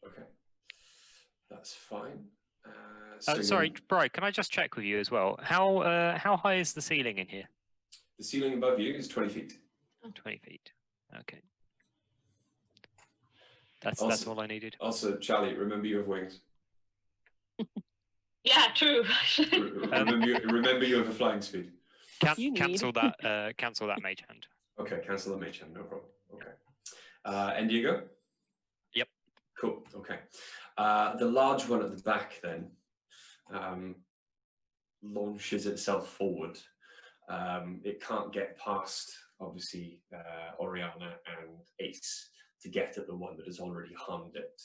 Speaker 1: Okay. That's fine.
Speaker 4: Sorry, Bri, can I just check with you as well? How high is the ceiling in here?
Speaker 1: The ceiling above you is 20 feet.
Speaker 4: 20 feet. Okay. That's
Speaker 1: Also-
Speaker 4: all I needed.
Speaker 1: Also, Charlie, remember you have wings.
Speaker 5: Yeah, true.
Speaker 1: Remember you have a flying speed.
Speaker 4: Cancel that. Cancel that Mage Hand.
Speaker 1: Okay, cancel the mage hand, no problem. Okay. And Diego?
Speaker 4: Yep.
Speaker 1: Cool, okay. The large one at the back then launches itself forward. It can't get past, obviously, Oriana and Ace to get at the one that has already harmed it.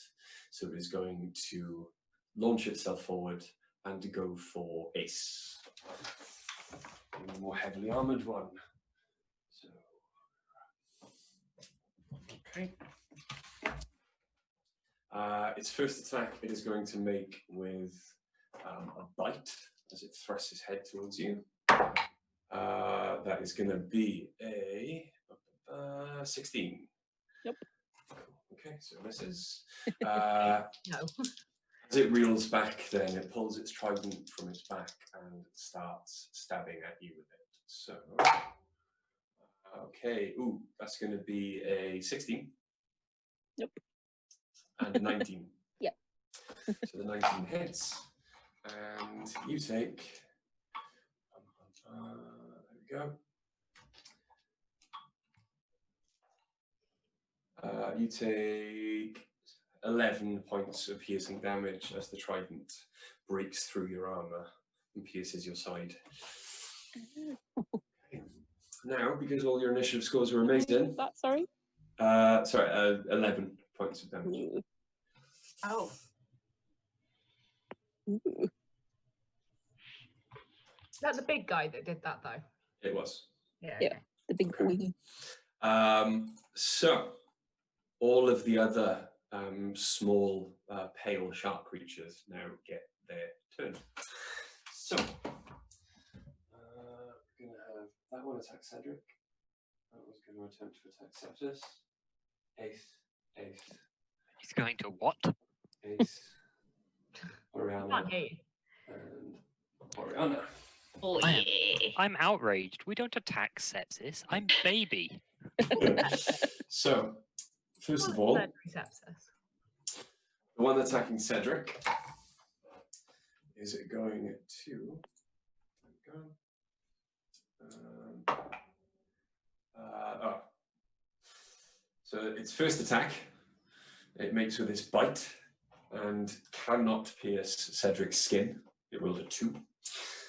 Speaker 1: So it is going to launch itself forward and to go for Ace. The more heavily armored one. So, okay. Its first attack it is going to make with a bite as it thrusts its head towards you. That is going to be a 16.
Speaker 3: Yep.
Speaker 1: Okay, so misses.
Speaker 2: No.
Speaker 1: As it reels back, then it pulls its trident from its back and starts stabbing at you with it. So, okay, ooh, that's going to be a 16.
Speaker 3: Yep.
Speaker 1: And a 19.
Speaker 3: Yep.
Speaker 1: So the 19 hits, and you take. There we go. You take 11 points of piercing damage as the trident breaks through your armor and pierces your side. Okay. Now, because all your initiative scores were amazing.
Speaker 3: That, sorry?
Speaker 1: 11 points of damage.
Speaker 3: Ooh.
Speaker 5: Oh.
Speaker 3: Ooh.
Speaker 2: That's a big guy that did that, though.
Speaker 1: It was.
Speaker 2: Yeah.
Speaker 3: Yeah.
Speaker 2: Okay.
Speaker 3: The big
Speaker 1: Okay.
Speaker 3: boy.
Speaker 1: So, all of the other small, pale shark creatures now get their turn. So, we're going to have that one attack Cedric. That was going to attempt to attack Sepsis. Ace.
Speaker 4: He's going to what?
Speaker 1: Ace. Oriana.
Speaker 2: Can't hear you.
Speaker 1: And Oriana.
Speaker 5: Oh,
Speaker 4: I am-
Speaker 5: yeah.
Speaker 4: I'm outraged. We don't attack sepsis. I'm baby.
Speaker 1: So, first of all, the one attacking Cedric is it going to. There we go. So its first attack, it makes with its bite and cannot pierce Cedric's skin. It rolled a 2.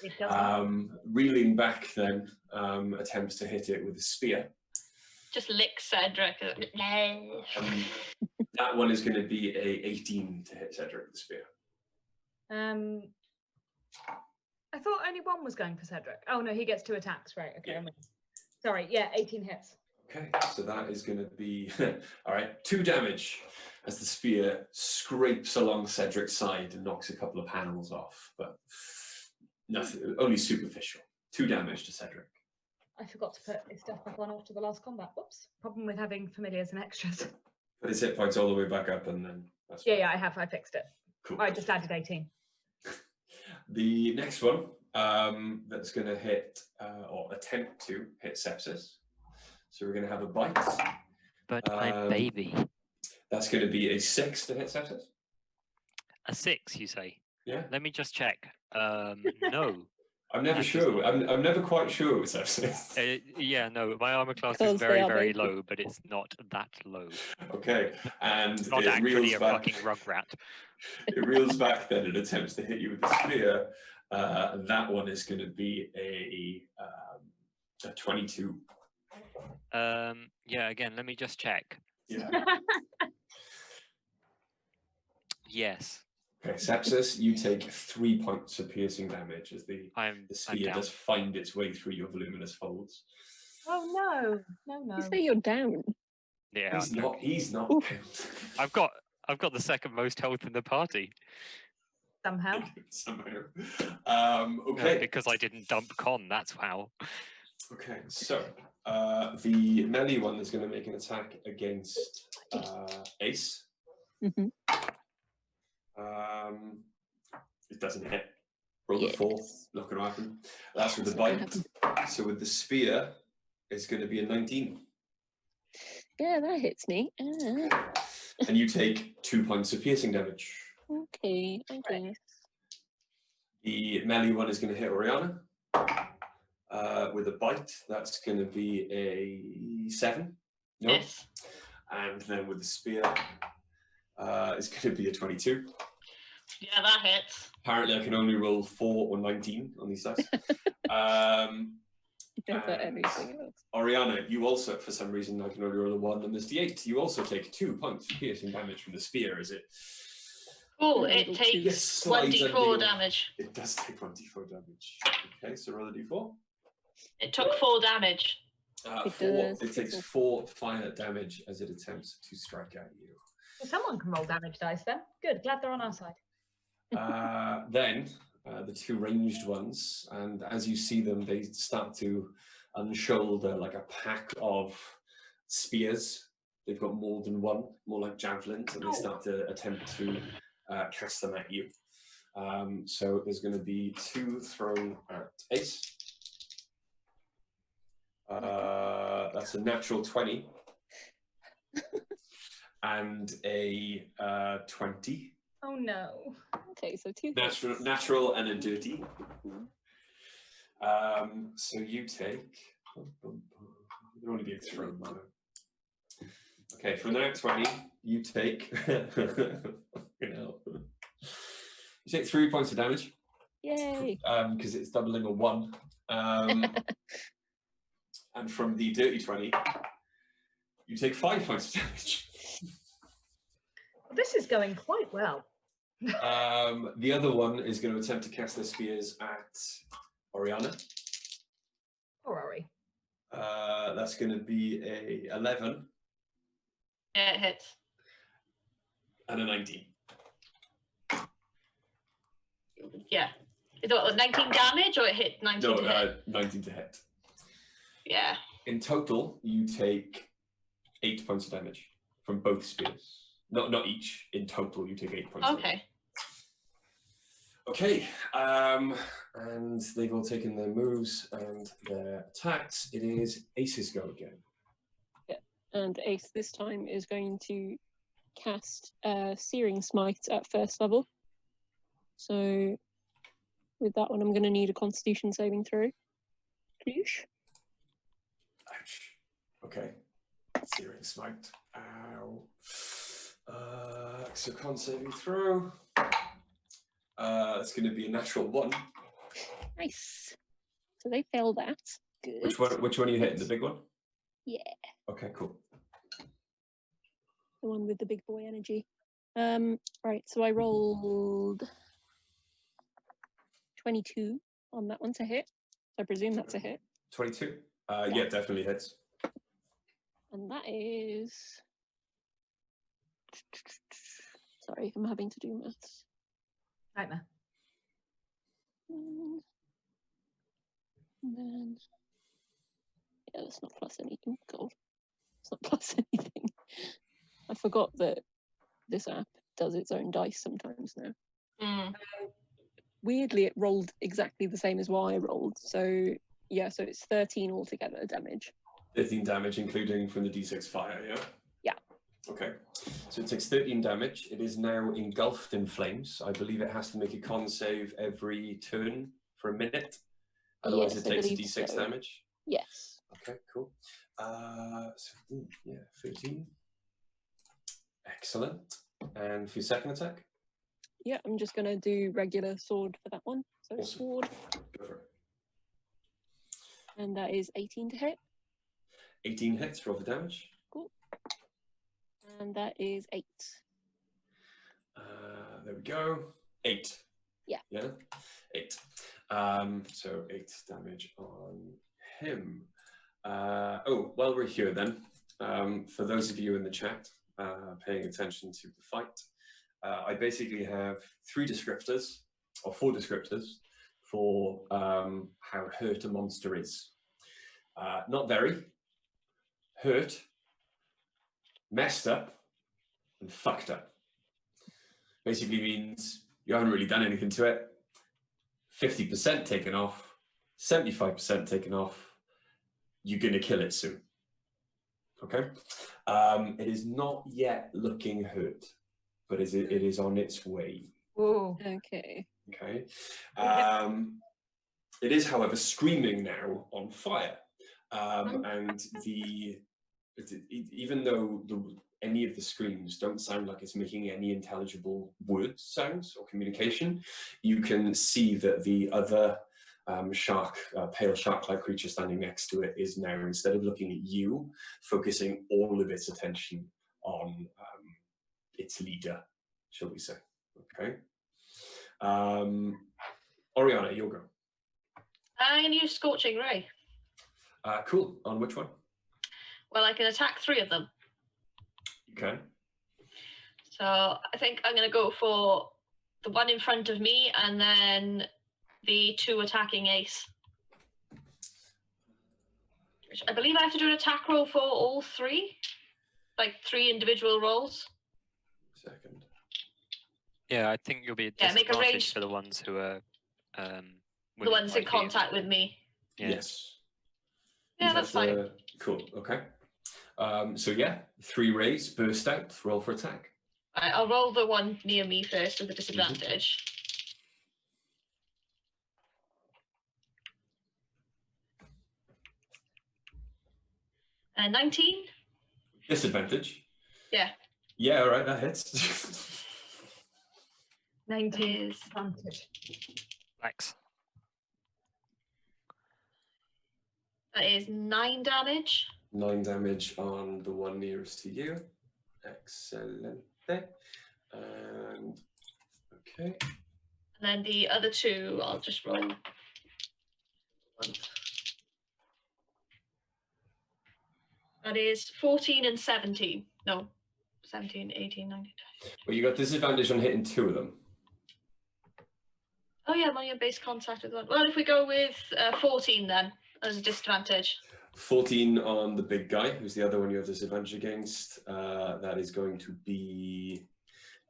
Speaker 2: It doesn't.
Speaker 1: Reeling back then, attempts to hit it with a spear.
Speaker 5: Just lick Cedric. No.
Speaker 1: That one is going to be a 18 to hit Cedric with the spear.
Speaker 2: I thought only one was going for Cedric. Oh no, he gets 2 attacks, right? Okay.
Speaker 1: Yeah.
Speaker 2: Sorry, yeah, 18 hits.
Speaker 1: Okay, so that is going to be all right. 2 damage as the spear scrapes along Cedric's side and knocks a couple of panels off, but nothing, only superficial. 2 damage to Cedric.
Speaker 2: I forgot to put his stuff back on after the last combat. Whoops. Problem with having familiars and extras.
Speaker 1: Put his hit points all the way back up, and then that's fine.
Speaker 2: Yeah, I have. I fixed it.
Speaker 1: Cool.
Speaker 2: I just added 18.
Speaker 1: The next one that's going to hit or attempt to hit Sepsis. So we're going to have a bite.
Speaker 4: But I'm baby.
Speaker 1: That's going to be a 6 to hit Sepsis.
Speaker 4: A 6, you say?
Speaker 1: Yeah.
Speaker 4: Let me just check. No.
Speaker 1: I'm never sure. I'm never quite sure with Sepsis.
Speaker 4: Yeah, no. My armor class
Speaker 3: Because
Speaker 4: is
Speaker 3: they
Speaker 4: very,
Speaker 3: are
Speaker 4: very
Speaker 3: baby.
Speaker 4: low, but it's not that low.
Speaker 1: Okay, and
Speaker 4: Not
Speaker 1: it
Speaker 4: actually
Speaker 1: reels
Speaker 4: a
Speaker 1: back.
Speaker 4: fucking rugrat.
Speaker 1: It reels back then and attempts to hit you with the spear. That one is going to be a 22.
Speaker 4: Yeah, again, let me just check.
Speaker 1: Yeah.
Speaker 4: Yes.
Speaker 1: Okay, Sepsis, you take 3 points of piercing damage as the
Speaker 4: I'm
Speaker 1: spear
Speaker 4: down.
Speaker 1: does find its way through your voluminous folds.
Speaker 2: Oh no, no,
Speaker 3: You
Speaker 2: no.
Speaker 3: say you're down.
Speaker 4: Yeah.
Speaker 1: He's not.
Speaker 3: Oof.
Speaker 4: I've got I've got the second most health in the party.
Speaker 2: Somehow.
Speaker 1: Somehow.
Speaker 4: No,
Speaker 1: Okay.
Speaker 4: because I didn't dump con, that's how.
Speaker 1: Okay, so the melee one is going to make an attack against Ace.
Speaker 3: Mhm.
Speaker 1: It doesn't hit. Roll a 4.
Speaker 3: Yes.
Speaker 1: Not going to happen. That's with the
Speaker 3: It's not gonna
Speaker 1: bite. So with the spear, it's going to be a 19.
Speaker 3: Yeah, that hits me.
Speaker 1: And you take 2 points of piercing damage.
Speaker 3: Okay, I guess.
Speaker 1: The melee one is going to hit Oriana. With a bite, that's going to be a 7. No.
Speaker 5: Yes.
Speaker 1: And then with the spear, it's going to be a 22.
Speaker 5: Yeah, that hits.
Speaker 1: Apparently, I can only roll 4 or 19 on these dice.
Speaker 3: Yeah, but
Speaker 1: and
Speaker 3: everything else.
Speaker 1: Oriana, you also, for some reason, I can only roll a 1 on this d8. You also take 2 points of piercing damage from the spear, is it?
Speaker 5: Oh,
Speaker 3: Yeah,
Speaker 5: it
Speaker 3: little
Speaker 5: takes
Speaker 1: Yes, slides under
Speaker 5: 1d4
Speaker 1: your-
Speaker 5: damage.
Speaker 1: It does take 1d4 damage. Okay, so roll a d4.
Speaker 5: It took 4 damage.
Speaker 3: It
Speaker 1: 4.
Speaker 3: does.
Speaker 1: It takes 4 fire damage as it attempts to strike at you.
Speaker 2: Well, someone can roll damage dice then. Good, glad they're on our side.
Speaker 1: Then the 2 ranged ones, and as you see them, they start to unshoulder like a pack of spears. They've got more than one, more like javelins, and they start to attempt to cast them at you. So there's going to be 2 thrown at Ace. That's a natural 20 and a 20.
Speaker 2: Oh no.
Speaker 3: Okay, so 2
Speaker 1: Natural and a dirty. So you take. They're only being thrown, man. Okay, from that 20, you take. You take 3 points of damage.
Speaker 3: Yay!
Speaker 1: Because it's doubling a 1. And from the dirty 20, you take 5 points of damage.
Speaker 2: This is going quite well.
Speaker 1: The other one is going to attempt to cast their spears at Oriana.
Speaker 2: Or are we?
Speaker 1: That's going to be a 11
Speaker 5: Yeah, it hits.
Speaker 1: and a 19.
Speaker 5: Yeah. Is it 19 damage or it hit 19
Speaker 1: No,
Speaker 5: to hit?
Speaker 1: 19 to hit.
Speaker 5: Yeah.
Speaker 1: In total, you take 8 points of damage from both spears. Not each. In total, you take 8 points.
Speaker 5: Okay.
Speaker 1: Okay, and they've all taken their moves and their attacks. It is Ace's go again.
Speaker 3: And Ace this time is going to cast Searing Smite at first level. So with that one, I'm going to need a Constitution saving throw. Please.
Speaker 1: Ouch. Okay. Searing Smite. Ow. So con saving throw. It's going to be a natural 1.
Speaker 3: Nice. So they fail that. Good.
Speaker 1: Which one are you hitting? The big one?
Speaker 3: Yeah.
Speaker 1: Okay, cool.
Speaker 3: The one with the big boy energy. Right, so I rolled 22 on that one to hit. I presume that's a hit.
Speaker 1: 22. Yeah, definitely hits.
Speaker 3: And that is... Sorry, I'm having to do maths.
Speaker 2: Nightmare.
Speaker 3: And then... Yeah, that's not plus anything. God. It's not plus anything. I forgot that this app does its own dice sometimes now.
Speaker 5: Mm.
Speaker 3: Weirdly, it rolled exactly the same as what I rolled. So, yeah, so it's 13 altogether damage.
Speaker 1: 13 damage, including from the d6 fire, yeah?
Speaker 3: Yeah.
Speaker 1: Okay. So it takes 13 damage. It is now engulfed in flames. I believe it has to make a con save every turn for a minute. Otherwise,
Speaker 3: Yes,
Speaker 1: it
Speaker 3: I
Speaker 1: takes a
Speaker 3: believe
Speaker 1: d6
Speaker 3: so.
Speaker 1: damage.
Speaker 3: Yes.
Speaker 1: Okay, cool. Yeah, 13. Excellent. And for your second attack?
Speaker 3: Yeah, I'm just going to do regular sword for that one. So
Speaker 1: Awesome.
Speaker 3: sword,
Speaker 1: Go for it.
Speaker 3: and that is 18 to hit.
Speaker 1: 18 hits, roll for damage.
Speaker 3: Cool. And that is 8.
Speaker 1: There we go. 8.
Speaker 3: Yeah.
Speaker 1: Yeah? 8. So 8 damage on him. Oh, while we're here then, for those of you in the chat, paying attention to the fight. I basically have 3 descriptors, or 4 descriptors, for how hurt a monster is. Not very, hurt, messed up, and fucked up. Basically means you haven't really done anything to it. 50% taken off, 75% taken off. You're gonna kill it soon. Okay. It is not yet looking hurt, but it is on its way.
Speaker 2: Ooh.
Speaker 3: Okay.
Speaker 1: Okay. It is, however, screaming now on fire, and even though any of the screams don't sound like it's making any intelligible word sounds or communication, you can see that the other pale shark-like creature standing next to it is now, instead of looking at you, focusing all of its attention on its leader, shall we say. Okay. Oriana, you'll go.
Speaker 5: I'm going to use Scorching Ray.
Speaker 1: Cool. On which one?
Speaker 5: Well, I can attack 3 of them.
Speaker 1: Okay.
Speaker 5: So I think I'm going to go for the one in front of me and then the 2 attacking Ace. Which I believe I have to do an attack roll for all 3? Like 3 individual rolls?
Speaker 1: Second.
Speaker 4: Yeah, I think you'll be
Speaker 5: Yeah, make a
Speaker 4: disadvantaged
Speaker 5: range-
Speaker 4: for the ones who are
Speaker 5: The
Speaker 4: within
Speaker 5: ones
Speaker 4: 5
Speaker 5: in
Speaker 4: feet.
Speaker 5: contact with me.
Speaker 4: Yeah.
Speaker 1: Yes.
Speaker 5: Yeah,
Speaker 1: You
Speaker 5: that's
Speaker 1: have
Speaker 5: fine.
Speaker 1: the- Cool. Okay. So yeah, 3 rays burst out. Roll for attack.
Speaker 5: Right, I'll roll the one near me first with the disadvantage. 19?
Speaker 1: Disadvantage.
Speaker 5: Yeah.
Speaker 1: Yeah. All right. That hits.
Speaker 2: 19
Speaker 5: Is
Speaker 2: advantage.
Speaker 4: Max.
Speaker 5: that is 9 damage.
Speaker 1: 9 damage on the one nearest to you. Excellent. And okay.
Speaker 5: And then the other 2, I'll just roll. 1. That is 14 and 17. No, 17, 18, 19.
Speaker 1: Well, you got disadvantage on hitting 2 of them.
Speaker 5: Oh yeah, I'm on your base contact with 1. Well, if we go with 14 then, as a disadvantage.
Speaker 1: 14 on the big guy, who's the other one you have disadvantage against. That is going to be...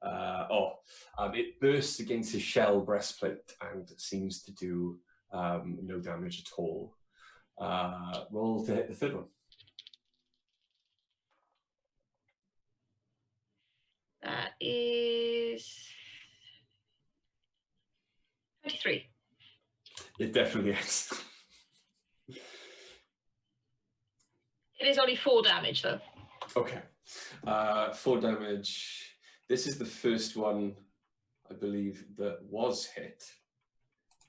Speaker 1: it bursts against his shell breastplate and seems to do no damage at all. Roll to hit the 3rd one.
Speaker 5: That is 23.
Speaker 1: It definitely is.
Speaker 5: It is only 4 damage though.
Speaker 1: Okay. 4 damage. This is the first one, I believe, that was hit.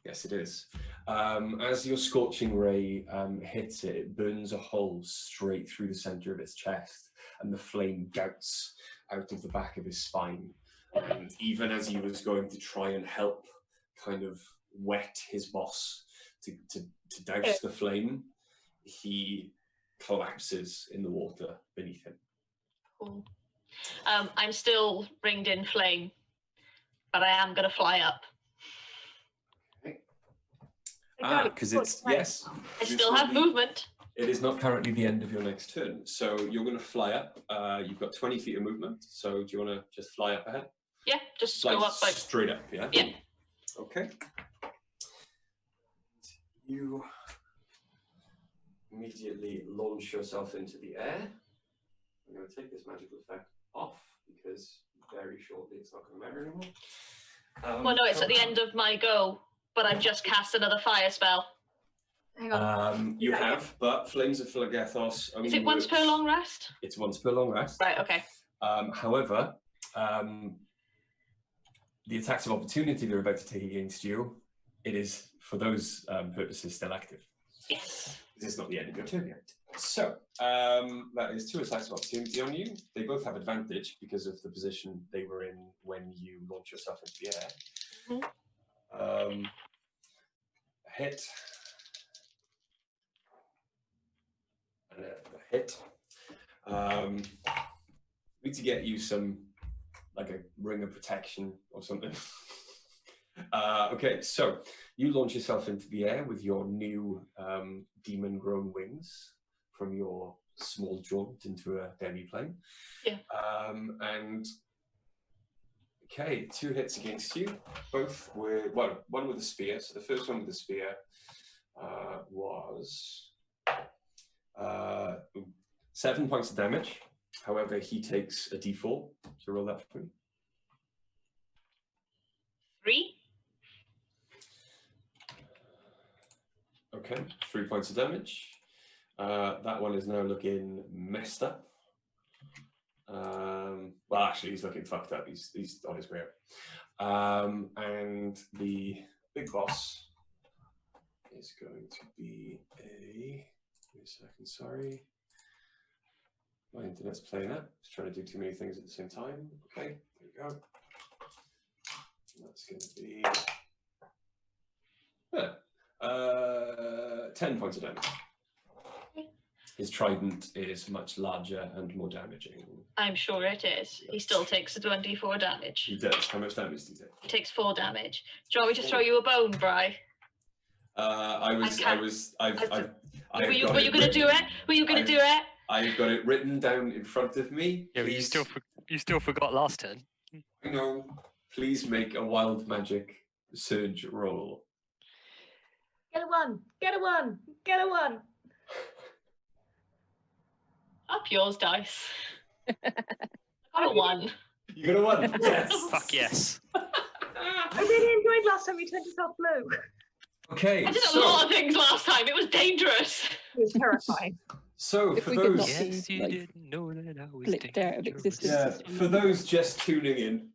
Speaker 1: Yes, it is. As your scorching ray hits it, it burns a hole straight through the center of its chest, and the flame gouts out of the back of his spine. And even as he was going to try and help kind of wet his boss to douse the flame, he collapses in the water beneath him.
Speaker 5: Cool. I'm still ringed in flame, but I am going to fly up.
Speaker 1: Because it's, yes.
Speaker 5: I still have movement.
Speaker 1: It is not currently the end of your next turn. So you're going to fly up. You've got 20 feet of movement. So do you want to just fly up ahead?
Speaker 5: Yeah, just
Speaker 1: Like
Speaker 5: go up. Like
Speaker 1: straight up, yeah?
Speaker 5: Yeah.
Speaker 1: Okay. You immediately launch yourself into the air. I'm going to take this magical effect off because very shortly it's not going to matter anymore.
Speaker 5: Well, no, it's at the end of my go, but I've just cast another fire spell.
Speaker 2: Hang on.
Speaker 1: You have, but Flames of Philagathos only
Speaker 5: Is it once per
Speaker 1: works-
Speaker 5: long rest?
Speaker 1: It's once per long rest.
Speaker 5: Right, okay.
Speaker 1: However, the attacks of opportunity they're about to take against you, it is, for those purposes, still active.
Speaker 5: Yes.
Speaker 1: It's not the end of your turn yet. So, that is 2 attacks of opportunity on you. They both have advantage because of the position they were in when you launch yourself into the air.
Speaker 5: Mm-hmm.
Speaker 1: A hit. And a hit. need to get you some, like a ring of protection or something. Okay, so you launch yourself into the air with your new demon-grown wings from your small jaunt into a demi-plane.
Speaker 5: Yeah.
Speaker 1: And okay, 2 hits against you, both with, well, one with a spear. So the first one with the spear was 7 points of damage. However, he takes a d4. So roll that for me.
Speaker 5: 3.
Speaker 1: Okay, 3 points of damage. That one is now looking messed up. Well, actually, he's looking fucked up. He's on his way out. And the big boss is going to be a... Wait a second, sorry. My internet's playing up. It's trying to do too many things at the same time. Okay, there we go. That's going to be... 10 points of damage. His trident is much larger and more damaging.
Speaker 5: I'm sure it is. He still takes a 24 damage.
Speaker 1: He does. How much damage do you take?
Speaker 5: He takes 4 damage. Do you want me to throw you a bone, Bri?
Speaker 1: Were you
Speaker 5: going to do it? Were you going to do it?
Speaker 1: I've got it written down in front of me.
Speaker 4: Yeah, but you still forgot last turn.
Speaker 1: I know. Please make a wild magic surge roll.
Speaker 2: Get a 1. Get a 1. Get a 1.
Speaker 5: Up yours, dice. I got a 1.
Speaker 1: You got a 1? Yes.
Speaker 4: Fuck yes.
Speaker 2: I really enjoyed last time you turned yourself blue.
Speaker 1: Okay.
Speaker 5: I did a lot of things last time. It was dangerous.
Speaker 2: It was terrifying.
Speaker 1: So
Speaker 3: If
Speaker 1: for
Speaker 3: we could
Speaker 1: those,
Speaker 3: not
Speaker 4: Yes,
Speaker 3: be,
Speaker 4: you
Speaker 3: like,
Speaker 4: didn't know that I was
Speaker 3: blipped out of
Speaker 4: dangerous.
Speaker 3: existence.
Speaker 1: yeah, for those just tuning in,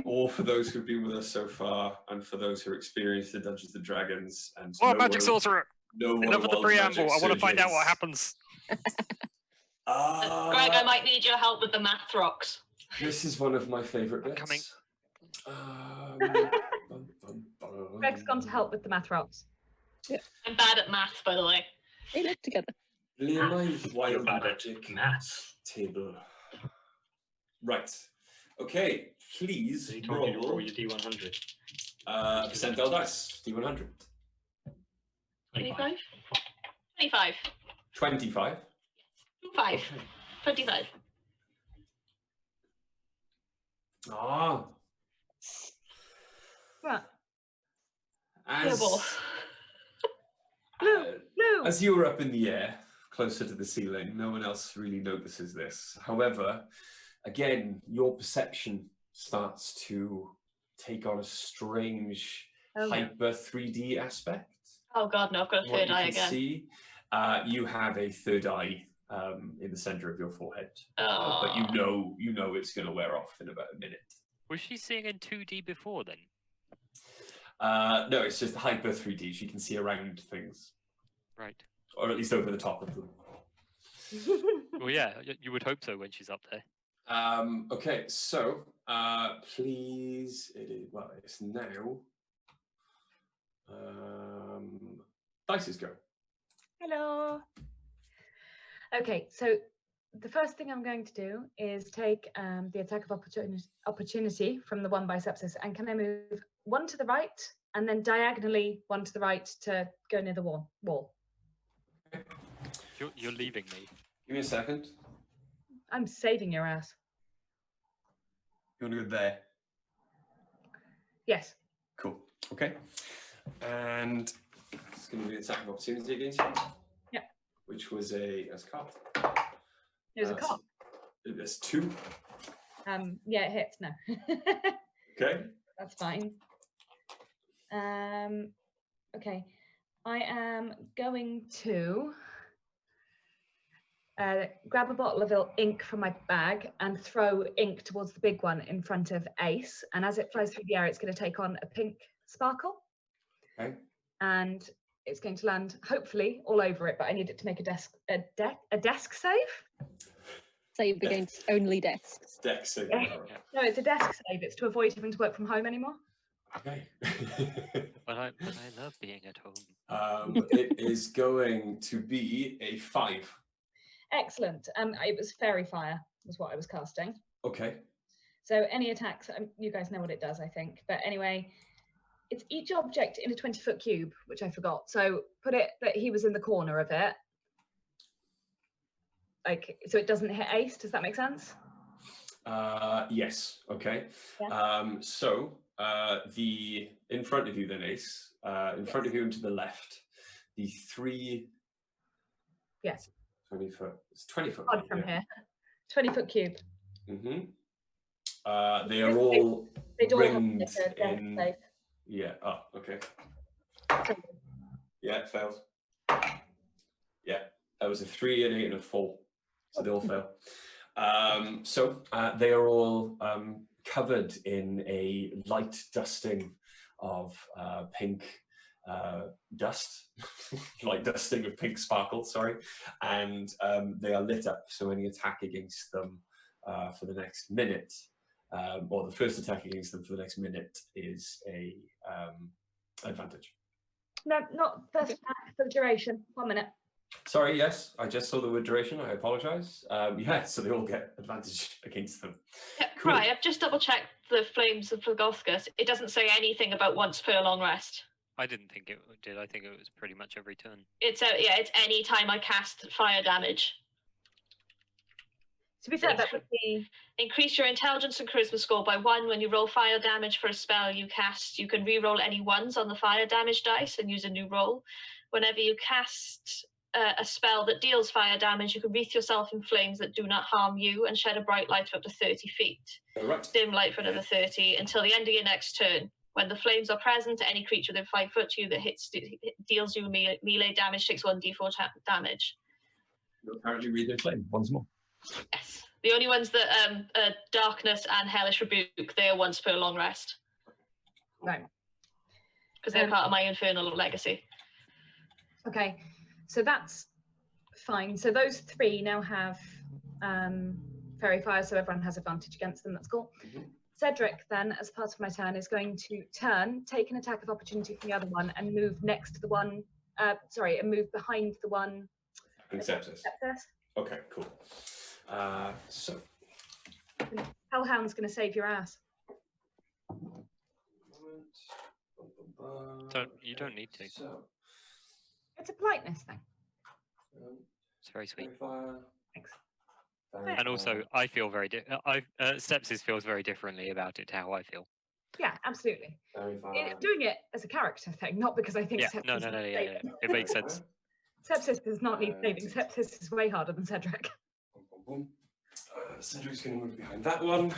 Speaker 1: or for those who've been with us so far, and for those who experienced the Dungeons and Dragons, and
Speaker 4: Oh, magic sorcerer! Enough of the preamble. I want to find out what happens.
Speaker 5: Greg, I might need your help with the math rocks.
Speaker 1: This is one of my favourite bits.
Speaker 4: Coming.
Speaker 2: Greg's gone to help with the math rocks.
Speaker 5: I'm bad at math, by the way.
Speaker 3: They live together.
Speaker 1: Lay my wild
Speaker 6: You're bad at
Speaker 1: magic
Speaker 6: maths.
Speaker 1: table. Right. Okay. Please
Speaker 6: He told you to roll
Speaker 1: roll
Speaker 6: your D100.
Speaker 1: percentile dice. D100.
Speaker 5: 25? 25.
Speaker 1: 25.
Speaker 5: 5. 25.
Speaker 1: Ah.
Speaker 2: Right.
Speaker 1: As,
Speaker 5: Double.
Speaker 2: Blue.
Speaker 1: as you were up in the air, closer to the ceiling, no one else really notices this. However, again, your perception starts to take on a strange hyper 3D aspect.
Speaker 5: Oh god, no, I've got a
Speaker 1: What
Speaker 5: third
Speaker 1: you
Speaker 5: eye
Speaker 1: can
Speaker 5: again.
Speaker 1: see, you have a third eye in the center of your forehead,
Speaker 5: Oh.
Speaker 1: but you know it's going to wear off in about a minute.
Speaker 4: Was she seeing in 2D before then?
Speaker 1: No, it's just hyper 3D. She can see around things,
Speaker 4: Right.
Speaker 1: or at least over the top of them.
Speaker 4: Well, yeah, you would hope so when she's up there.
Speaker 1: Okay, so please, well, it's now. Dice's go.
Speaker 2: Hello. Okay, so the first thing I'm going to do is take the attack of opportunity from the 1 by sepsis, and can I move 1 to the right and then diagonally 1 to the right to go near the wall?
Speaker 4: You're leaving me.
Speaker 1: Give me a second.
Speaker 2: I'm saving your ass.
Speaker 1: You want to go there?
Speaker 2: Yes.
Speaker 1: Cool. Okay. And it's going to be an attack of opportunity against you.
Speaker 2: Yeah.
Speaker 1: Which was a card.
Speaker 2: There's a cop.
Speaker 1: There's 2.
Speaker 2: Yeah, it hits. No.
Speaker 1: Okay.
Speaker 2: That's fine. Okay. I am going to grab a bottle of ink from my bag and throw ink towards the big one in front of Ace. And as it flies through the air, it's going to take on a pink sparkle.
Speaker 1: Okay.
Speaker 2: And it's going to land, hopefully, all over it. But I need it to make a desk save.
Speaker 3: Save against only desks.
Speaker 1: Dex save.
Speaker 2: Yeah. No, it's a desk save. It's to avoid having to work from home anymore.
Speaker 1: Okay.
Speaker 4: But I love being at home.
Speaker 1: It is going to be a 5.
Speaker 2: Excellent. It was fairy fire. was what I was casting.
Speaker 1: Okay.
Speaker 2: So any attacks, you guys know what it does, I think. But anyway, it's each object in a 20-foot cube, which I forgot. So put it that he was in the corner of it. Like, so it doesn't hit Ace. Does that make sense?
Speaker 1: Yes. Okay.
Speaker 2: Yeah.
Speaker 1: So the in front of you then, Ace, in front of you and to the left, the three.
Speaker 2: Yes.
Speaker 1: 20 foot. It's 20 foot.
Speaker 2: Odd from here. 20-foot cube.
Speaker 1: Mm-hmm. They are all ringed in. Yeah. Oh, okay. Yeah, it failed. Yeah, that was a 3, an 8, and a 4. So they all fail. So they are all covered in a light dusting of pink dust, light dusting of pink sparkle, sorry, and they are lit up. So any attack against them for the next minute, or the first attack against them for the next minute, is a advantage.
Speaker 2: No, not first attack for the duration. 1 minute.
Speaker 1: Sorry, yes, I just saw the word duration. I apologise. Yeah, so they all get advantage against them.
Speaker 5: Yeah,
Speaker 1: Cool.
Speaker 5: right, I've just double checked the Flames of Phlegoscus. It doesn't say anything about once per long rest.
Speaker 4: I didn't think it did. I think it was pretty much every turn.
Speaker 5: It's it's any time I cast fire damage.
Speaker 2: To be fair, that would be...
Speaker 5: Increase your intelligence and charisma score by 1 when you roll fire damage for a spell you cast. You can re-roll any 1s on the fire damage dice and use a new roll. Whenever you cast a spell that deals fire damage, you can wreath yourself in flames that do not harm you and shed a bright light for up to 30 feet.
Speaker 1: Right.
Speaker 5: Dim light for another 30 until the end of your next turn. When the flames are present, any creature within 5 foot to you that deals you melee damage takes 1d4 damage.
Speaker 1: You'll apparently read their flame once more.
Speaker 5: Yes. The only ones that Darkness and Hellish Rebuke, they are once per long rest.
Speaker 2: Right.
Speaker 5: Because they're part of my Infernal Legacy.
Speaker 2: Okay, so that's fine. So those 3 now have Fairy Fire, so everyone has advantage against them. That's cool.
Speaker 1: Mm-hmm.
Speaker 2: Cedric, then, as part of my turn, is going to take an attack of opportunity from the other one and move next to the one, and move behind the one.
Speaker 1: Sepsis. Okay, cool. So.
Speaker 2: Hellhound's going to save your ass.
Speaker 4: You don't need to.
Speaker 1: So,
Speaker 2: it's a politeness thing.
Speaker 4: It's very sweet.
Speaker 2: Thanks.
Speaker 4: And also, I feel very. Sepsis feels very differently about it to how I feel.
Speaker 2: Yeah, absolutely. Doing it as a character thing, not because I think.
Speaker 4: Yeah,
Speaker 2: Sepsis
Speaker 4: yeah. It makes sense.
Speaker 2: Sepsis does not need saving. Sepsis is way harder than Cedric.
Speaker 1: Cedric's going to move behind that one.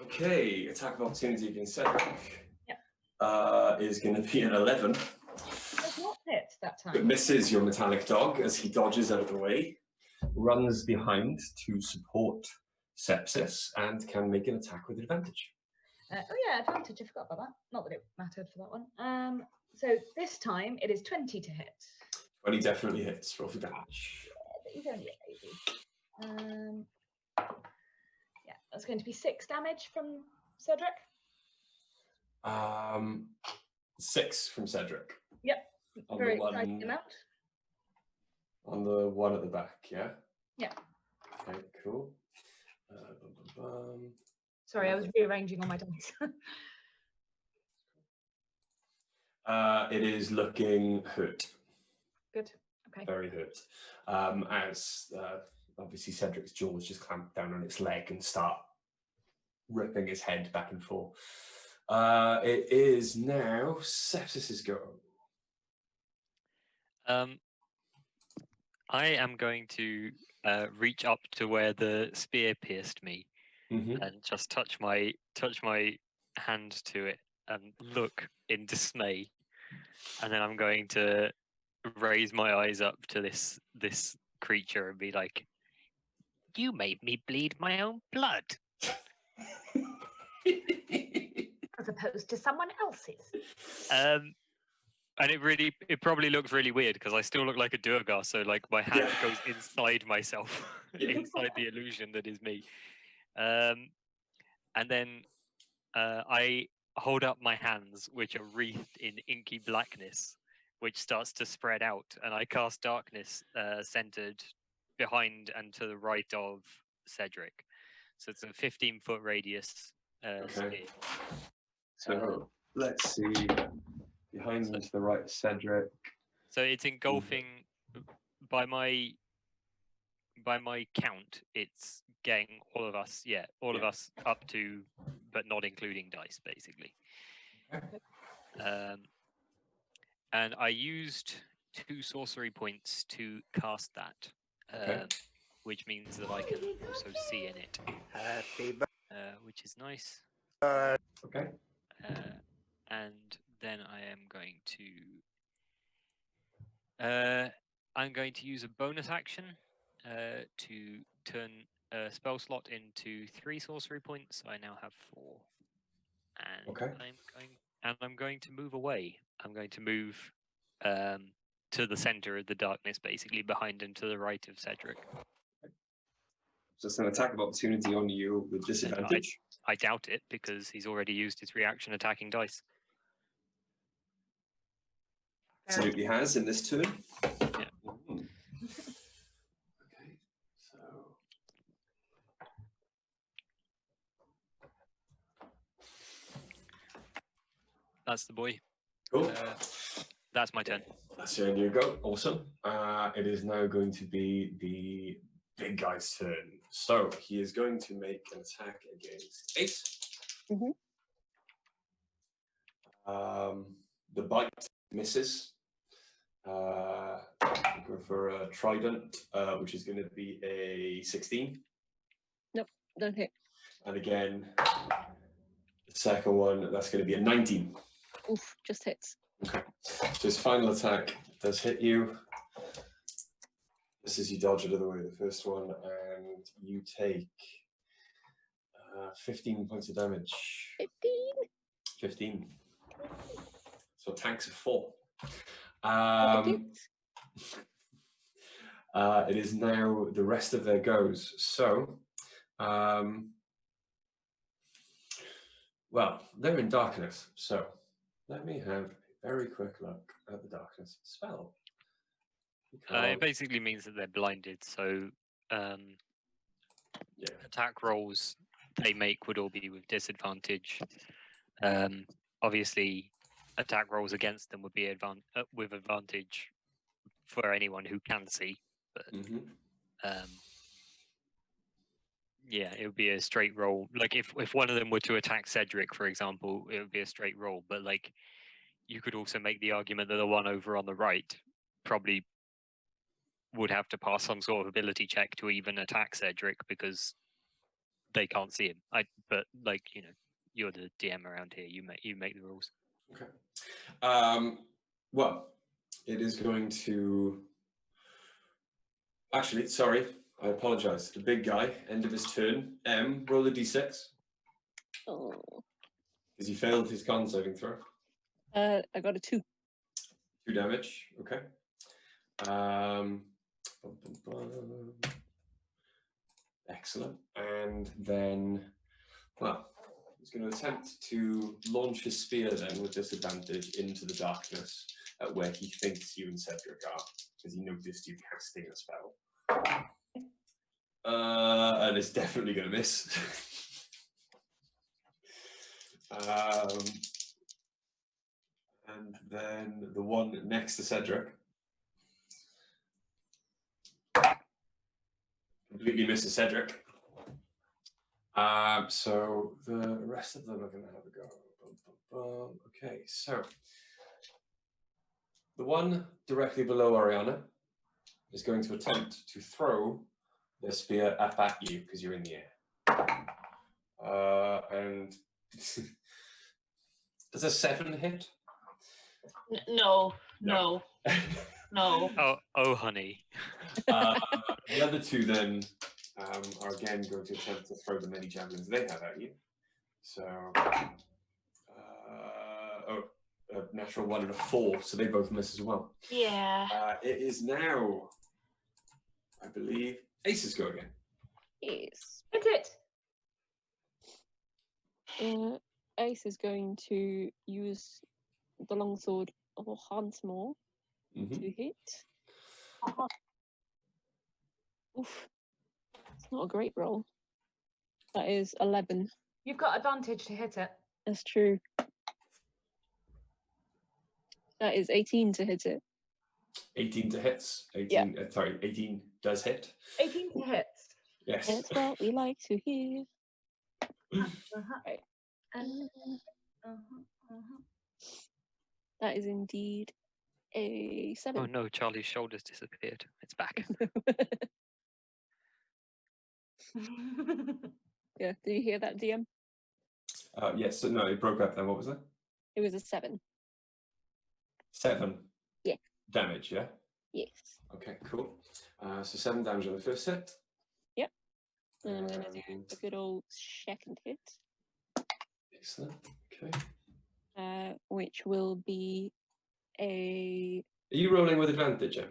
Speaker 1: Okay, attack of opportunity against Cedric.
Speaker 2: Yeah.
Speaker 1: Is going to be an 11.
Speaker 2: Does not hit that time.
Speaker 1: It misses your metallic dog as he dodges out of the way, runs behind to support Sepsis, and can make an attack with advantage.
Speaker 2: Oh yeah, advantage. I forgot about that. Not that it mattered for that one. So this time it is 20 to hit.
Speaker 1: 20 definitely hits. Roll for damage.
Speaker 2: Yeah, but he's only a baby. Yeah, that's going to be 6 damage from Cedric.
Speaker 1: 6 from Cedric.
Speaker 2: Yep.
Speaker 1: On
Speaker 2: Very
Speaker 1: the
Speaker 2: exciting
Speaker 1: one,
Speaker 2: amount.
Speaker 1: on the one at the back, yeah?
Speaker 2: Yeah.
Speaker 1: Okay, cool.
Speaker 2: Sorry, I was rearranging all my dice.
Speaker 1: It is looking hurt.
Speaker 2: Good. Okay.
Speaker 1: Very hurt. As obviously Cedric's jaws just clamp down on its leg and start ripping his head back and forth. It is now Sepsis's go.
Speaker 4: I am going to reach up to where the spear pierced me and just touch my hand to it and look in dismay, and then I'm going to raise my eyes up to this creature and be like, "You made me bleed my own blood."
Speaker 2: As opposed to someone else's.
Speaker 4: And it probably looks really weird because I still look like a Durgar, so like my hand goes inside myself, inside the illusion that is me. And then I hold up my hands, which are wreathed in inky blackness, which starts to spread out, and I cast darkness centered behind and to the right of Cedric. So it's a 15-foot radius spear.
Speaker 1: So let's see. Behind to the right, Cedric.
Speaker 4: So it's engulfing. By my count, it's getting all of us. Yeah, all of us up to, but not including dice, basically.
Speaker 1: Okay.
Speaker 4: And I used 2 sorcery points to cast that, which means that I can also see in it, which is nice.
Speaker 1: Okay.
Speaker 4: And then I'm going to use a bonus action to turn a spell slot into 3 sorcery points. So I now have 4. And I'm going to move away. I'm going to move to the center of the darkness, basically behind and to the right of Cedric.
Speaker 1: So it's an attack of opportunity on you with disadvantage.
Speaker 4: I doubt it, because he's already used his reaction attacking dice.
Speaker 1: Absolutely has in this turn.
Speaker 4: Yeah.
Speaker 1: Okay, so
Speaker 4: That's the boy.
Speaker 1: cool.
Speaker 4: That's my turn.
Speaker 1: That's your you go. Awesome. It is now going to be the big guy's turn. So he is going to make an attack against Ace. The bite misses. Go for a trident, which is going to be a 16.
Speaker 3: Nope, don't hit.
Speaker 1: And again, the second one, that's going to be a 19.
Speaker 3: Oof, just hits.
Speaker 1: Okay. So his final attack does hit you. This is you dodge it out of the way, the first one, and you take 15 points of damage. 15. So tanks of 4. It is now the rest of their goes. So, well, they're in darkness. So let me have a very quick look at the darkness spell.
Speaker 4: It basically means that they're blinded. So attack rolls they make would all be with disadvantage. Obviously, attack rolls against them would be with advantage for anyone who can see. But yeah, it would be a straight roll. Like if one of them were to attack Cedric, for example, it would be a straight roll. But like, you could also make the argument that the one over on the right probably would have to pass some sort of ability check to even attack Cedric because they can't see him. But like, you know, you're the DM around here. You make the rules.
Speaker 1: Okay. Well, it is going to. Actually, sorry, I apologize. The big guy, end of his turn. Roll a d6.
Speaker 3: Oh.
Speaker 1: Because he failed his con saving throw.
Speaker 3: I got a 2.
Speaker 1: 2 damage. Okay. Excellent. And then, well, he's going to attempt to launch his spear then with disadvantage into the darkness at where he thinks you and Cedric are, because he noticed you casting a spell. And it's definitely going to miss. And then the one next to Cedric completely misses Cedric. So the rest of them are going to have a go. Okay, so the one directly below Ariana is going to attempt to throw their spear up at you because you're in the air. And does a 7 hit?
Speaker 5: No.
Speaker 4: Oh, honey.
Speaker 1: The other 2 then are again going to attempt to throw the many javelins they have at you. So, a natural 1 and a 4, so they both miss as well.
Speaker 5: Yeah.
Speaker 1: It is now, I believe, Ace's go again.
Speaker 3: Yes.
Speaker 2: Hit it.
Speaker 3: Ace is going to use the longsword once more to hit. Oof. not a great roll. That is 11.
Speaker 2: You've got advantage to hit it.
Speaker 3: That's true. That is 18 to hit it.
Speaker 1: 18 to hits. 18. Sorry, 18 does hit.
Speaker 2: 18 to hit.
Speaker 1: Yes.
Speaker 3: That's what we like to hear.
Speaker 2: Right.
Speaker 3: That is indeed a 7.
Speaker 4: Oh no, Charlie's shoulders disappeared. It's back.
Speaker 3: Yeah, did you hear that, DM?
Speaker 1: Yes. So no, it broke up. Then what was it?
Speaker 3: It was a 7.
Speaker 1: 7.
Speaker 3: Yeah.
Speaker 1: Damage. Yeah.
Speaker 3: Yes.
Speaker 1: Okay. Cool. So 7 damage on the first hit.
Speaker 3: Yep. And I'm going to do a good old second hit.
Speaker 1: Excellent. Okay.
Speaker 3: Which will be a...
Speaker 1: Are you rolling with advantage, Em?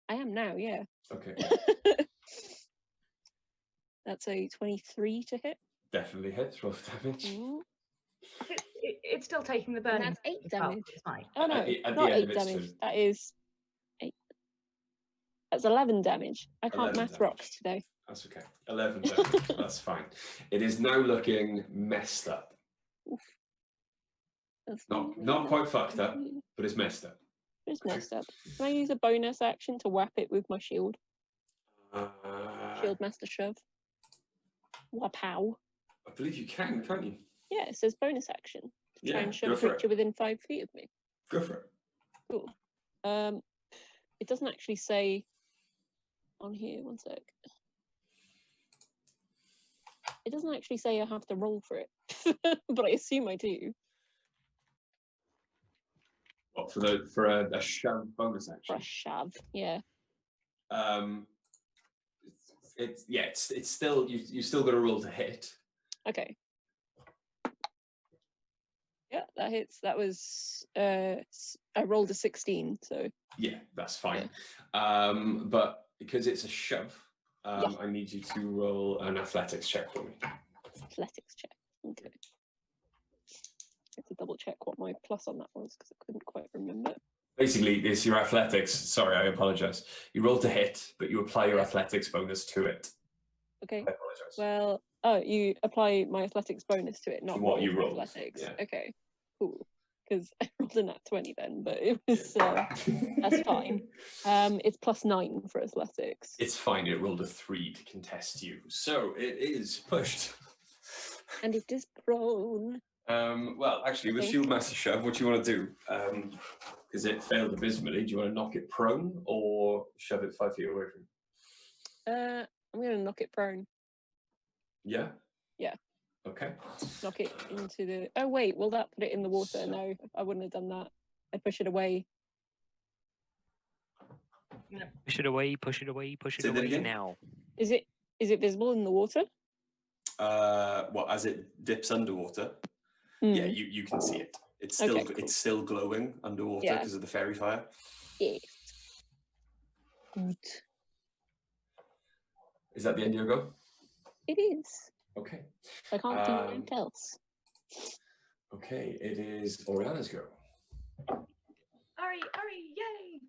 Speaker 3: I am now, yeah.
Speaker 1: Okay.
Speaker 3: That's a 23 to hit.
Speaker 1: Definitely hits. Roll for damage.
Speaker 3: Ooh.
Speaker 2: It's still taking the
Speaker 3: And
Speaker 2: burning.
Speaker 3: that's 8
Speaker 2: as well,
Speaker 3: damage.
Speaker 2: it's fine.
Speaker 3: Oh no,
Speaker 1: At the
Speaker 3: not
Speaker 1: end
Speaker 3: 8
Speaker 1: of its
Speaker 3: damage.
Speaker 1: turn.
Speaker 3: That is 8. That's 11 damage. I can't
Speaker 1: 11
Speaker 3: math
Speaker 1: damage.
Speaker 3: rocks today.
Speaker 1: That's okay. 11 damage. That's fine. It is now looking messed up.
Speaker 3: That's
Speaker 1: Not quite fucked up, but it's messed up.
Speaker 3: It's messed up. Can I use a bonus action to whap it with my shield? Shield Master Shove. Wapow.
Speaker 1: I believe you can, can't you?
Speaker 3: Yeah, it says bonus action. To try
Speaker 1: Yeah,
Speaker 3: and shove
Speaker 1: go
Speaker 3: a
Speaker 1: for it.
Speaker 3: creature within 5 feet of me.
Speaker 1: Go for it.
Speaker 3: Cool. It doesn't actually say on here, one sec. It doesn't actually say I have to roll for it, but I assume I do.
Speaker 1: What, for a shove bonus
Speaker 3: For
Speaker 1: action?
Speaker 3: a shove, yeah.
Speaker 1: It's still you still got to roll to hit.
Speaker 3: Okay. Yeah, that hits. That was I rolled a 16, so
Speaker 1: Yeah, that's fine. But because it's a shove, I need you to roll an athletics check for me.
Speaker 3: athletics check. Okay. I have to double check what my plus on that was because I couldn't quite remember.
Speaker 1: Basically, it's your athletics. Sorry, I apologize. You roll to hit, but you apply your athletics bonus to it.
Speaker 3: Okay.
Speaker 1: I apologize.
Speaker 3: Well, you apply my athletics bonus to it, not
Speaker 1: what
Speaker 3: roll
Speaker 1: you
Speaker 3: for
Speaker 1: rolled,
Speaker 3: athletics.
Speaker 1: yeah.
Speaker 3: Okay, cool. Because I rolled a nat 20 then, but it was that's fine. It's +9 for athletics.
Speaker 1: It's fine. It rolled a 3 to contest you, so it is pushed.
Speaker 3: And it is prone.
Speaker 1: Well, actually, with Shield Master Shove, what do you want to do? Because it failed abysmally. Do you want to knock it prone or shove it 5 feet away from you?
Speaker 3: I'm gonna knock it prone.
Speaker 1: Yeah?
Speaker 3: Yeah.
Speaker 1: Okay.
Speaker 3: Knock it into the... Oh wait, will that put it in the water? No, I wouldn't have done that. I'd push it away.
Speaker 4: Push it away, push it away, push it
Speaker 1: Say that
Speaker 4: away
Speaker 1: again?
Speaker 4: now.
Speaker 3: Is it visible in the water?
Speaker 1: Well, as it dips underwater, yeah, you can see it. It's still
Speaker 3: Okay, cool.
Speaker 1: it's still glowing underwater
Speaker 3: Yeah.
Speaker 1: because of the fairy fire.
Speaker 3: Yeah. Good.
Speaker 1: Is that the end of your go?
Speaker 3: It is.
Speaker 1: Okay.
Speaker 3: I can't do anything else.
Speaker 1: Okay, it is Oriana's go.
Speaker 2: Ari, yay!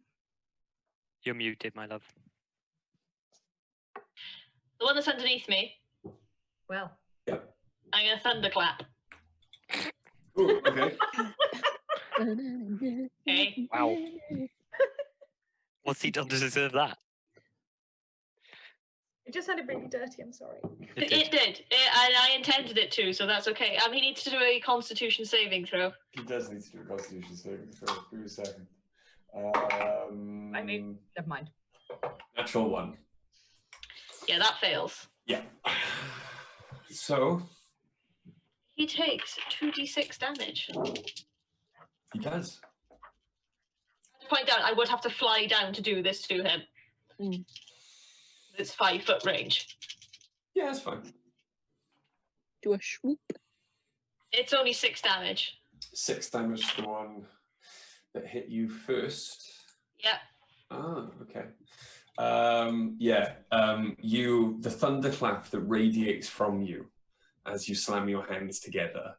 Speaker 4: You're muted, my love.
Speaker 5: The one that's underneath me,
Speaker 2: Well,
Speaker 1: Yep.
Speaker 5: I'm going to thunderclap.
Speaker 1: Ooh, okay.
Speaker 5: Okay.
Speaker 4: Wow. What's he done to deserve that?
Speaker 2: it just sounded really dirty. I'm sorry.
Speaker 4: It
Speaker 5: It did. And I intended it to, so that's okay. He needs to do a Constitution saving throw.
Speaker 1: He does need to do a Constitution saving throw. Give me a second.
Speaker 2: I mean, never mind.
Speaker 1: Natural 1.
Speaker 5: Yeah, that fails.
Speaker 1: Yeah. So
Speaker 5: He takes 2d6 damage.
Speaker 1: he does.
Speaker 5: To point out, I would have to fly down to do this to him.
Speaker 3: Mm.
Speaker 5: It's 5 foot range.
Speaker 1: Yeah, that's fine.
Speaker 3: Do a swoop.
Speaker 5: It's only 6 damage.
Speaker 1: 6 damage to the one that hit you first.
Speaker 5: Yeah.
Speaker 1: Ah, okay. The thunderclap that radiates from you as you slam your hands together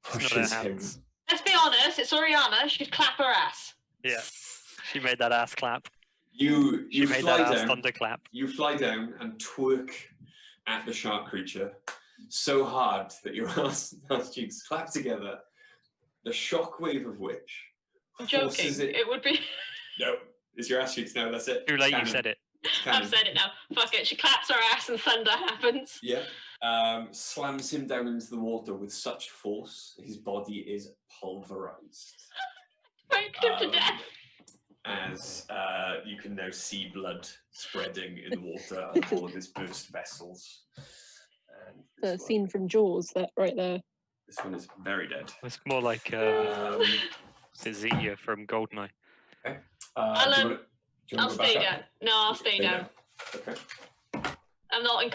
Speaker 1: pushes him.
Speaker 5: Let's be honest, it's Oriana. She'd clap her ass.
Speaker 4: Yeah. She made that ass clap.
Speaker 1: You
Speaker 4: made
Speaker 1: fly
Speaker 4: that ass
Speaker 1: down.
Speaker 4: thunderclap.
Speaker 1: You fly down and twerk at the shark creature so hard that your ass cheeks clap together. The shockwave of which
Speaker 5: I'm joking.
Speaker 1: forces it.
Speaker 5: It would be.
Speaker 1: No, it's your ass cheeks now. That's it.
Speaker 4: Too late,
Speaker 1: Canon.
Speaker 4: you said it.
Speaker 5: I've said it now. Fuck it. She claps her ass and thunder happens.
Speaker 1: Yeah. Slams him down into the water with such force, his body is pulverized.
Speaker 5: Faked him to death.
Speaker 1: As you can now see blood spreading in the water on board his burst vessels. And
Speaker 3: The scene from Jaws, that right there.
Speaker 1: This one is very dead.
Speaker 4: It's more like Zia from Goldeneye.
Speaker 1: Okay.
Speaker 5: I'll stay down. No, I'll stay down.
Speaker 1: Okay.
Speaker 5: I'm not in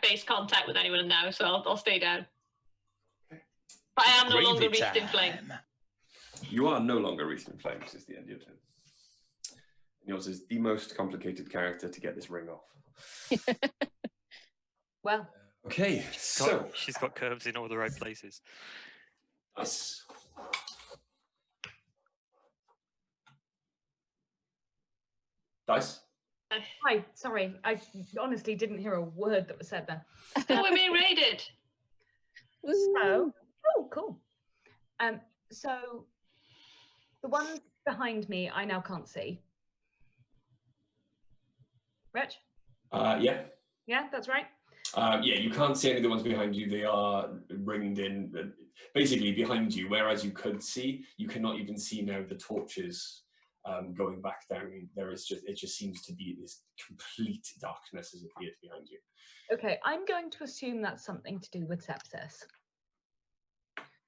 Speaker 5: base contact with anyone now, so I'll stay down.
Speaker 1: Okay.
Speaker 5: But I am no
Speaker 6: Gravy
Speaker 5: longer wreathed in
Speaker 6: time.
Speaker 5: flame.
Speaker 1: You are no longer wreathed in flames. Is the end of your turn. And yours is the most complicated character to get this ring off.
Speaker 2: Well,
Speaker 1: Okay, so
Speaker 4: She's got curves in all the right places.
Speaker 1: nice. Dice.
Speaker 2: hi, sorry. I honestly didn't hear a word that was said there.
Speaker 5: Oh, we're being raided.
Speaker 2: So, oh, cool. So the ones behind me, I now can't see. Rich?
Speaker 1: Yeah.
Speaker 2: Yeah, that's right.
Speaker 1: Yeah, you can't see any of the ones behind you. They are ringed in, basically behind you. Whereas you could see, you cannot even see now the torches going back down. It just seems to be this complete darkness has appeared behind you.
Speaker 2: Okay, I'm going to assume that's something to do with sepsis.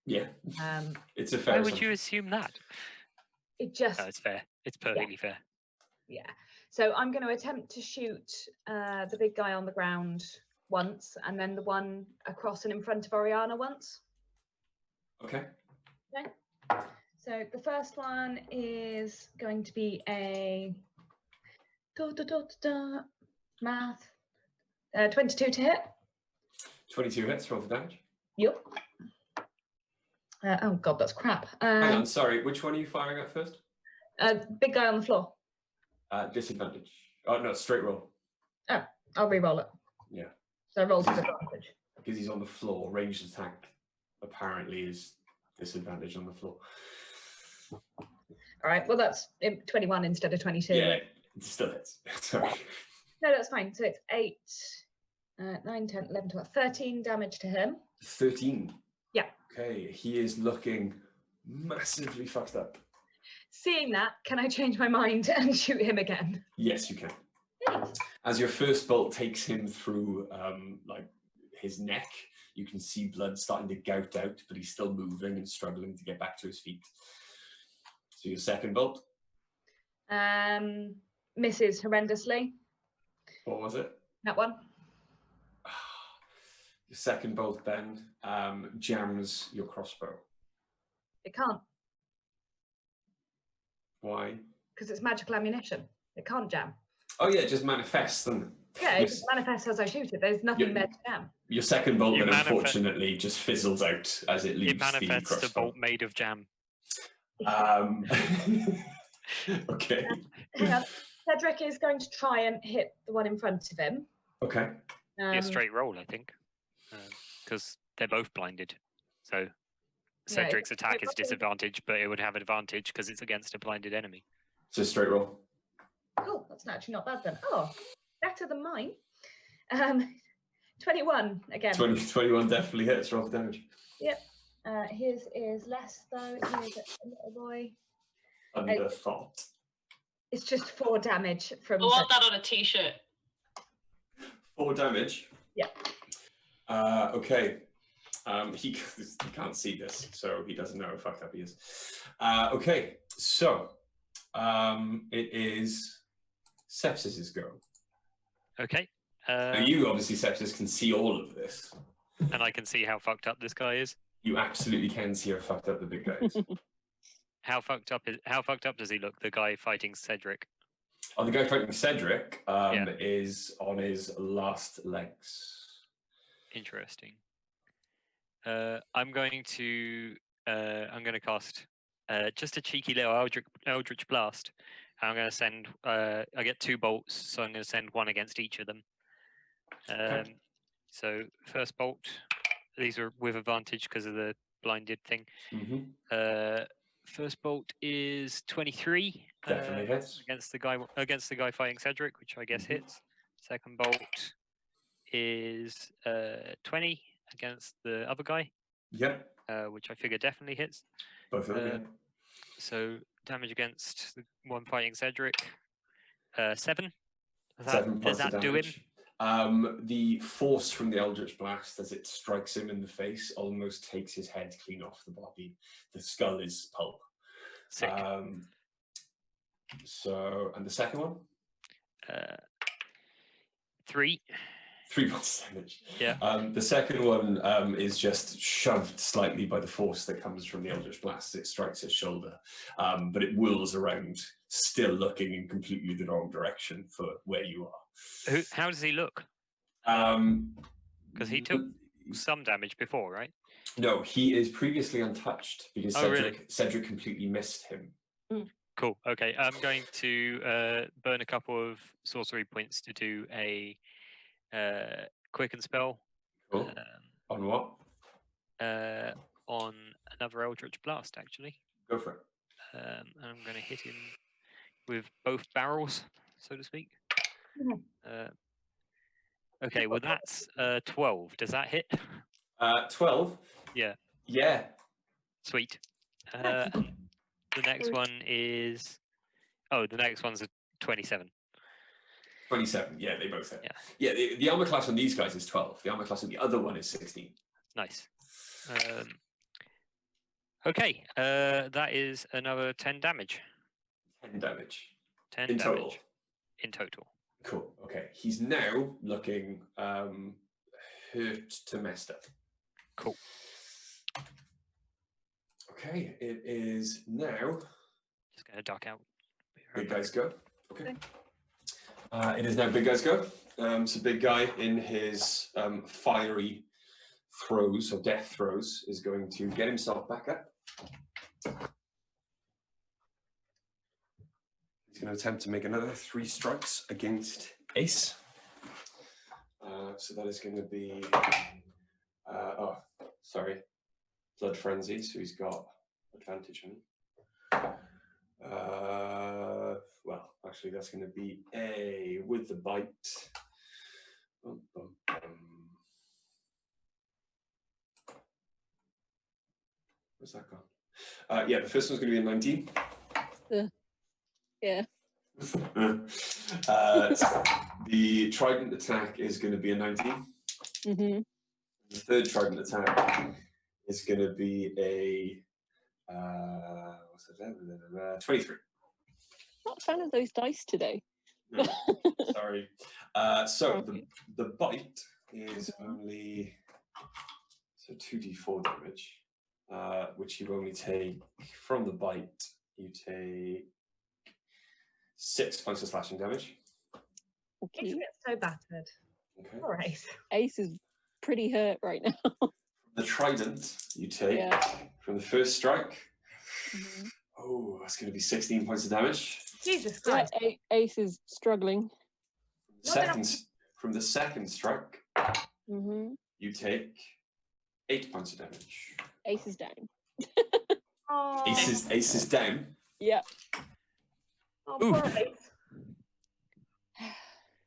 Speaker 1: Yeah,
Speaker 2: Um,
Speaker 1: it's a fair.
Speaker 4: Why would
Speaker 1: assumption.
Speaker 4: you assume that?
Speaker 2: it just,
Speaker 4: No, it's fair. It's perfectly fair.
Speaker 2: yeah. So I'm going to attempt to shoot the big guy on the ground once, and then the one across and in front of Oriana once.
Speaker 1: Okay.
Speaker 2: Okay. So the first one is going to be a math 22 to hit.
Speaker 1: 22 hits. Roll for damage.
Speaker 2: Yep. Oh god, that's crap.
Speaker 1: Hang on, sorry. Which one are you firing at first?
Speaker 2: Big guy on the floor.
Speaker 1: Disadvantage. Oh no, straight roll.
Speaker 2: Oh, I'll re-roll it.
Speaker 1: Yeah.
Speaker 2: So I rolled with advantage.
Speaker 1: Because he's on the floor. Ranged attack apparently is disadvantage on the floor.
Speaker 2: All right. Well, that's 21 instead of 22.
Speaker 1: Yeah, it still hits. Sorry.
Speaker 2: No, that's fine. So it's 8, 9, 10, 11, 12, 13 damage to him.
Speaker 1: 13.
Speaker 2: Yeah.
Speaker 1: Okay, he is looking massively fucked up.
Speaker 2: Seeing that, can I change my mind and shoot him again?
Speaker 1: Yes, you can.
Speaker 2: Yes.
Speaker 1: As your first bolt takes him through like his neck, you can see blood starting to gout out, but he's still moving and struggling to get back to his feet. So your second bolt?
Speaker 2: Misses horrendously.
Speaker 1: What was it?
Speaker 2: That one.
Speaker 1: Your second bolt then jams your crossbow.
Speaker 2: It can't,
Speaker 1: Why?
Speaker 2: because it's magical ammunition. It can't jam.
Speaker 1: Oh yeah, it just manifests, doesn't it?
Speaker 2: Yeah, it
Speaker 1: Yes.
Speaker 2: just manifests as I shoot it. There's nothing there to jam.
Speaker 1: Your second bolt
Speaker 4: You
Speaker 1: then
Speaker 4: manifest-
Speaker 1: unfortunately just fizzles out as it leaves
Speaker 4: It manifests
Speaker 1: the
Speaker 4: a
Speaker 1: crossbow.
Speaker 4: bolt made of jam.
Speaker 1: Okay.
Speaker 2: Hang on. Cedric is going to try and hit the one in front of him.
Speaker 1: Okay.
Speaker 4: A straight roll, I think, because they're both blinded. So Cedric's attack is disadvantaged, but it would have advantage because it's against a blinded enemy.
Speaker 1: So straight roll.
Speaker 2: Oh, that's actually not bad then. Oh, better than mine. 21 again.
Speaker 1: 21 definitely hits. Roll for damage.
Speaker 2: Yep. His is less though. Here's a little boy.
Speaker 1: Underthought.
Speaker 2: It's just 4 damage from.
Speaker 5: I want that on a t-shirt.
Speaker 1: 4 damage.
Speaker 2: Yeah.
Speaker 1: Okay. He can't see this, so he doesn't know how fucked up he is. Okay, so it is Sepsis's go.
Speaker 4: Okay.
Speaker 1: Now you obviously, Sepsis, can see all of this.
Speaker 4: And I can see how fucked up this guy is.
Speaker 1: You absolutely can see how fucked up the big guy is.
Speaker 4: How fucked up does he look? The guy fighting Cedric.
Speaker 1: Oh, the guy fighting Cedric is on his last legs.
Speaker 4: Interesting. I'm going to cast just a cheeky little Eldritch Blast I'm going to send. I get 2 bolts, so I'm going to send 1 against each of them.
Speaker 1: Okay.
Speaker 4: So first bolt. These are with advantage because of the blinded thing. First bolt is 23.
Speaker 1: Definitely hits.
Speaker 4: Against the guy fighting Cedric, which I guess hits. Second bolt is 20 against the other guy.
Speaker 1: Yep.
Speaker 4: Which I figure definitely hits.
Speaker 1: Both of them.
Speaker 4: So damage against the one fighting Cedric. 7.
Speaker 1: 7
Speaker 4: Does
Speaker 1: points of
Speaker 4: that do him?
Speaker 1: damage. The force from the Eldritch Blast as it strikes him in the face almost takes his head clean off the body. The skull is pulp.
Speaker 4: Sick.
Speaker 1: So, and the second one?
Speaker 4: 3.
Speaker 1: 3 points of damage.
Speaker 4: Yeah.
Speaker 1: The second one is just shoved slightly by the force that comes from the Eldritch Blast. It strikes his shoulder, but it whirls around, still looking in completely the wrong direction for where you are.
Speaker 4: How does he look? Because he took some damage before, right?
Speaker 1: No, he is previously untouched because Cedric completely missed him.
Speaker 4: Cool. Okay, I'm going to burn a couple of sorcery points to do a quicken spell.
Speaker 1: Cool. On what?
Speaker 4: On another Eldritch Blast, actually.
Speaker 1: Go for it.
Speaker 4: And I'm going to hit him with both barrels, so to speak. Okay, well that's 12. Does that hit?
Speaker 1: 12?
Speaker 4: Yeah.
Speaker 1: Yeah.
Speaker 4: Sweet. The next one is... Oh, the next one's a 27. 27,
Speaker 1: yeah, they both hit. Yeah, the armor class on these guys is 12. The armor class on the other one is 16.
Speaker 4: Nice. Okay, that is another 10 damage.
Speaker 1: 10 damage.
Speaker 4: 10
Speaker 1: in
Speaker 4: damage.
Speaker 1: total.
Speaker 4: In total.
Speaker 1: Cool, okay. He's now looking hurt to messed up.
Speaker 4: Cool.
Speaker 1: Okay, it is now...
Speaker 4: Just going to duck out.
Speaker 1: Big guys go. Okay. It is now big guys go. So big guy in his fiery throws or death throws is going to get himself back up. He's going to attempt to make another 3 strikes against Ace. So that is going to be Blood Frenzy, so he's got advantage on him. Well, actually, that's going to be a with the bite. Where's that gone? Yeah, the first one's going to be a 19.
Speaker 3: Yeah.
Speaker 1: The trident attack is going to be a 19.
Speaker 3: The
Speaker 1: third trident attack is going to be a 23.
Speaker 3: Not a fan of those dice today.
Speaker 1: No, sorry. So the bite is only 2d4 damage, which you only take from the bite. You take 6 points of slashing damage.
Speaker 3: Okay.
Speaker 2: Ace gets so battered.
Speaker 1: Okay.
Speaker 2: All right.
Speaker 3: Ace is pretty hurt right now.
Speaker 1: The trident you take from the first strike. Oh, that's going to be 16 points of damage.
Speaker 2: Jesus Christ.
Speaker 3: Yeah, Ace is struggling.
Speaker 1: From the second strike, you take 8 points of damage.
Speaker 3: Ace is down.
Speaker 2: Oh.
Speaker 1: Ace is down.
Speaker 3: Yeah.
Speaker 2: Oh, poor Ace.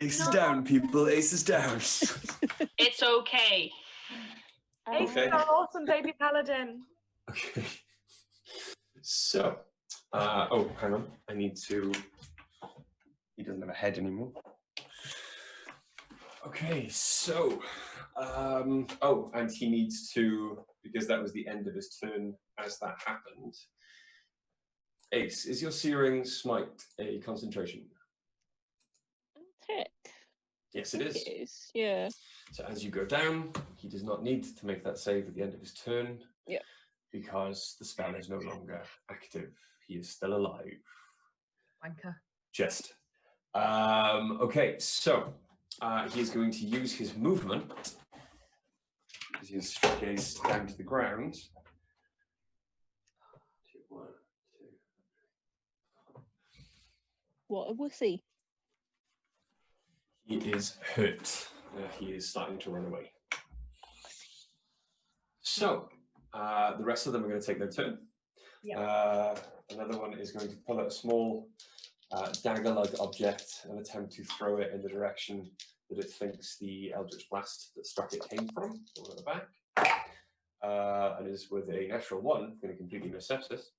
Speaker 1: Ace is down, people. Ace is down.
Speaker 5: It's okay.
Speaker 2: Ace is our awesome baby paladin.
Speaker 1: Okay. So, oh, hang on. I need to. He doesn't have a head anymore. Okay, so, oh, and he needs to, because that was the end of his turn as that happened. Ace, is your Searing Smite a concentration?
Speaker 3: Heck.
Speaker 1: Yes, it is.
Speaker 3: It is, yeah.
Speaker 1: So as you go down, he does not need to make that save at the end of his turn.
Speaker 3: Yeah.
Speaker 1: Because the spell is no longer active. He is still alive.
Speaker 2: Wanker.
Speaker 1: Just. Okay, so he is going to use his movement, because he has struck Ace down to the ground. 1, 2.
Speaker 3: What a wussy.
Speaker 1: He is hurt. He is starting to run away. So, the rest of them are going to take their turn. Another one is going to pull out a small dagger-like object and attempt to throw it in the direction that it thinks the Eldritch Blast that struck it came from, over at the back. And is with a natural 1, going to completely miss sepsis.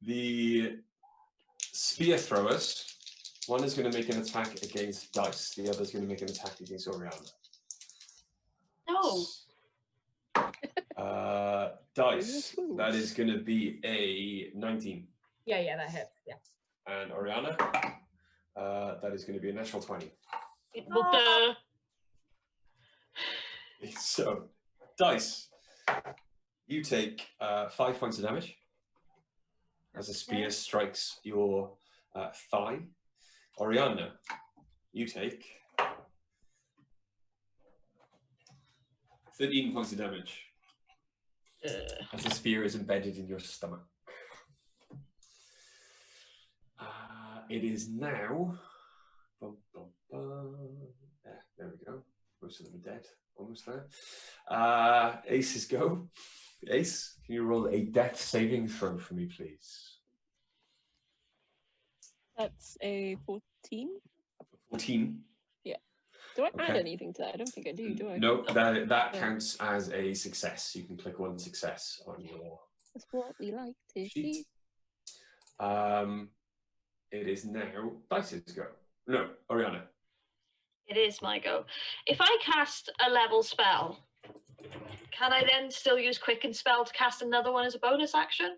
Speaker 1: The spear throwers, one is going to make an attack against Dice, the other is going to make an attack against Oriana.
Speaker 5: No.
Speaker 1: Dice, that is going to be a 19.
Speaker 2: Yeah, that hits. Yeah.
Speaker 1: And Oriana, that is going to be a natural 20. So, Dice, you take 5 points of damage as a spear strikes your thigh. Oriana, you take 13 points of damage as the spear is embedded in your stomach. It is now. There we go. Most of them are dead. Almost there. Ace's go. Ace, can you roll a death saving throw for me, please?
Speaker 3: That's a 14.
Speaker 1: 14.
Speaker 3: Yeah. Do I add anything to that? I don't think I do I?
Speaker 1: No, that counts as a success. You can click one success on your
Speaker 3: That's what we like to
Speaker 1: sheet.
Speaker 3: see.
Speaker 1: It is now Dice's go. No, Oriana.
Speaker 5: It is my go. If I cast a level spell, can I then still use Quicken Spell to cast another one as a bonus action?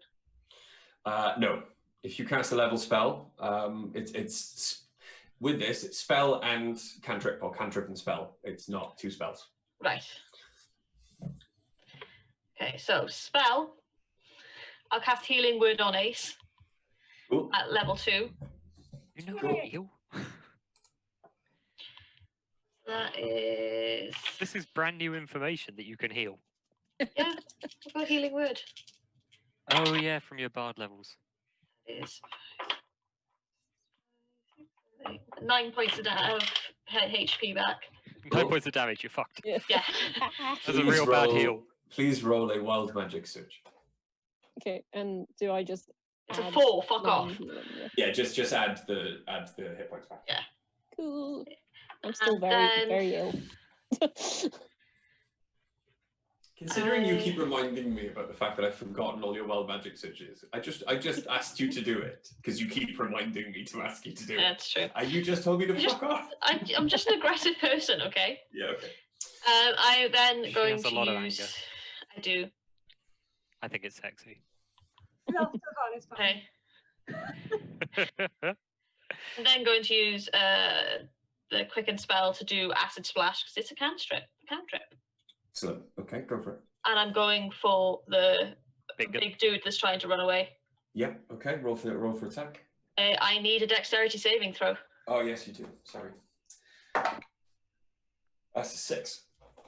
Speaker 1: No. If you cast a level spell, it's with this, it's spell and cantrip, or cantrip and spell. It's not 2 spells.
Speaker 5: Right. Okay, so spell. I'll cast Healing Word on Ace at level 2.
Speaker 4: You know how to heal?
Speaker 5: That is...
Speaker 4: This is brand new information that you can heal.
Speaker 5: Yeah, I've got Healing Word.
Speaker 4: Oh yeah, from your bard levels.
Speaker 5: It is 9 points of HP back.
Speaker 4: 9 points of damage, you're fucked.
Speaker 5: Yeah.
Speaker 4: That's a real bad heal.
Speaker 1: Please roll a wild magic search.
Speaker 3: Okay, and do I just
Speaker 5: It's a 4, fuck off.
Speaker 1: Yeah, just add the hit points back.
Speaker 5: Yeah.
Speaker 3: Cool. I'm still
Speaker 5: And
Speaker 3: very ill.
Speaker 1: Considering you keep reminding me about the fact that I've forgotten all your wild magic searches, I just asked you to do it because you keep reminding me to ask you to do it.
Speaker 5: That's true.
Speaker 1: And you just told me to fuck off.
Speaker 5: I'm just an aggressive person, okay?
Speaker 1: Yeah, okay.
Speaker 5: I'm then going
Speaker 4: has a
Speaker 5: to
Speaker 4: lot of
Speaker 5: use...
Speaker 4: anger.
Speaker 5: I do.
Speaker 4: I think it's sexy.
Speaker 2: No, it's fine, it's fine.
Speaker 5: Okay. I'm then going to use the Quicken Spell to do Acid Splash because it's a cantrip.
Speaker 1: Excellent. Okay, go for it.
Speaker 5: And I'm going for the
Speaker 4: Big
Speaker 5: dude that's trying to run away.
Speaker 1: Yeah. Okay. Roll for attack.
Speaker 5: I need a dexterity saving throw.
Speaker 1: Oh yes, you do. Sorry. That's a 6.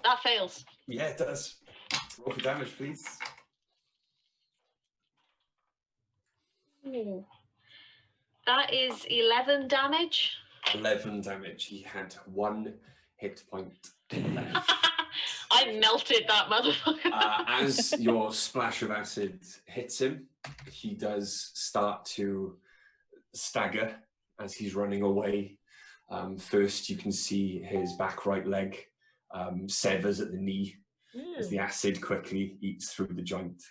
Speaker 5: That fails.
Speaker 1: Yeah, it does. Roll for damage, please.
Speaker 5: Ooh. That is 11 damage.
Speaker 1: 11 damage. He had 1 hit point left.
Speaker 5: I melted that motherfucker.
Speaker 1: As your splash of acid hits him, he does start to stagger as he's running away. First, you can see his back right leg severs at the knee as the acid quickly eats through the joint.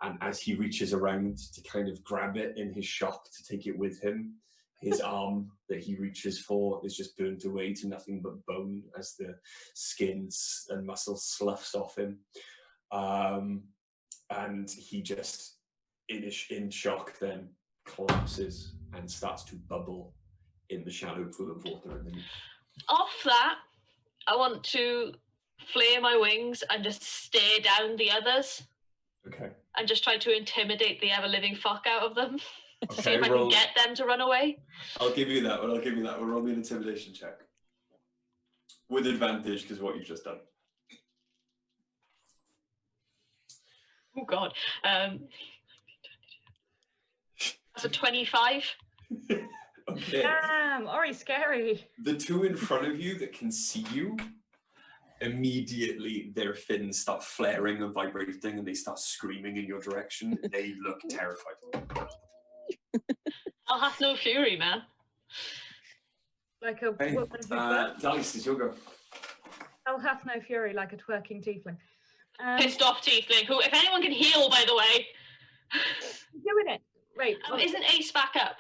Speaker 1: And as he reaches around to kind of grab it in his shock to take it with him, his arm that he reaches for is just burnt away to nothing but bone as the skin and muscle sloughs off him. And he just, in shock, then collapses and starts to bubble in the shallow pool of water underneath.
Speaker 5: Off that, I want to flare my wings and just stare down the others.
Speaker 1: Okay.
Speaker 5: And just try to intimidate the ever-living fuck out of them. To see if I
Speaker 1: roll.
Speaker 5: can get them to run away.
Speaker 1: I'll give you that one. We'll roll me an intimidation check. With advantage, because what you've just done.
Speaker 5: Oh, God. That's a 25.
Speaker 1: Okay.
Speaker 2: Damn, Ori's scary.
Speaker 1: The two in front of you that can see you, immediately their fins start flaring and vibrating and they start screaming in your direction. They look terrified.
Speaker 5: I'll have no fury, man.
Speaker 2: Like a
Speaker 1: Hey,
Speaker 2: woman who twerks.
Speaker 1: Dice, is your go.
Speaker 2: Hell hath no fury like a twerking tiefling.
Speaker 5: Pissed off tiefling, who, if anyone can heal, by the way.
Speaker 2: Doing it. Wait.
Speaker 5: Isn't Ace back up?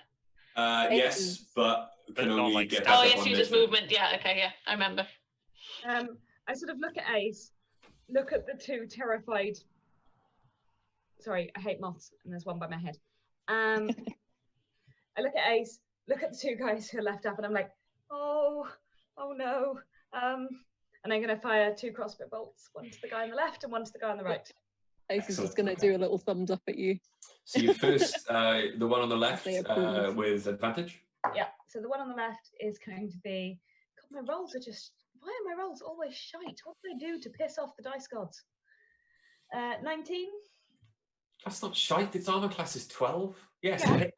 Speaker 1: Yes, but can
Speaker 4: not
Speaker 1: only
Speaker 4: like
Speaker 1: get
Speaker 4: stab.
Speaker 1: back
Speaker 5: Oh,
Speaker 1: up
Speaker 5: yes,
Speaker 1: on
Speaker 5: use
Speaker 1: this
Speaker 5: his movement. Yeah, okay, yeah, I remember.
Speaker 2: I sort of look at Ace, look at the two terrified. Sorry, I hate moths, and there's one by my head. I look at Ace, look at the two guys who are left up, and I'm like, oh no. And I'm going to fire 2 crossbow bolts, one to the guy on the left and one to the guy on the right.
Speaker 3: Ace is just going to do a little thumbs up at you.
Speaker 1: So you first, the one on the left
Speaker 3: They approve.
Speaker 1: with advantage.
Speaker 2: Yeah, so the one on the left is going to be, God, my rolls are just, why are my rolls always shite? What do I do to piss off the dice gods? 19?
Speaker 1: That's not shite, its armor class is 12. Yes.
Speaker 2: Yeah.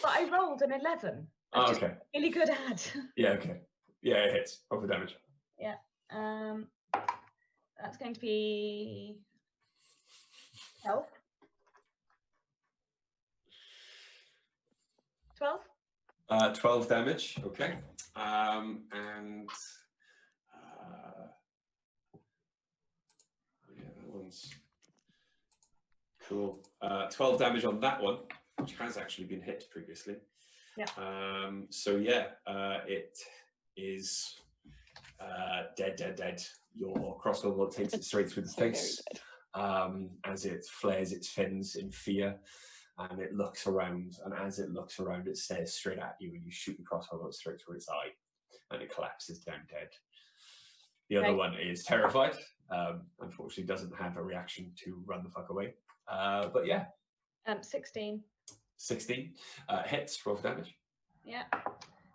Speaker 2: But I rolled an 11.
Speaker 1: Oh,
Speaker 2: Just
Speaker 1: okay.
Speaker 2: really good at.
Speaker 1: Yeah, okay. Yeah, it hits. Over damage.
Speaker 2: Yeah. That's going to be 12. 12?
Speaker 1: 12 damage, okay. Yeah, that one's cool. 12 damage on that one, which has actually been hit previously.
Speaker 2: Yeah.
Speaker 1: So yeah, it is dead. Your crossbow bolt takes it straight through the face as it flares its fins in fear. And it looks around, and as it looks around, it stares straight at you, and you shoot the crossbow bolt straight through its eye, and it collapses down dead. The other one is terrified. Unfortunately, doesn't have a reaction to run the fuck away. But yeah.
Speaker 2: 16.
Speaker 1: 16 hits. Roll for damage.
Speaker 2: Yeah.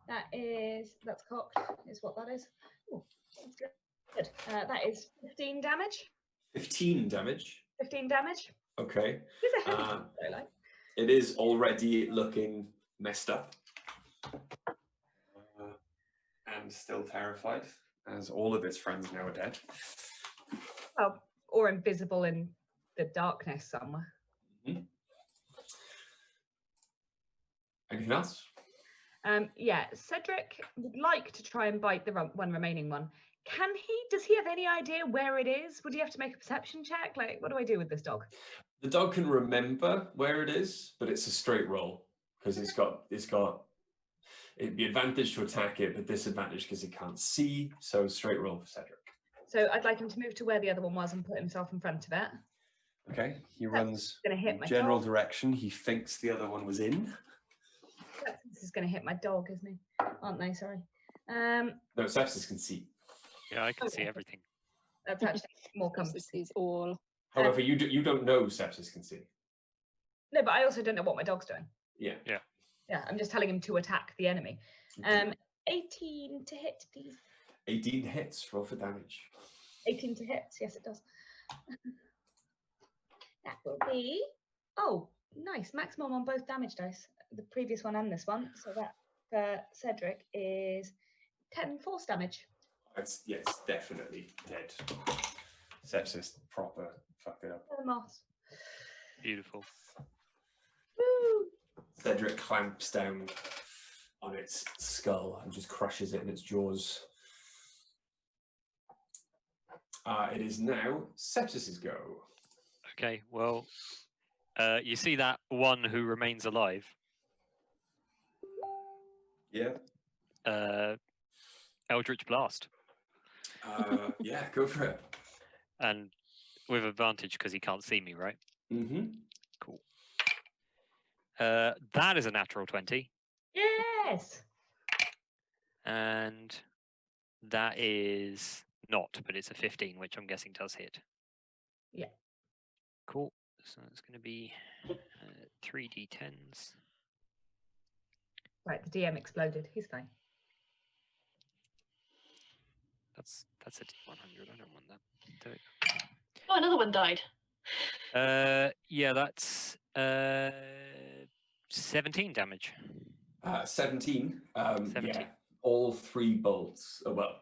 Speaker 2: That's cocked, is what that is. Ooh, that's good. That is 15 damage.
Speaker 1: 15 damage.
Speaker 2: 15 damage.
Speaker 1: Okay.
Speaker 2: It's a heavy though, like.
Speaker 1: It is already looking messed up. And still terrified, as all of its friends now are dead.
Speaker 2: Well, or invisible in the darkness somewhere.
Speaker 1: Mm-hmm. Anything else?
Speaker 2: Yeah, Cedric would like to try and bite the one remaining one. Does he have any idea where it is? Would he have to make a perception check? Like, what do I do with this dog?
Speaker 1: The dog can remember where it is, but it's a straight roll because it'd be advantage to attack it, but disadvantage because it can't see. So straight roll for Cedric.
Speaker 2: So I'd like him to move to where the other one was and put himself in front of it.
Speaker 1: Okay, he runs
Speaker 2: gonna hit my
Speaker 1: general
Speaker 2: dog.
Speaker 1: direction. He thinks the other one was in.
Speaker 2: This is going to hit my dog, isn't he? Aren't they? Sorry.
Speaker 1: No, Sepsis can see.
Speaker 4: Yeah, I can see everything.
Speaker 2: That's actually more comforting.
Speaker 3: This is all.
Speaker 1: However, you don't know Sepsis can see.
Speaker 2: No, but I also don't know what my dog's doing.
Speaker 1: Yeah.
Speaker 2: Yeah, I'm just telling him to attack the enemy. 18 to hit, please.
Speaker 1: 18 hits. Roll for damage.
Speaker 2: 18 to hit. Yes, it does. That will be. Oh, nice. Maximum on both damage dice. The previous one and this one. So that for Cedric is 10 force damage.
Speaker 1: It's definitely dead. Sepsis proper fucked it up.
Speaker 2: Moss.
Speaker 4: Beautiful.
Speaker 2: Woo!
Speaker 1: Cedric clamps down on its skull and just crushes it in its jaws. It is now Sepsis's go.
Speaker 4: Okay, well, you see that one who remains alive?
Speaker 1: Yeah.
Speaker 4: Eldritch Blast.
Speaker 1: Yeah, go for it.
Speaker 4: And with advantage because he can't see me, right?
Speaker 1: Mm-hmm.
Speaker 4: Cool. That is a natural 20.
Speaker 2: Yes.
Speaker 4: And that is not, but it's a 15, which I'm guessing does hit.
Speaker 2: Yeah.
Speaker 4: Cool. So it's going to be 3d10s.
Speaker 2: Right, the DM exploded. He's fine.
Speaker 4: That's a d100. I don't want that. Do it.
Speaker 5: Oh, another one died.
Speaker 4: Yeah, that's 17 damage.
Speaker 1: 17.
Speaker 4: 17.
Speaker 1: Yeah. All 3 bolts. Oh, well,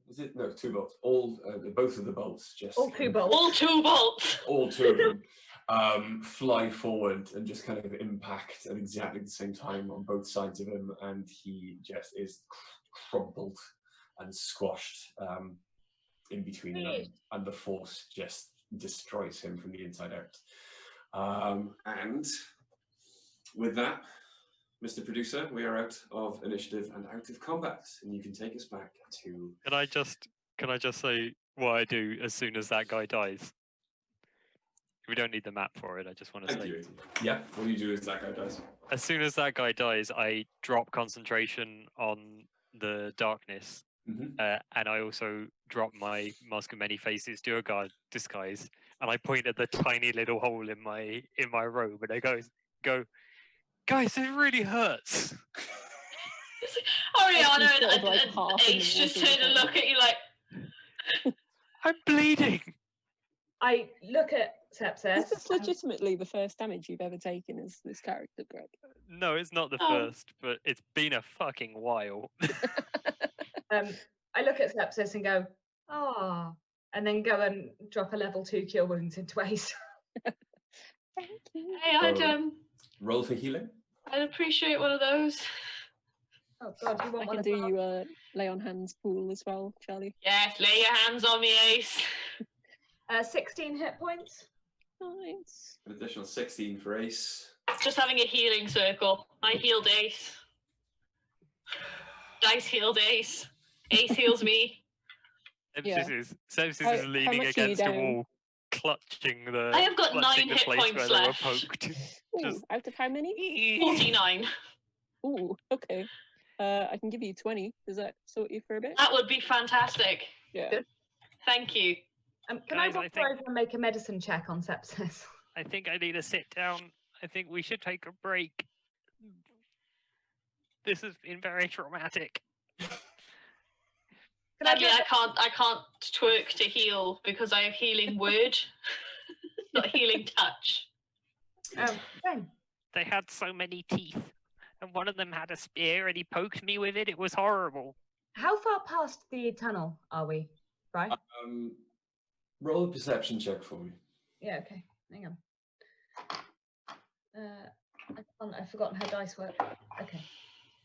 Speaker 1: was it? No, 2 bolts. All both of the bolts just.
Speaker 2: All 2 bolts.
Speaker 5: All 2 bolts.
Speaker 1: All 2 of them fly forward and just kind of impact at exactly the same time on both sides of him, and he just is crumpled and squashed in between them, and the force just destroys him from the inside out. And with that, Mr. Producer, we are out of initiative and out of combat, and you can take us back to.
Speaker 4: Can I just say what I do as soon as that guy dies? We don't need the map for it. I just want to say.
Speaker 1: Yeah. What do you do as that guy dies?
Speaker 4: As soon as that guy dies, I drop concentration on the darkness, and I also drop my Mask of Many Faces Duergar disguise, and I point at the tiny little hole in my robe, and I go, guys, it really hurts.
Speaker 5: Oriana
Speaker 3: like
Speaker 5: and Ace just turn and look at you like,
Speaker 4: I'm bleeding.
Speaker 2: I look at Sepsis.
Speaker 3: Is this legitimately the first damage you've ever taken as this character, Greg?
Speaker 4: No, it's not the first, but it's been a fucking while.
Speaker 2: I look at Sepsis and go, and then go and drop a level 2 cure wounds into Ace.
Speaker 3: Thank you.
Speaker 5: hey, I'd
Speaker 1: roll for healing.
Speaker 5: I'd appreciate one of those.
Speaker 2: Oh God, you want
Speaker 3: I can do you lay on hands pool as well, Charlie.
Speaker 5: Yes, lay your hands on me, Ace.
Speaker 2: 16 hit points.
Speaker 3: Nice.
Speaker 1: An additional 16 for Ace.
Speaker 5: It's just having a healing circle. I healed Ace. Dice healed Ace. Ace heals me.
Speaker 3: Yeah.
Speaker 4: Sepsis is leaning against a wall, clutching the.
Speaker 5: I have got 9
Speaker 4: the
Speaker 5: hit
Speaker 4: place
Speaker 5: points
Speaker 4: where they were
Speaker 5: left.
Speaker 4: poked.
Speaker 3: Ooh, out of how many?
Speaker 5: 49.
Speaker 3: Ooh, okay. I can give you 20. Does that sort you for a bit?
Speaker 5: That would be fantastic.
Speaker 3: Yeah.
Speaker 5: Thank you.
Speaker 2: Can
Speaker 4: Guys,
Speaker 2: I walk over and make a medicine check on Sepsis?
Speaker 4: I think I need to sit down. I think we should take a break. This has been very traumatic.
Speaker 5: Sadly, I can't twerk to heal because I have healing word, not healing touch.
Speaker 2: Fine.
Speaker 4: They had so many teeth, and one of them had a spear, and he poked me with it. It was horrible.
Speaker 2: How far past the tunnel are we, right?
Speaker 1: Roll a perception check for me.
Speaker 2: Yeah, okay. Hang on. I've forgotten how dice work. Okay.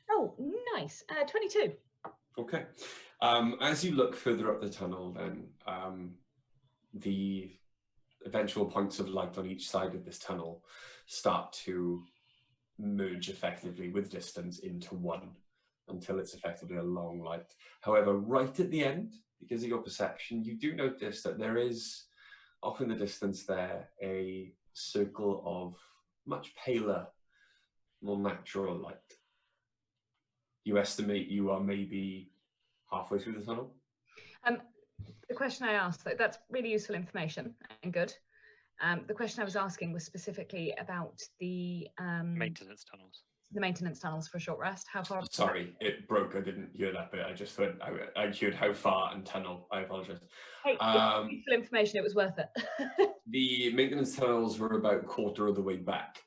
Speaker 2: Oh, nice. 22.
Speaker 1: Okay. As you look further up the tunnel, then the eventual points of light on each side of this tunnel start to merge effectively with distance into one until it's effectively a long light. However, right at the end, because of your perception, you do notice that there is, off in the distance there, a circle of much paler, more natural light. You estimate you are maybe halfway through the tunnel?
Speaker 2: The question I asked, that's really useful information and good. The question I was asking was specifically about the
Speaker 4: Maintenance tunnels.
Speaker 2: The maintenance tunnels for a short rest. How far?
Speaker 1: Sorry, it broke. I didn't hear that bit. I just thought I heard how far and tunnel. I apologize.
Speaker 2: Hey, it's useful information. It was worth it.
Speaker 1: The maintenance tunnels were about a quarter of the way back.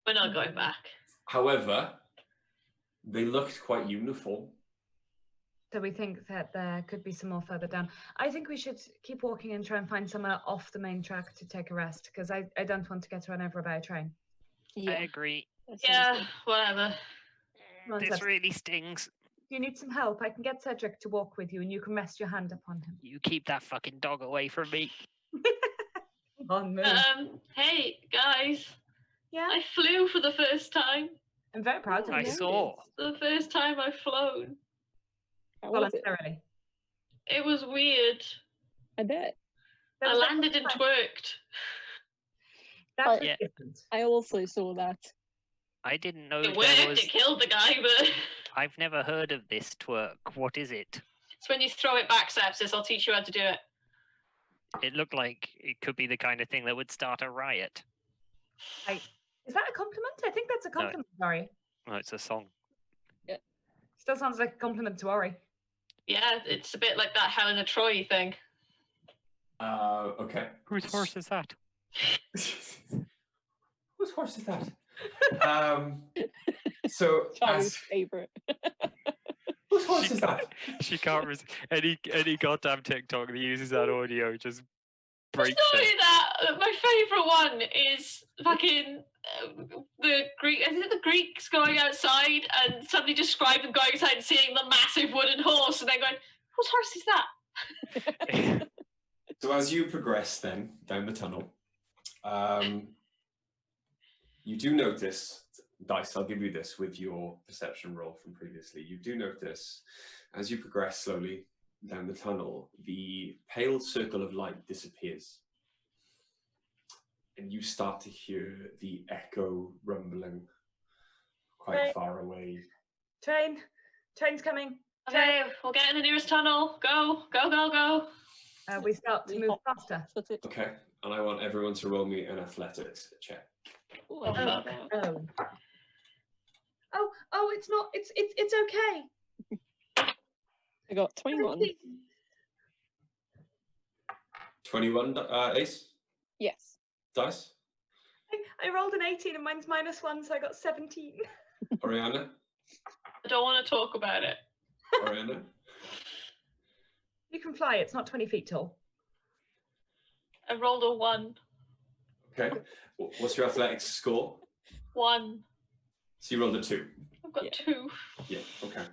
Speaker 5: We're not going back.
Speaker 1: However, they looked quite uniform.
Speaker 2: So we think that there could be some more further down. I think we should keep walking and try and find somewhere off the main track to take a rest, because I don't want to get run over by a train.
Speaker 3: Yeah.
Speaker 4: I agree.
Speaker 5: Yeah, whatever.
Speaker 4: This really stings.
Speaker 2: If you need some help, I can get Cedric to walk with you and you can rest your hand upon him.
Speaker 4: You keep that fucking dog away from me.
Speaker 2: On move.
Speaker 5: Hey, guys.
Speaker 2: Yeah?
Speaker 5: I flew for the first time.
Speaker 2: I'm very proud of
Speaker 4: I
Speaker 2: you.
Speaker 4: saw.
Speaker 5: The first time I've flown.
Speaker 3: How was it?
Speaker 2: Voluntarily.
Speaker 5: It was weird.
Speaker 3: I bet.
Speaker 5: I landed and twerked.
Speaker 2: That's
Speaker 4: Yeah.
Speaker 2: different.
Speaker 3: I also saw that.
Speaker 4: I didn't know
Speaker 5: It
Speaker 4: there
Speaker 5: worked,
Speaker 4: was.
Speaker 5: it killed the guy, but
Speaker 4: I've never heard of this twerk. What is it?
Speaker 5: it's when you throw it back, Sepsis. I'll teach you how to do it.
Speaker 4: It looked like it could be the kind of thing that would start a riot.
Speaker 2: Is that a compliment? I think that's a compliment, Ori.
Speaker 4: Oh, it's a song.
Speaker 2: Still sounds like a compliment to Ori.
Speaker 5: Yeah, it's a bit like that Helena Troy thing.
Speaker 1: Okay.
Speaker 4: Whose horse is that?
Speaker 1: Whose whose horse is that? So
Speaker 3: Charlie's favourite.
Speaker 1: whose horse is that?
Speaker 4: She can't resist any goddamn TikTok that uses that audio. Just breaks
Speaker 5: Just knowing
Speaker 4: it.
Speaker 5: that my favourite one is fucking the Greek. Is it the Greeks going outside and somebody described them going outside and seeing the massive wooden horse and then going, whose horse is that?
Speaker 1: So as you progress then down the tunnel, you do notice, Dice, I'll give you this with your perception roll from previously. You do notice as you progress slowly down the tunnel, the pale circle of light disappears. And you start to hear the echo rumbling quite far away.
Speaker 2: Train's coming.
Speaker 5: Okay, we'll get in the nearest tunnel. Go, go, go, go.
Speaker 2: We start to move faster.
Speaker 1: Okay, and I want everyone to roll me an athletics check.
Speaker 5: Oh, fuck.
Speaker 2: Oh, it's not. It's okay.
Speaker 3: I got 21.
Speaker 1: 21, Ace?
Speaker 3: Yes.
Speaker 1: Dice?
Speaker 2: I rolled an 18 and mine's -1, so I got 17.
Speaker 1: Oriana?
Speaker 5: I don't want to talk about it.
Speaker 1: Oriana?
Speaker 2: You can fly. It's not 20 feet tall.
Speaker 5: I rolled a 1.
Speaker 1: Okay. What's your athletics score?
Speaker 5: 1.
Speaker 1: So you rolled a 2.
Speaker 5: I've got 2.
Speaker 1: Yeah, okay.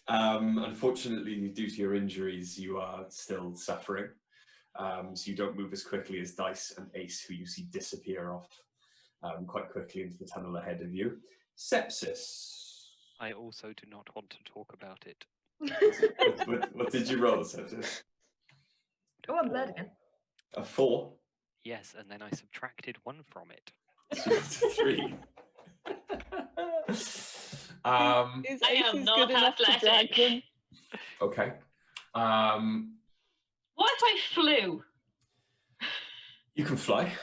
Speaker 1: Unfortunately, due to your injuries, you are still suffering. So you don't move as quickly as Dice and Ace, who you see disappear off quite quickly into the tunnel ahead of you. Sepsis.
Speaker 4: I also do not want to talk about it.
Speaker 1: What did you roll, Sepsis?
Speaker 2: Oh, I'm blurred again.
Speaker 1: A 4?
Speaker 4: Yes, and then I subtracted 1 from it.
Speaker 1: 3.
Speaker 3: Is
Speaker 5: I
Speaker 3: Ace
Speaker 5: am not
Speaker 3: good enough to drag
Speaker 5: athletic.
Speaker 3: them?
Speaker 1: Okay.
Speaker 5: What if I flew?
Speaker 1: You can fly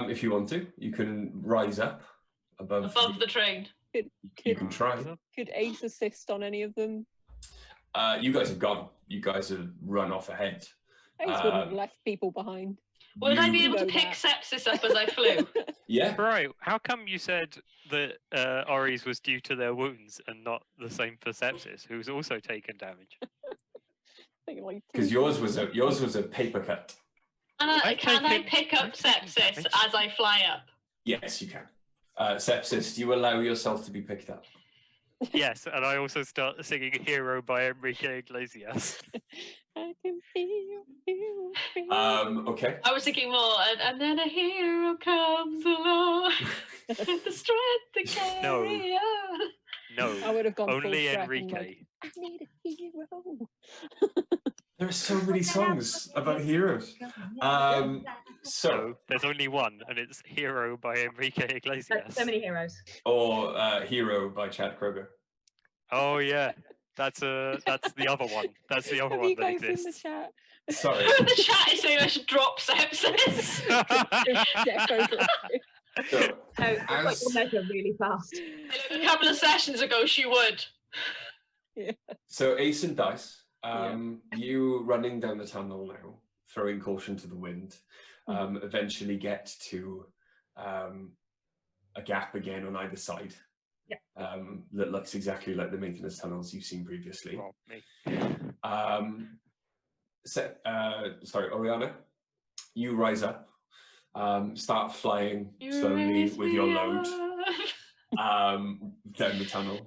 Speaker 1: if you want to. You can rise up above
Speaker 5: The train.
Speaker 1: You can try.
Speaker 3: Could Ace assist on any of them?
Speaker 1: You guys have gone. You guys have run off ahead.
Speaker 3: Ace wouldn't have left people behind.
Speaker 5: Would I be
Speaker 1: You-
Speaker 5: able to
Speaker 3: know
Speaker 5: pick
Speaker 3: that.
Speaker 5: sepsis up as I flew?
Speaker 1: Yeah.
Speaker 4: Right, how come you said that Ori's was due to their wounds and not the same for Sepsis, who's also taken damage?
Speaker 1: Because yours was a paper cut.
Speaker 5: Can I
Speaker 4: taken-
Speaker 5: pick up
Speaker 4: I've taken
Speaker 5: sepsis
Speaker 4: damage.
Speaker 5: as I fly up?
Speaker 1: Yes, you can. Sepsis, do you allow yourself to be picked up?
Speaker 4: Yes, and I also start singing Hero by Enrique Iglesias.
Speaker 3: I can feel you.
Speaker 1: Okay.
Speaker 5: I was thinking more, and then a hero comes along with the strength to carry
Speaker 4: No.
Speaker 5: on.
Speaker 4: No,
Speaker 3: I would have gone full
Speaker 4: only
Speaker 3: Shrek and
Speaker 4: Enrique.
Speaker 3: like, I need a hero.
Speaker 1: There are so many songs about heroes. So,
Speaker 4: No, there's only one, and it's Hero by Enrique Iglesias.
Speaker 2: So many heroes.
Speaker 1: or Hero by Chad Kroger.
Speaker 4: Oh yeah, that's the other one. That's the other
Speaker 3: Have
Speaker 4: one
Speaker 3: you
Speaker 4: that
Speaker 3: guys in the
Speaker 4: exists.
Speaker 3: chat?
Speaker 1: Sorry.
Speaker 5: The chat is saying I should drop sepsis.
Speaker 1: So,
Speaker 2: So
Speaker 1: As-
Speaker 2: you'll measure really fast.
Speaker 5: A couple of sessions ago, she would.
Speaker 1: so Ace and Dice, you running down the tunnel now, throwing caution to the wind, eventually get to a gap again on either side.
Speaker 2: Yeah.
Speaker 1: That looks exactly like the maintenance tunnels you've seen previously.
Speaker 4: Well, me.
Speaker 1: Sorry, Oriana, you rise up, start flying
Speaker 5: You
Speaker 1: slowly
Speaker 5: raise
Speaker 1: with
Speaker 5: me
Speaker 1: your load
Speaker 5: up.
Speaker 1: down the tunnel.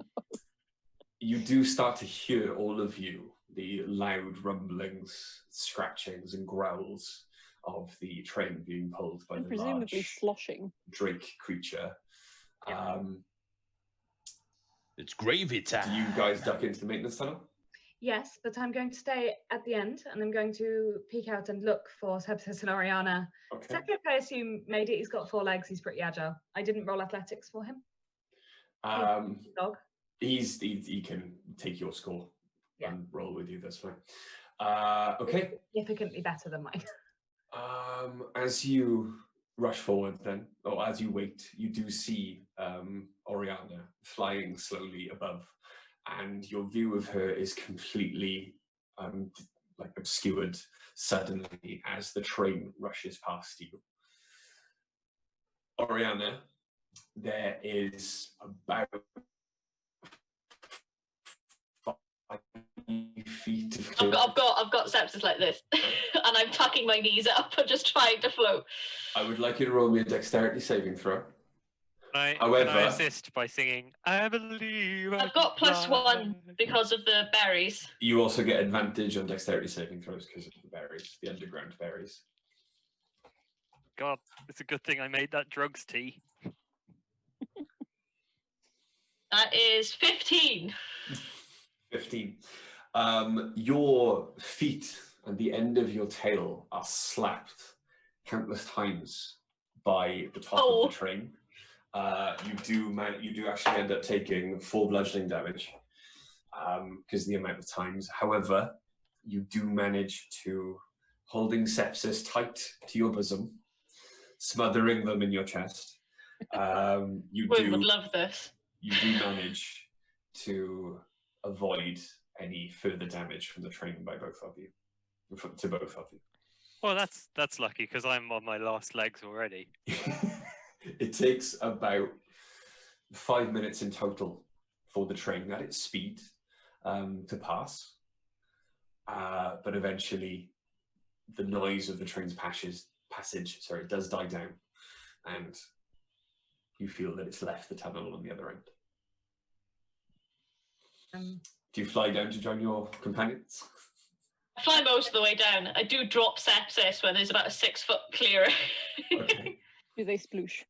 Speaker 1: You do start to hear, all of you, the loud rumblings, scratchings and growls of the train being pulled by
Speaker 3: And
Speaker 1: the
Speaker 3: presumably
Speaker 1: large
Speaker 3: sloshing.
Speaker 1: drake creature.
Speaker 6: It's gravy time.
Speaker 1: Do you guys duck into the maintenance tunnel?
Speaker 2: Yes, but I'm going to stay at the end and I'm going to peek out and look for Sepsis and Oriana.
Speaker 1: Okay.
Speaker 2: Second, I assume made it. He's got 4 legs. He's pretty agile. I didn't roll athletics for him. Dog.
Speaker 1: He can take your score and roll with you. That's fine. Okay.
Speaker 2: Significantly better than mine.
Speaker 1: As you rush forward, then, or as you wait, you do see Oriana flying slowly above, and your view of her is completely like obscured suddenly as the train rushes past you. Oriana, there is about 5 feet of
Speaker 5: I've got sepsis like this, and I'm tucking my knees up and just trying to float.
Speaker 1: I would like you to roll me a dexterity saving throw.
Speaker 4: Can
Speaker 1: However,
Speaker 4: I assist by singing, I believe
Speaker 5: I've got +1 because of the berries.
Speaker 1: you also get advantage on dexterity saving throws because of the berries, the underground berries.
Speaker 4: God, it's a good thing I made that drugs tea.
Speaker 5: That is 15.
Speaker 1: 15. Your feet and the end of your tail are slapped countless times by the top of the train. You do actually end up taking 4 bludgeoning damage because of the amount of times. However, you do manage to, holding sepsis tight to your bosom, smothering them in your chest.
Speaker 5: We would love this.
Speaker 1: You do manage to avoid any further damage from the train by both of you, to both of you.
Speaker 4: Well, that's lucky because I'm on my last legs already.
Speaker 1: It takes about 5 minutes in total for the train at its speed to pass, but eventually the noise of the train's passage does die down, and you feel that it's left the tunnel on the other end. Do you fly down to join your companions?
Speaker 5: I fly most of the way down. I do drop sepsis when there's about a 6-foot clearing.
Speaker 1: Okay.
Speaker 3: Do they sploosh?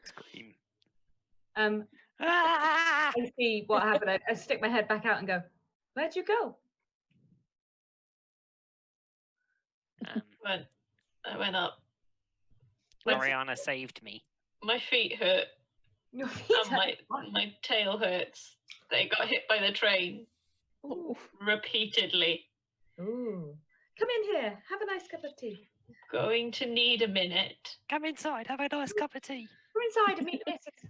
Speaker 4: Scream.
Speaker 2: I see what happened. I stick my head back out and go, "Where'd you go?"
Speaker 5: I went up.
Speaker 4: Oriana saved me.
Speaker 5: My feet hurt.
Speaker 2: Your feet
Speaker 5: And my tail hurts. They got hit by the train.
Speaker 3: Oh.
Speaker 5: Repeatedly.
Speaker 2: Ooh. Come in here. Have a nice cup of tea.
Speaker 5: Going to need a minute.
Speaker 4: Come inside, have a nice cup of tea.
Speaker 2: Come inside and meet Mrs.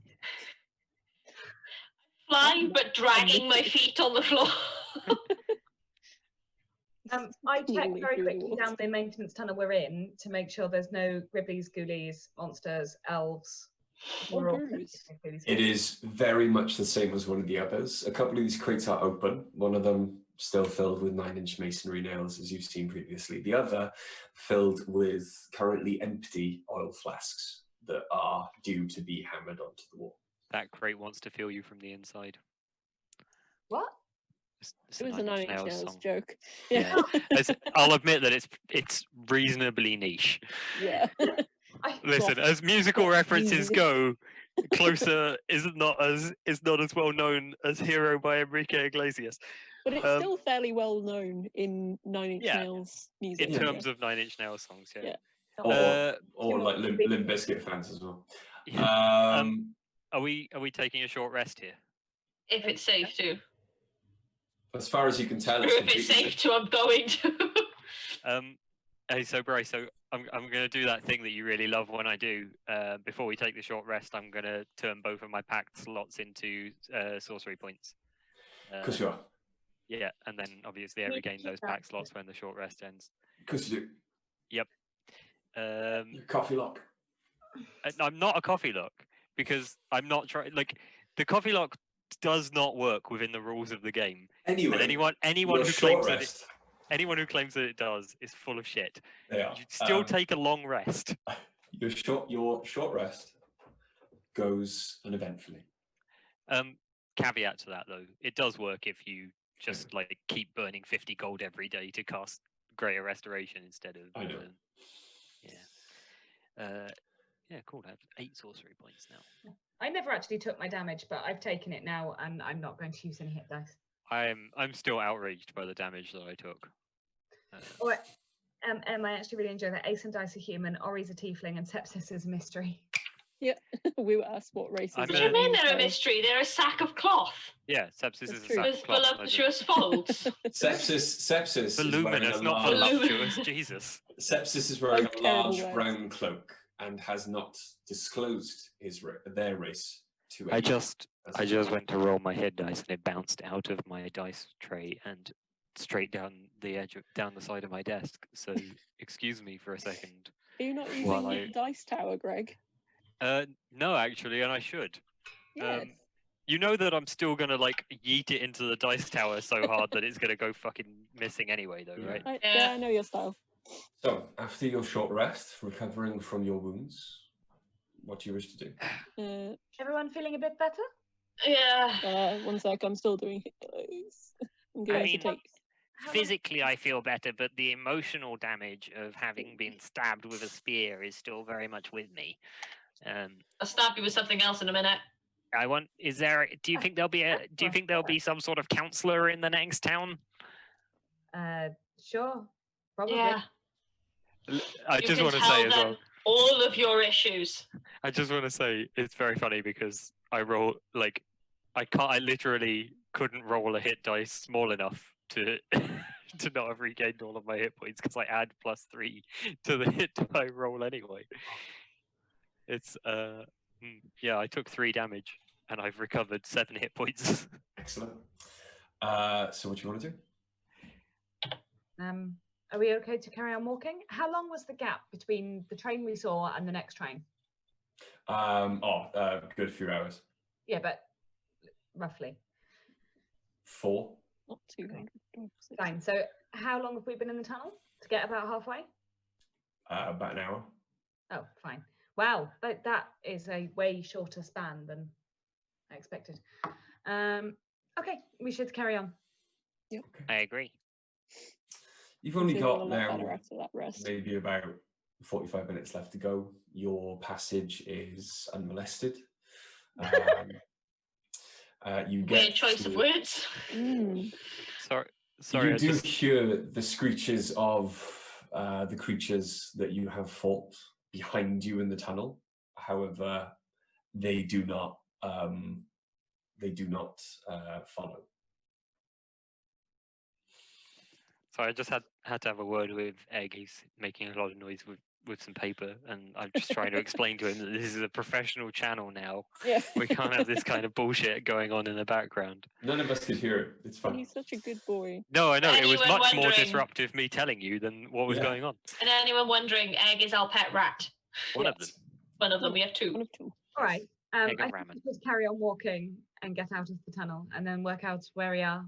Speaker 5: Flying but dragging my feet on the floor.
Speaker 2: I checked very quickly down the maintenance tunnel we're in to make sure there's no gribblies, ghoulies, monsters, elves.
Speaker 1: It is very much the same as one of the others. A couple of these crates are open. One of them still filled with 9-inch masonry nails, as you've seen previously. The other filled with currently empty oil flasks that are due to be hammered onto the wall.
Speaker 4: That crate wants to feel you from the inside.
Speaker 2: What?
Speaker 3: It was a 9 Inch Nails joke.
Speaker 4: Yeah. I'll admit that it's reasonably niche.
Speaker 3: Yeah.
Speaker 4: Listen, as musical references go, Closer is not as well known as Hero by Enrique Iglesias.
Speaker 3: But it's still fairly well known in 9 Inch Nails music.
Speaker 4: In terms of 9 Inch Nails songs, yeah.
Speaker 1: Or like Limp Bizkit fans as well.
Speaker 4: Yeah. Are we taking a short rest here?
Speaker 5: If it's safe to.
Speaker 1: As far as you can tell,
Speaker 5: if it's safe to, I'm going to.
Speaker 4: Hey, so Bryce, so I'm going to do that thing that you really love when I do. Before we take the short rest, I'm going to turn both of my packed slots into sorcery points.
Speaker 1: Of course you are.
Speaker 4: Yeah, and then obviously I regain those packed slots when the short rest ends.
Speaker 1: Of course you do.
Speaker 4: Yep.
Speaker 1: Your coffee lock.
Speaker 4: I'm not a coffee lock because I'm not trying. Like the coffee lock does not work within the rules of the game.
Speaker 1: Anyway,
Speaker 4: and anyone who claims that anyone who claims that it does is full of shit.
Speaker 1: They are.
Speaker 4: You still take a long rest.
Speaker 1: Your short rest goes uneventfully.
Speaker 4: Caveat to that though, it does work if you just like keep burning 50 gold every day to cast Greater Restoration instead of.
Speaker 1: I know.
Speaker 4: Yeah, cool. I have 8 sorcery points now.
Speaker 2: I never actually took my damage, but I've taken it now, and I'm not going to use any hit dice.
Speaker 4: I'm still outraged by the damage that I took.
Speaker 2: I actually really enjoy that. Ace and Dice are human, Ori's a tiefling, and Sepsis is a mystery.
Speaker 3: Yeah, we were asked what races.
Speaker 5: What do you mean they're a mystery? They're a sack of cloth.
Speaker 4: Yeah, Sepsis is a
Speaker 5: sack
Speaker 4: of cloth.
Speaker 5: With voluptuous folds.
Speaker 1: Sepsis
Speaker 4: voluminous, not voluptuous. Jesus.
Speaker 1: Sepsis is wearing a large brown cloak and has not disclosed their race to anyone.
Speaker 4: I just went to roll my hit dice and it bounced out of my dice tray and straight down the side of my desk. So excuse me for a second.
Speaker 3: Are you not using your dice tower, Greg?
Speaker 4: No, actually, and I should.
Speaker 3: Yes.
Speaker 4: You know that I'm still gonna like yeet it into the dice tower so hard that it's gonna go fucking missing anyway, though, right?
Speaker 3: I know your style.
Speaker 1: So, after your short rest, recovering from your wounds, what do you wish to do?
Speaker 2: Everyone feeling a bit better?
Speaker 5: Yeah.
Speaker 3: 1 sec, I'm still doing hit dice. I'm gonna
Speaker 4: I
Speaker 3: have to
Speaker 4: mean,
Speaker 3: take.
Speaker 4: physically I feel better, but the emotional damage of having been stabbed with a spear is still very much with me.
Speaker 5: I'll stab you with something else in a minute.
Speaker 4: I want. Is there? Do you think there'll be a? Do you think there'll be some sort of counselor in the next town?
Speaker 2: Sure. Probably.
Speaker 5: Yeah.
Speaker 4: I
Speaker 5: You
Speaker 4: just
Speaker 5: can
Speaker 4: want to
Speaker 5: tell
Speaker 4: say as
Speaker 5: them
Speaker 4: well.
Speaker 5: all of your issues.
Speaker 4: I just want to say it's very funny because I roll like I can't. I literally couldn't roll a hit dice small enough to to not have regained all of my hit points because I add +3 to the hit die roll anyway. It's yeah. I took 3 damage and I've recovered 7 hit points.
Speaker 1: Excellent. So what do you want to do?
Speaker 2: Are we okay to carry on walking? How long was the gap between the train we saw and the next train?
Speaker 1: Good few hours.
Speaker 2: Yeah, but roughly.
Speaker 1: 4.
Speaker 3: Not 200.
Speaker 2: Fine. So how long have we been in the tunnel to get about halfway?
Speaker 1: About an hour.
Speaker 2: Oh, fine. Wow, that is a way shorter span than I expected. Okay, we should carry on.
Speaker 3: Yep.
Speaker 1: Okay.
Speaker 4: I agree.
Speaker 1: You've only got
Speaker 3: a lot
Speaker 1: now
Speaker 3: better after that rest.
Speaker 1: maybe about 45 minutes left to go. Your passage is unmolested. You get
Speaker 5: Weird choice of words.
Speaker 4: Sorry.
Speaker 1: You do hear the screeches of the creatures that you have fought behind you in the tunnel. However, they do not follow.
Speaker 4: So I just had to have a word with Egg. He's making a lot of noise with some paper, and I'm just trying to explain to him that this is a professional channel now.
Speaker 3: Yeah.
Speaker 4: We can't have this kind of bullshit going on in the background.
Speaker 1: None of us could hear it. It's fine.
Speaker 3: He's such a good boy.
Speaker 4: No, I know. It was
Speaker 5: Anyone
Speaker 4: much more
Speaker 5: wondering-
Speaker 4: disruptive me telling you than what was going on.
Speaker 5: And anyone wondering, Egg is our pet rat.
Speaker 4: One of them.
Speaker 5: One of them. We have 2.
Speaker 3: One of 2.
Speaker 2: All right. I
Speaker 4: Egg and
Speaker 2: think
Speaker 4: ramen.
Speaker 2: we just carry on walking and get out of the tunnel and then work out where we are.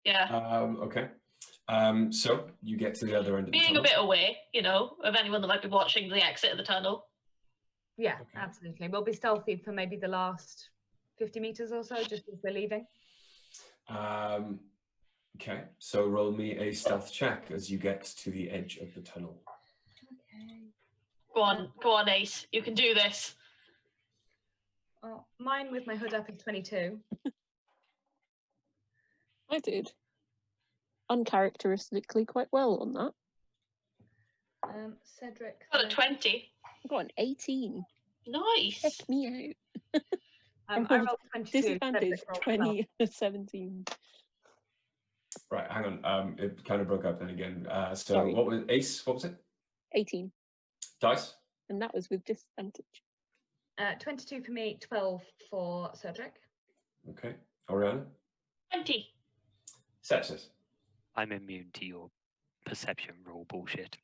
Speaker 5: Yeah.
Speaker 1: Okay. So you get to the other end of the
Speaker 5: Being
Speaker 1: tunnel.
Speaker 5: a bit away, of anyone that might be watching the exit of the tunnel.
Speaker 2: Yeah,
Speaker 1: Okay.
Speaker 2: absolutely. We'll be stealthy for maybe the last 50 meters or so, just as we're leaving.
Speaker 1: Okay. So roll me a stealth check as you get to the edge of the tunnel.
Speaker 2: Okay.
Speaker 5: Go on, Ace. You can do this.
Speaker 2: Well, mine with my hood up is 22.
Speaker 3: I did uncharacteristically quite well on that.
Speaker 2: Cedric.
Speaker 5: Got a 20.
Speaker 3: I got an 18.
Speaker 5: Nice.
Speaker 3: Check me out.
Speaker 2: I rolled 22.
Speaker 3: Disadvantage
Speaker 2: Cedric rolled
Speaker 3: 20, 17.
Speaker 1: Right. Hang on. It kind of broke up then again. So
Speaker 3: Sorry.
Speaker 1: what was Ace? What was it?
Speaker 3: 18.
Speaker 1: Dice.
Speaker 3: And that was with disadvantage.
Speaker 2: 22 for me, 12 for Cedric.
Speaker 1: Okay. Oriana.
Speaker 5: 20.
Speaker 1: Sepsis.
Speaker 4: I'm immune to your perception roll bullshit.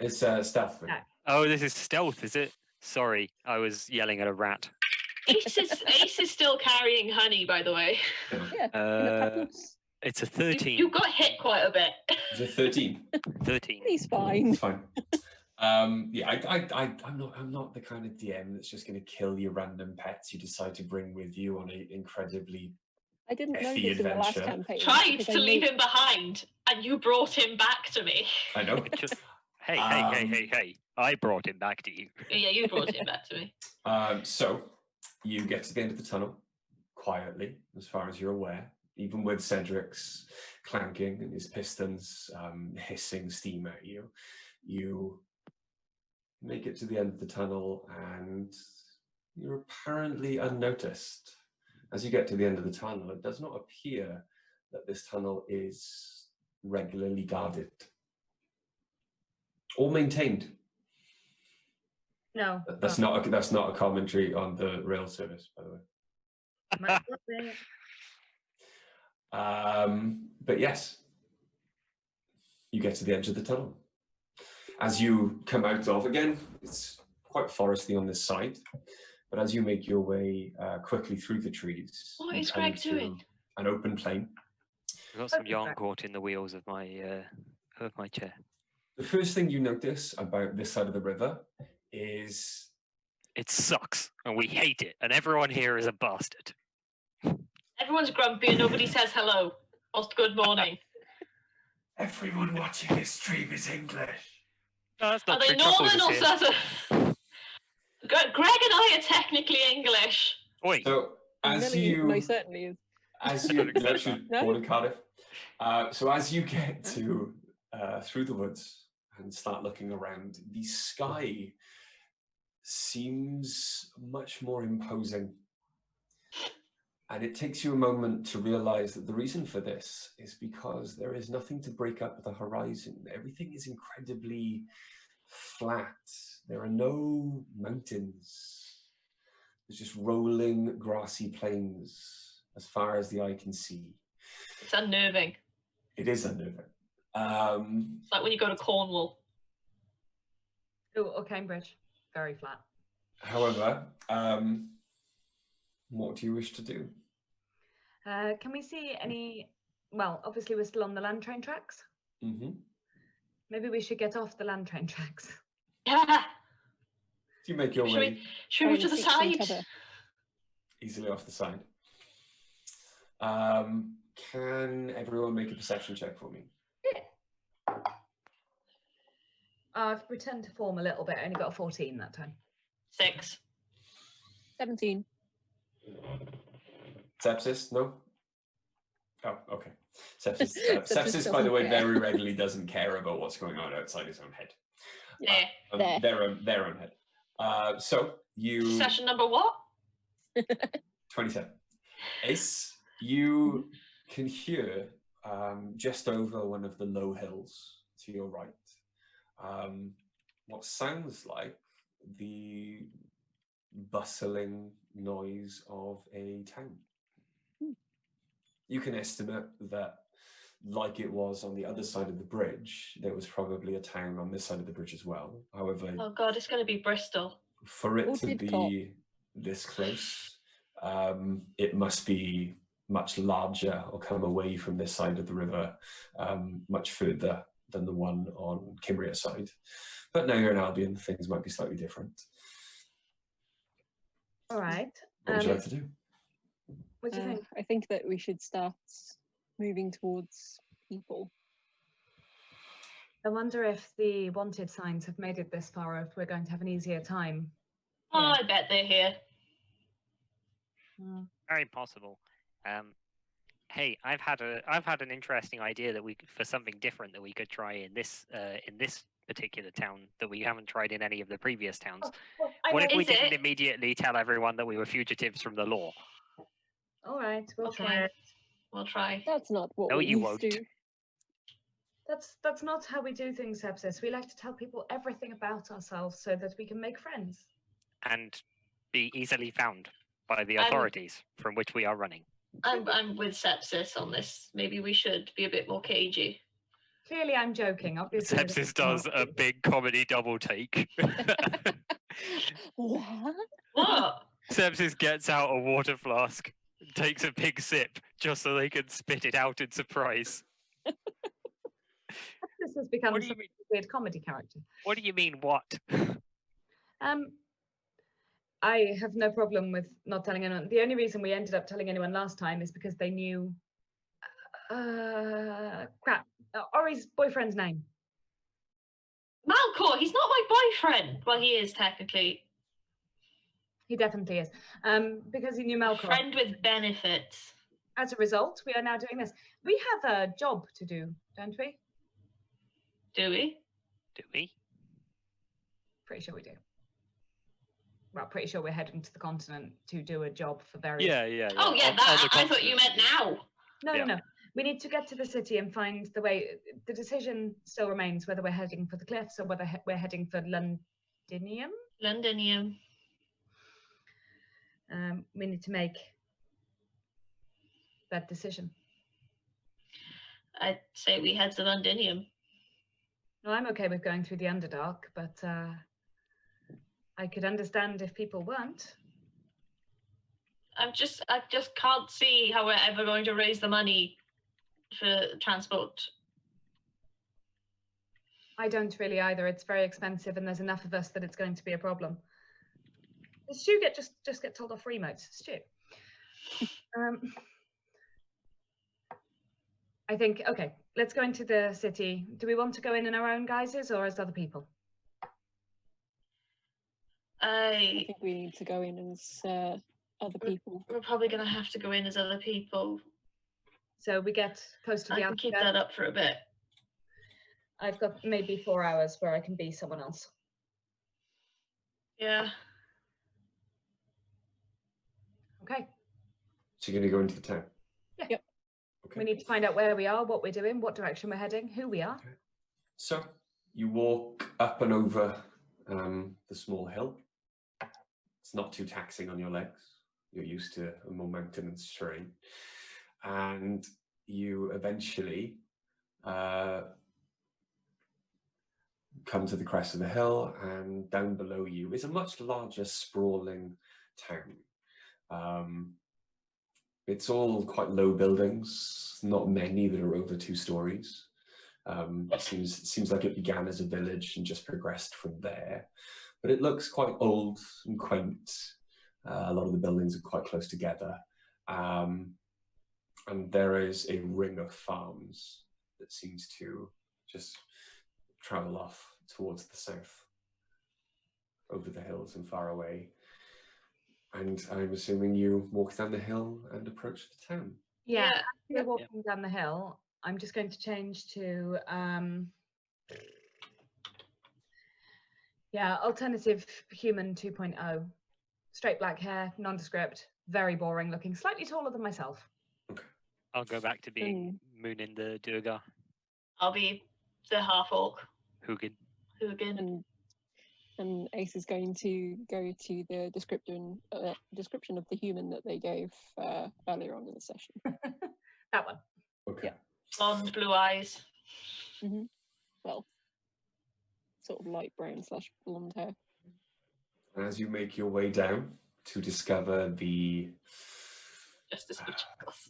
Speaker 1: It's stealth.
Speaker 2: Yeah.
Speaker 4: Oh, this is stealth, is it? Sorry, I was yelling at a rat.
Speaker 5: Ace is still carrying honey, by the way.
Speaker 3: Yeah. in a papoose.
Speaker 4: It's a 13.
Speaker 5: You got hit quite a bit.
Speaker 1: It's a 13.
Speaker 4: 13.
Speaker 3: He's fine.
Speaker 1: It's fine. Yeah, I'm not the kind of DM that's just going to kill your random pets you decide to bring with you on an incredibly.
Speaker 3: I didn't know
Speaker 1: Effie
Speaker 3: this in the last
Speaker 1: adventure.
Speaker 3: campaign.
Speaker 5: Tried
Speaker 3: because
Speaker 5: to
Speaker 3: I
Speaker 5: leave
Speaker 3: made-
Speaker 5: him behind, and you brought him back to me.
Speaker 1: I know.
Speaker 4: Hey, hey. I brought him back to you.
Speaker 5: Yeah, you brought him back to me.
Speaker 1: So you get to the end of the tunnel quietly, as far as you're aware, even with Cedric's clanking and his pistons hissing steam at you. You make it to the end of the tunnel and you're apparently unnoticed. As you get to the end of the tunnel, it does not appear that this tunnel is regularly guarded or maintained.
Speaker 2: No.
Speaker 1: That's not a commentary on the rail service, by the way.
Speaker 2: Might as well be.
Speaker 1: But yes, you get to the edge of the tunnel. as you come out of, again, it's quite foresty on this side, but as you make your way quickly through the trees,
Speaker 5: What
Speaker 1: you
Speaker 5: is
Speaker 1: come
Speaker 5: Greg
Speaker 1: to
Speaker 5: doing?
Speaker 1: an open plain.
Speaker 4: I've got some
Speaker 2: Okay,
Speaker 4: yarn
Speaker 2: Greg.
Speaker 4: caught in the wheels of my chair.
Speaker 1: The first thing you notice about this side of the river is
Speaker 4: It sucks, and we hate it, and everyone here is a bastard.
Speaker 5: Everyone's grumpy and nobody says hello or good morning.
Speaker 1: everyone watching this stream is English.
Speaker 4: No, that's not
Speaker 5: Are they
Speaker 4: true. Truffles
Speaker 5: Northern
Speaker 4: is
Speaker 5: or
Speaker 4: here.
Speaker 5: Southern? Greg and I are technically English.
Speaker 4: Oi,
Speaker 1: So as
Speaker 3: Millie
Speaker 1: you
Speaker 3: most certainly is.
Speaker 1: as you
Speaker 4: Don't
Speaker 1: no,
Speaker 4: accept
Speaker 1: she was
Speaker 3: that.
Speaker 1: born in Cardiff. So as you get to through the woods and start looking around, the sky seems much more imposing. And it takes you a moment to realize that the reason for this is because there is nothing to break up the horizon. Everything is incredibly flat. There are no mountains. There's just rolling grassy plains as far as the eye can see.
Speaker 5: It's unnerving.
Speaker 1: It is unnerving.
Speaker 5: It's like when you go to Cornwall.
Speaker 2: Oh, or Cambridge. Very flat.
Speaker 1: However, what do you wish to do?
Speaker 2: Can we see any? Well, obviously we're still on the land train tracks.
Speaker 1: Mm-hmm.
Speaker 2: Maybe we should get off the land train tracks.
Speaker 5: Yeah.
Speaker 1: Do you make your
Speaker 5: Should
Speaker 1: way
Speaker 5: Should we move to the
Speaker 3: Seek some
Speaker 5: side?
Speaker 3: cover.
Speaker 1: easily off the side? Can everyone make a perception check for me?
Speaker 2: I've returned to form a little bit. I only got a 14 that time.
Speaker 5: 6.
Speaker 3: 17.
Speaker 1: Sepsis? No? Oh, okay. Sepsis,
Speaker 3: Sepsis
Speaker 1: by the way,
Speaker 3: doesn't care.
Speaker 1: very regularly doesn't care about what's going on outside his own head.
Speaker 5: Yeah.
Speaker 3: There.
Speaker 1: Their own head. So you...
Speaker 5: Session number what?
Speaker 1: 27. Ace, you can hear just over one of the low hills to your right what sounds like the bustling noise of a town. You can estimate that, like it was on the other side of the bridge, there was probably a town on this side of the bridge as well. However,
Speaker 5: Oh God, it's going to be Bristol.
Speaker 1: for it
Speaker 3: Or
Speaker 1: to
Speaker 3: Didcot.
Speaker 1: be this close, it must be much larger or come away from this side of the river much further than the one on Cymrea side. But now you're in Albion, things might be slightly different.
Speaker 2: All right.
Speaker 1: What would you like to do?
Speaker 2: What do you think?
Speaker 3: I think that we should start moving towards people.
Speaker 2: I wonder if the wanted signs have made it this far, or if we're going to have an easier time.
Speaker 5: Oh,
Speaker 2: Yeah.
Speaker 5: I bet they're here.
Speaker 4: very possible. Hey, I've had an interesting idea that for something different that we could try in this particular town that we haven't tried in any of the previous towns. What if we
Speaker 5: Is
Speaker 4: didn't
Speaker 5: it?
Speaker 4: immediately tell everyone that we were fugitives from the law?
Speaker 2: All right, we'll try
Speaker 5: Okay.
Speaker 2: it.
Speaker 5: We'll try.
Speaker 3: That's not what
Speaker 4: No,
Speaker 3: we
Speaker 4: you
Speaker 3: used
Speaker 4: won't.
Speaker 3: to.
Speaker 2: That's not how we do things, Sepsis. We like to tell people everything about ourselves so that we can make friends.
Speaker 4: And be easily found by the
Speaker 5: I'm-
Speaker 4: authorities from which we are running.
Speaker 5: I'm with Sepsis on this. Maybe we should be a bit more cagey.
Speaker 2: Clearly, I'm joking. Obviously,
Speaker 4: Sepsis does a big comedy double take.
Speaker 3: What?
Speaker 5: What?
Speaker 4: Sepsis gets out a water flask, takes a big sip, just so they can spit it out in surprise.
Speaker 2: Sepsis has become
Speaker 4: What do you
Speaker 2: some
Speaker 4: mean?
Speaker 2: weird comedy character.
Speaker 4: What do you mean, what?
Speaker 2: I have no problem with not telling anyone. The only reason we ended up telling anyone last time is because they knew Ori's boyfriend's name.
Speaker 5: Malcor, he's not my boyfriend. Well, he is technically.
Speaker 2: He definitely is. Because he knew Malcolm.
Speaker 5: Friend with benefits.
Speaker 2: As a result, we are now doing this. We have a job to do, don't we?
Speaker 5: Do we?
Speaker 4: Do we?
Speaker 2: Pretty sure we do. Well, pretty sure we're heading to the continent to do a job for various.
Speaker 4: Yeah.
Speaker 5: Oh yeah,
Speaker 4: On
Speaker 5: that.
Speaker 4: the
Speaker 5: I thought you meant
Speaker 4: continent.
Speaker 5: now.
Speaker 2: No. We need to get to the city and find the way. The decision still remains whether we're heading for the cliffs or whether we're heading for Londinium.
Speaker 5: Londinium.
Speaker 2: We need to make that decision.
Speaker 5: I'd say we head to Londinium.
Speaker 2: Well, I'm okay with going through the Underdark, but I could understand if people weren't.
Speaker 5: I just can't see how we're ever going to raise the money for transport.
Speaker 2: I don't really either. It's very expensive, and there's enough of us that it's going to be a problem. Does Stu just get told off remotes? Stu. I think, okay, let's go into the city. Do we want to go in our own guises or as other people?
Speaker 3: I think we need to go in as other people.
Speaker 5: We're probably going to have to go in as other people.
Speaker 2: So we get close to the
Speaker 5: I can keep that up for a bit.
Speaker 2: I've got maybe 4 hours where I can be someone else.
Speaker 5: Yeah.
Speaker 2: Okay.
Speaker 1: So you're going to go into the town?
Speaker 2: Yeah.
Speaker 3: Yep.
Speaker 1: Okay.
Speaker 2: We need to find out where we are, what we're doing, what direction we're heading, who we are.
Speaker 1: Okay. So you walk up and over the small hill. It's not too taxing on your legs. You're used to a more mountainous terrain. And you eventually come to the crest of the hill, and down below you is a much larger, sprawling town. It's all quite low buildings, not many that are over 2 stories. It seems like it began as a village and just progressed from there. But it looks quite old and quaint. A lot of the buildings are quite close together. And there is a ring of farms that seems to just travel off towards the south, over the hills and far away. And I'm assuming you walk down the hill and approach the town.
Speaker 2: Yeah. As we're walking down the hill, I'm just going to change to alternative human 2.0. Straight black hair, nondescript, very boring looking, slightly taller than myself.
Speaker 1: Okay.
Speaker 4: I'll go back to being Moon in the Durga.
Speaker 5: I'll be the half-orc.
Speaker 4: Hugin.
Speaker 3: And Ace is going to go to the description of the human that they gave earlier on in the session.
Speaker 2: That one.
Speaker 1: Okay.
Speaker 3: Yeah.
Speaker 5: Blonde, blue eyes.
Speaker 3: Mm-hmm. Well, sort of light brown / blonde hair.
Speaker 1: As you make your way down to discover the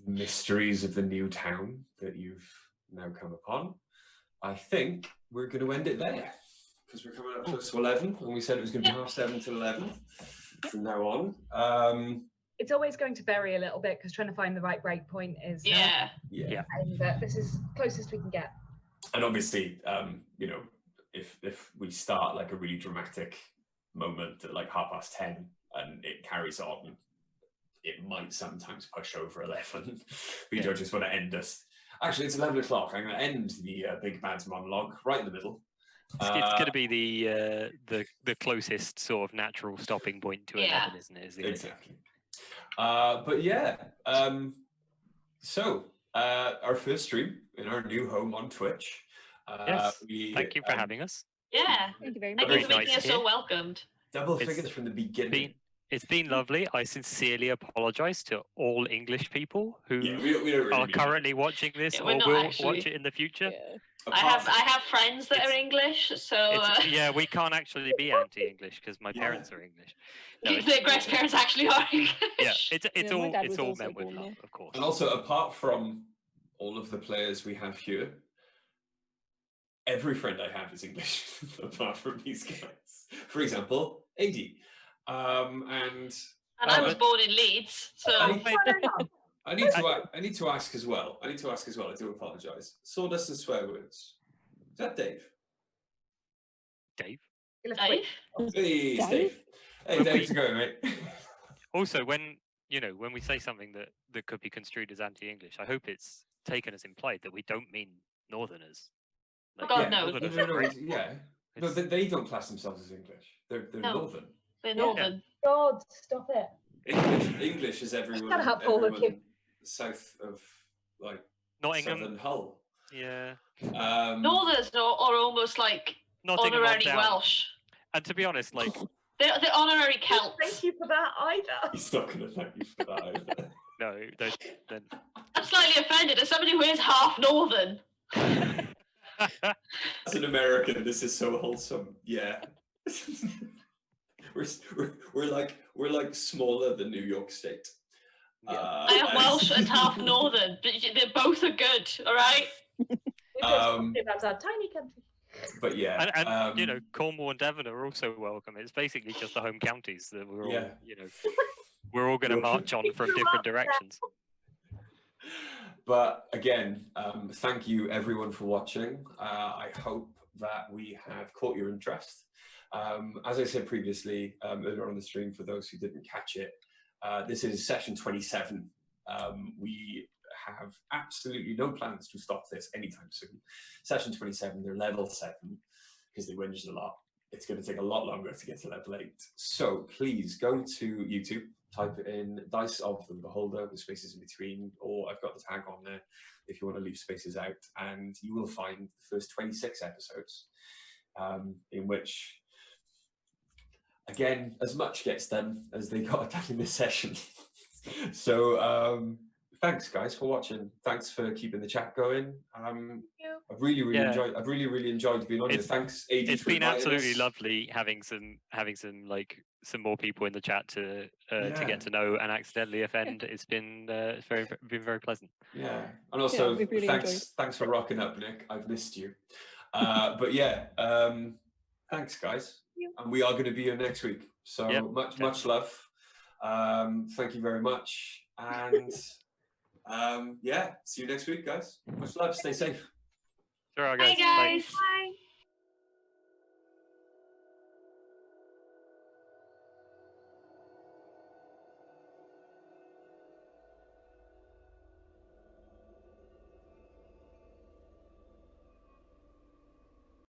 Speaker 1: mysteries of the new town that you've now come upon, I think we're going to end it there, because we're coming up close to 11, and we said it was going to be 7:30 to 11 from now on.
Speaker 2: It's always going to vary a little bit, because trying to find the right break point is...
Speaker 5: Yeah.
Speaker 2: And this is closest we can get.
Speaker 1: And obviously, you know, if we start like a really dramatic moment at like 10:30 and it carries on, it might sometimes push over 11. We don't just want to end us. Actually, it's 11 o'clock. I'm going to end the Big Bad's monologue right in the middle.
Speaker 4: It's going to be the closest sort of natural stopping point to 11, isn't it?
Speaker 1: Exactly. But yeah, so our first stream in our new home on Twitch.
Speaker 4: Yes. Thank you for having us.
Speaker 5: Yeah.
Speaker 3: Thank you very
Speaker 5: Thank
Speaker 3: much.
Speaker 5: you for making us so welcomed.
Speaker 1: Double figures from the beginning.
Speaker 4: It's been lovely. I sincerely apologise to all English people who
Speaker 1: we don't really
Speaker 4: are currently watching this or will watch it in the future.
Speaker 3: Yeah.
Speaker 5: I have friends that are English, so
Speaker 4: we can't actually be anti-English because my parents are English. No,
Speaker 5: their grandparents actually are English.
Speaker 4: Yeah, it's all
Speaker 3: also
Speaker 4: meant with
Speaker 3: born
Speaker 4: love,
Speaker 3: here.
Speaker 4: of course.
Speaker 1: And also, apart from all of the players we have here, every friend I have is English, apart from these guys. For example, AD. And
Speaker 5: I was born in Leeds, so
Speaker 1: I need to ask as well. I do apologise. Sawdust and swear words. Is that Dave?
Speaker 4: Dave.
Speaker 5: Dave?
Speaker 1: Hey, it's Dave. Hey, Dave, how's it going, mate?
Speaker 4: Also, when we say something that could be construed as anti-English, I hope it's taken as implied that we don't mean Northerners.
Speaker 5: Like, God, no.
Speaker 1: No, they don't class themselves as English. They're Northern.
Speaker 5: They're Northern.
Speaker 2: God, stop it.
Speaker 1: English is everyone south of like
Speaker 4: Nottingham.
Speaker 1: Southern Hull.
Speaker 4: Yeah.
Speaker 5: Northerners are almost like honorary Welsh.
Speaker 4: And to be honest, like
Speaker 5: they're honorary Celts.
Speaker 2: Thank you for that either.
Speaker 1: He's not going to thank you for that either.
Speaker 4: No, then
Speaker 5: I'm slightly offended as somebody who is half Northern.
Speaker 1: As an American, this is so wholesome. Yeah. we're like smaller than New York State.
Speaker 3: Yeah.
Speaker 5: I am Welsh and half Northern, but they both are good. All right.
Speaker 2: That's our tiny country.
Speaker 1: But yeah,
Speaker 4: and you know, Cornwall and Devon are also welcome. It's basically just the home counties that we're all, you know, we're all going to march on from different directions.
Speaker 1: But again, thank you everyone for watching. I hope that we have caught your interest. As I said previously, earlier on the stream, for those who didn't catch it, this is session 27. We have absolutely no plans to stop this anytime soon. Session 27, they're level 7, because they whinged a lot. It's going to take a lot longer to get to level 8. So please go to YouTube, type in Dice of the Beholder with spaces in between, or I've got the tag on there if you want to leave spaces out, and you will find the first 26 episodes, in which, again, as much gets done as they got done in this session. So thanks guys for watching. Thanks for keeping the chat going. I've really enjoyed being on here. Thanks, AD.
Speaker 4: It's been absolutely lovely having some more people in the chat to get to know and accidentally offend. It's been very pleasant.
Speaker 1: Yeah, and also
Speaker 3: really
Speaker 1: thanks for rocking up, Nick. I've missed you. But yeah, thanks guys, and we are going to be here next week. So much love. Thank you very much, and yeah, see you next week, guys. Much love. Stay safe.
Speaker 4: Sure,
Speaker 5: Bye, guys.
Speaker 4: Bye.